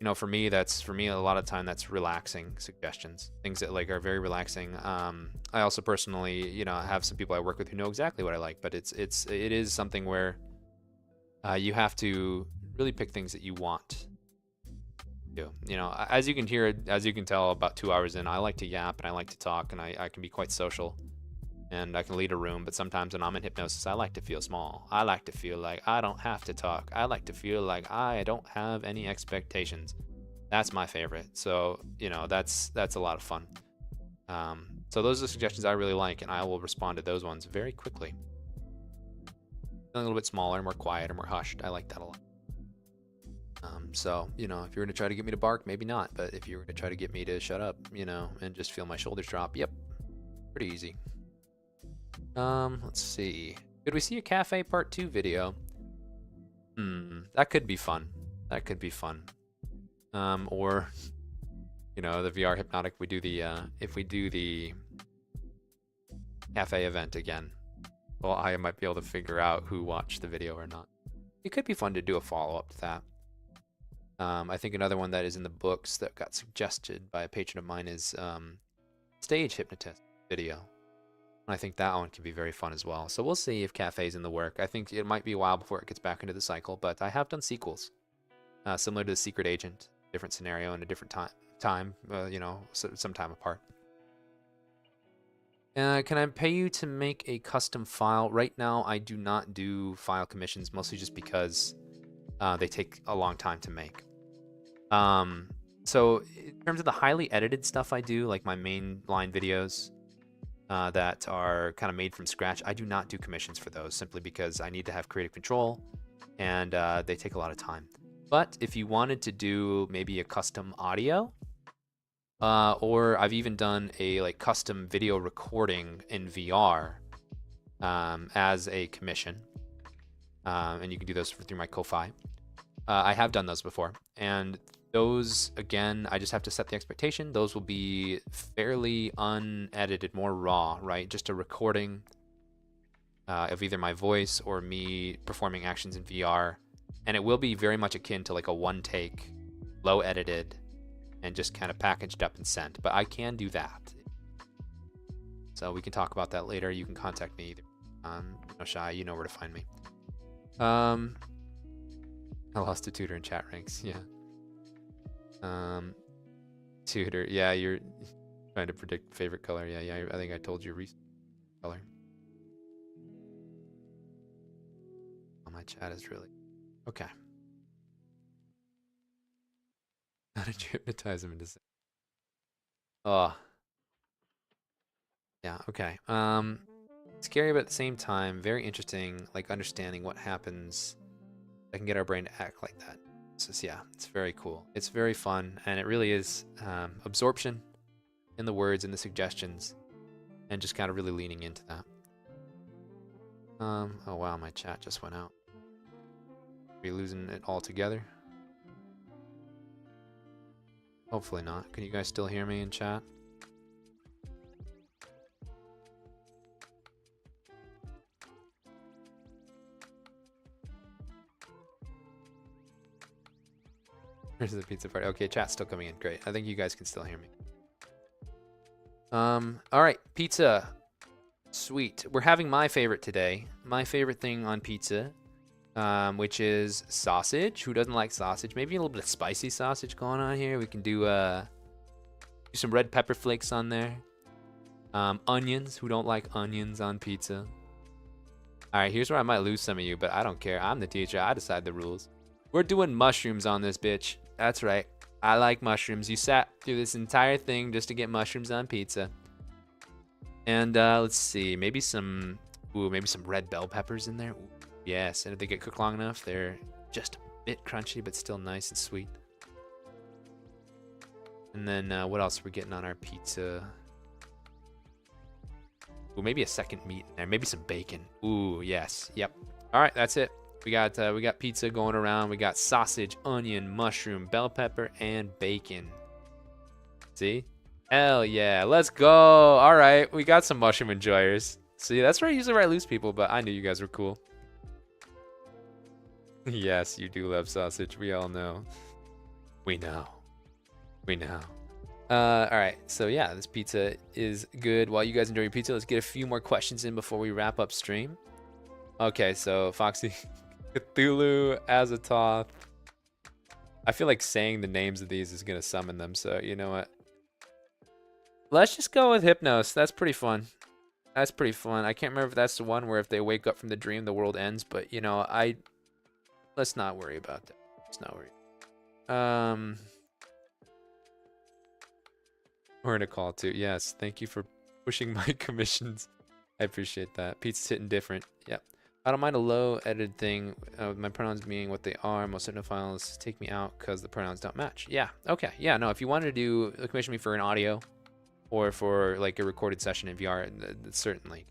You know, for me a lot of time that's relaxing suggestions, things that like are very relaxing. I also personally, you know, have some people I work with who know exactly what I like, but it is something where you have to really pick things that you want to do. You know, as you can tell, about 2 hours in, I like to yap and I like to talk, and I can be quite social. And I can lead a room, but sometimes when I'm in hypnosis, I like to feel small. I like to feel like I don't have to talk. I like to feel like I don't have any expectations. That's my favorite. So, you know, that's a lot of fun. So those are the suggestions I really like, and I will respond to those ones very quickly. A little bit smaller, more quiet, or more hushed. I like that a lot. So, you know, if you're going to try to get me to bark, maybe not. But if you were going to try to get me to shut up, you know, and just feel my shoulders drop, yep, pretty easy. Let's see. Could we see a cafe part 2 video? That could be fun. That could be fun. Or, you know, the VR hypnotic, we do the, if we do the cafe event again, well, I might be able to figure out who watched the video or not. It could be fun to do a follow-up to that. I think another one that is in the books that got suggested by a patron of mine is stage hypnotist video. I think that one can be very fun as well. So we'll see if cafe's in the work. I think it might be a while before it gets back into the cycle, but I have done sequels similar to The Secret Agent, different scenario and a different time, you know, some time apart. Can I pay you to make a custom file? Right now, I do not do file commissions, mostly just because they take a long time to make. So in terms of the highly edited stuff I do, like my mainline videos, that are kind of made from scratch, I do not do commissions for those, simply because I need to have creative control, and they take a lot of time. But if you wanted to do maybe a custom audio, or I've even done a like custom video recording in VR as a commission, and you can do those through my Ko-Fi. I have done those before, and those, again, I just have to set the expectation. Those will be fairly unedited, more raw, right? Just a recording of either my voice or me performing actions in VR. And it will be very much akin to like a one-take, low edited, and just kind of packaged up and sent. But I can do that. So we can talk about that later. You can contact me either. No shy, you know where to find me. I lost a tutor in chat ranks, yeah. Tutor, yeah, you're trying to predict favorite color. Yeah, I think I told you recent color. Oh, my chat is really okay. How did you hypnotize him into saying? Oh, yeah, okay. Scary, but at the same time, very interesting. Like understanding what happens. I can get our brain to act like that. So yeah, it's very cool. It's very fun, and it really is absorption in the words and the suggestions, and just kind of really leaning into that. Oh wow, my chat just went out. Are we losing it altogether? Hopefully not. Can you guys still hear me in chat? There's the pizza party. Okay, chat's still coming in. Great. I think you guys can still hear me. All right, pizza. Sweet. We're having my favorite today. My favorite thing on pizza, which is sausage. Who doesn't like sausage? Maybe a little bit of spicy sausage going on here. We can do some red pepper flakes on there. Onions. Who don't like onions on pizza? All right, here's where I might lose some of you, but I don't care. I'm the teacher. I decide the rules. We're doing mushrooms on this bitch. That's right. I like mushrooms. You sat through this entire thing just to get mushrooms on pizza. And let's see, maybe some red bell peppers in there. Ooh, yes, and if they get cooked long enough, they're just a bit crunchy, but still nice and sweet. And then what else are we getting on our pizza? Ooh, maybe a second meat in there. Maybe some bacon. Ooh, yes. Yep. All right, that's it. We got pizza going around. We got sausage, onion, mushroom, bell pepper, and bacon. See? Hell yeah. Let's go. All right, we got some mushroom enjoyers. See, that's usually where I lose people, but I knew you guys were cool. Yes, you do love sausage. We all know. We know. We know. All right, so yeah, this pizza is good. While you guys enjoy your pizza, let's get a few more questions in before we wrap up stream. Okay, so Foxy, Cthulhu, Azathoth. I feel like saying the names of these is gonna summon them, so you know what? Let's just go with Hypnos. That's pretty fun. That's pretty fun. I can't remember if that's the one where if they wake up from the dream, the world ends, but you know, let's not worry about that. Let's not worry. We're in a call too. Yes, thank you for pushing my commissions. I appreciate that. Pizza's hitting different. Yep. I don't mind a low edited thing with my pronouns being what they are. Most files take me out because the pronouns don't match. Yeah. Okay. Yeah. No. If you wanted to do commission me for an audio or for like a recorded session in VR, certainly.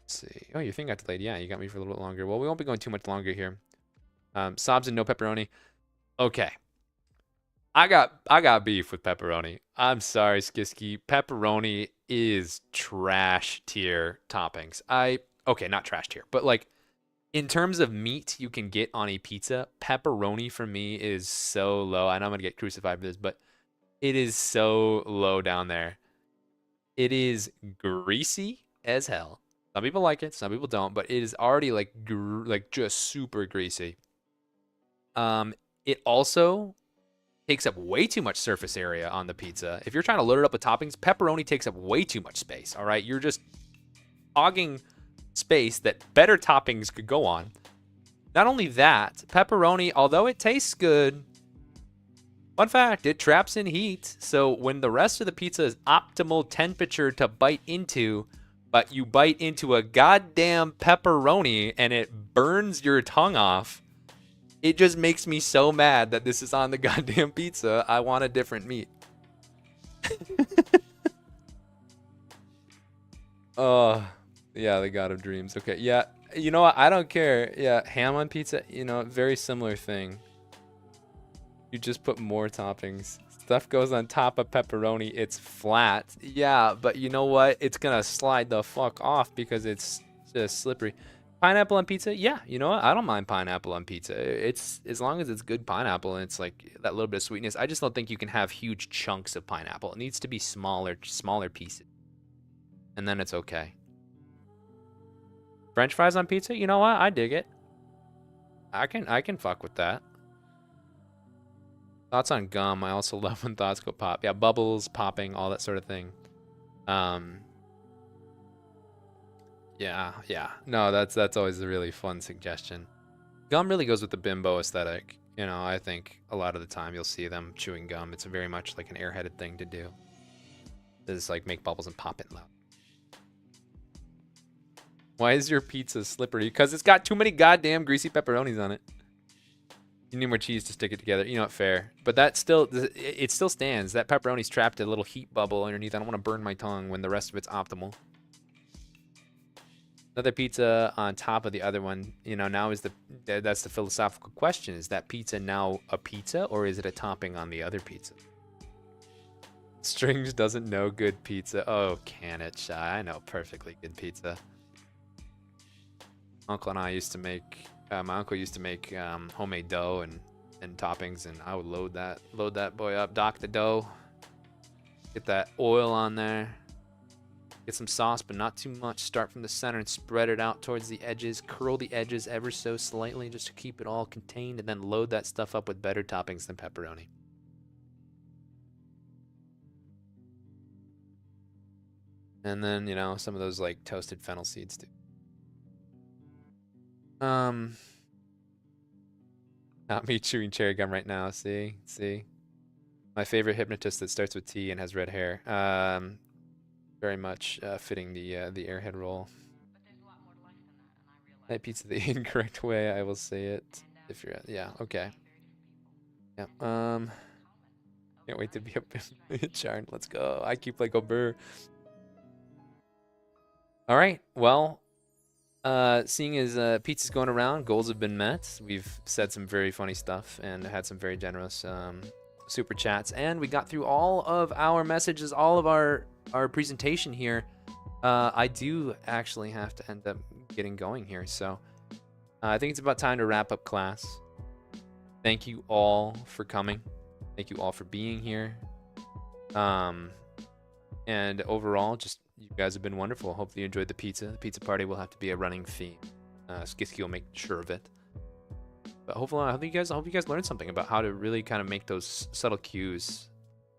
Let's see. Oh, your thing got delayed. Yeah, you got me for a little bit longer. Well, we won't be going too much longer here. Sobs and no pepperoni. Okay. I got beef with pepperoni. I'm sorry, Skiski. Pepperoni is trash tier toppings. Okay, not trash tier, but like in terms of meat you can get on a pizza, pepperoni for me is so low. I know I'm gonna get crucified for this, but it is so low down there. It is greasy as hell. Some people like it, some people don't, but it is already like just super greasy. It also takes up way too much surface area on the pizza. If you're trying to load it up with toppings, pepperoni takes up way too much space, all right? You're just hogging space that better toppings could go on. Not only that, pepperoni, although it tastes good, fun fact, it traps in heat. So when the rest of the pizza is optimal temperature to bite into, but you bite into a goddamn pepperoni and it burns your tongue off, it just makes me so mad that this is on the goddamn pizza. I want a different meat. Oh, yeah, the God of Dreams. Okay, yeah, you know what? I don't care. Yeah, ham on pizza, you know, very similar thing. You just put more toppings. Stuff goes on top of pepperoni. It's flat. Yeah, but you know what? It's going to slide the fuck off because it's just slippery. Pineapple on pizza? Yeah, you know what? I don't mind pineapple on pizza. It's as long as it's good pineapple and it's like that little bit of sweetness. I just don't think you can have huge chunks of pineapple. It needs to be smaller pieces. And then it's okay. French fries on pizza? You know what? I dig it. I can fuck with that. Thoughts on gum? I also love when thoughts go pop. Yeah, bubbles, popping, all that sort of thing. Yeah. No, that's always a really fun suggestion. Gum really goes with the bimbo aesthetic. You know, I think a lot of the time you'll see them chewing gum. It's very much like an airheaded thing to do. Just like make bubbles and pop it loud. Why is your pizza slippery? Because it's got too many goddamn greasy pepperonis on it. You need more cheese to stick it together. You know what? Fair. But that still, it still stands. That pepperoni's trapped a little heat bubble underneath. I don't want to burn my tongue when the rest of it's optimal. Another pizza on top of the other one. You know, now that's the philosophical question. Is that pizza now a pizza or is it a topping on the other pizza? Strings doesn't know good pizza. Oh, can it, Shy? I know perfectly good pizza. Uncle and I used to make, my uncle used to make homemade dough and toppings, and I would load that boy up, dock the dough, get that oil on there, get some sauce, but not too much. Start from the center and spread it out towards the edges, curl the edges ever so slightly just to keep it all contained, and then load that stuff up with better toppings than pepperoni. And then, you know, some of those like toasted fennel seeds too. Not me chewing cherry gum right now. See? My favorite hypnotist that starts with T and has red hair. Very much fitting the airhead role. Night pizza the incorrect way. I will say it. If you're yeah, okay. Yeah. Can't wait to be up in Charn. Let's go. I keep like a burr. All right. Well, seeing as pizza's going around, goals have been met. We've said some very funny stuff and had some very generous super chats, and we got through all of our messages, all of our presentation here. I do actually have to end up getting going here, so I think it's about time to wrap up class. Thank you all for coming. Thank you all for being here. And overall, just you guys have been wonderful. Hopefully you enjoyed the pizza. The pizza party will have to be a running theme. Skitsky will make sure of it. But hopefully, I hope you guys learned something about how to really kind of make those subtle cues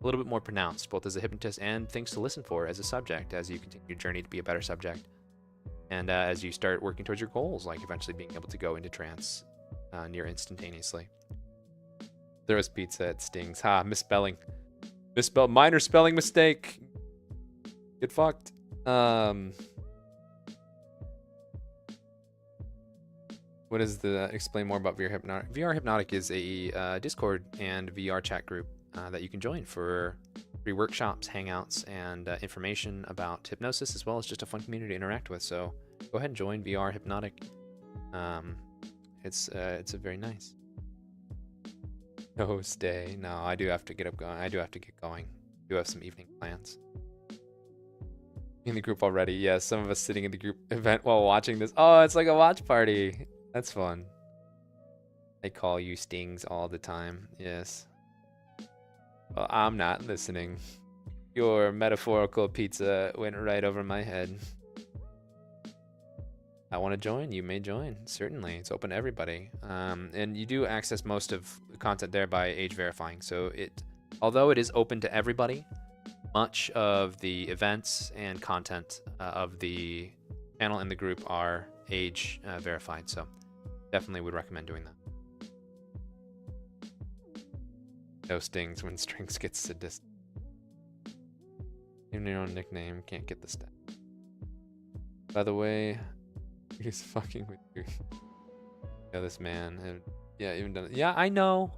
a little bit more pronounced, both as a hypnotist and things to listen for as a subject as you continue your journey to be a better subject. And as you start working towards your goals, like eventually being able to go into trance near instantaneously. There was pizza, it stings. Ha, misspelling. Misspelled, minor spelling mistake. Get fucked. What is the, explain more about VR Hypnotic? VR Hypnotic is a Discord and VR chat group that you can join for free workshops, hangouts, and information about hypnosis, as well as just a fun community to interact with. So go ahead and join VR Hypnotic. It's a very nice. No, stay. No, I do have to get up going. I do have to get going. I do have some evening plans. In the group already. Yes, some of us sitting in the group event while watching this. Oh, it's like a watch party. That's fun. I call you stings all the time. Yes. Well, I'm not listening. Your metaphorical pizza went right over my head. I want to join. You may join. Certainly. It's open to everybody. And you do access most of the content there by age verifying. So although it is open to everybody, much of the events and content of the channel and the group are age verified. So definitely would recommend doing that. No stings when strings get sadistic. Even your own nickname can't get the stat. By the way, he's fucking with you. Yeah, this man. Yeah, even done it. Yeah, I know,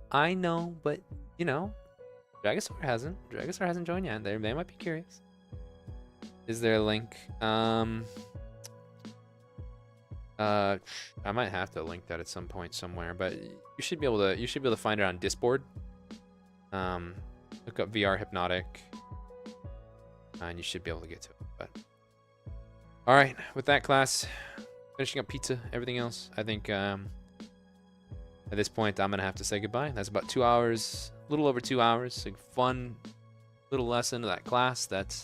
but you know, Dragosaur hasn't joined yet. They might be curious. Is there a link? I might have to link that at some point somewhere, but you should be able to find it on Discord. Look up VR Hypnotic, and you should be able to get to it. But all right, with that class, finishing up pizza, everything else, I think at this point I'm gonna have to say goodbye. That's about 2 hours, a little over 2 hours. A fun little lesson of that class that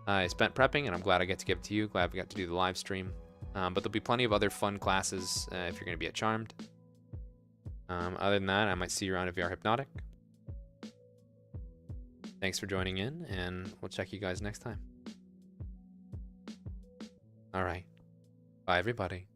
I spent prepping, and I'm glad I get to give it to you. Glad we got to do the live stream. But there'll be plenty of other fun classes if you're going to be at Charmed. Other than that, I might see you around at VR Hypnotic. Thanks for joining in, and we'll check you guys next time. All right. Bye, everybody.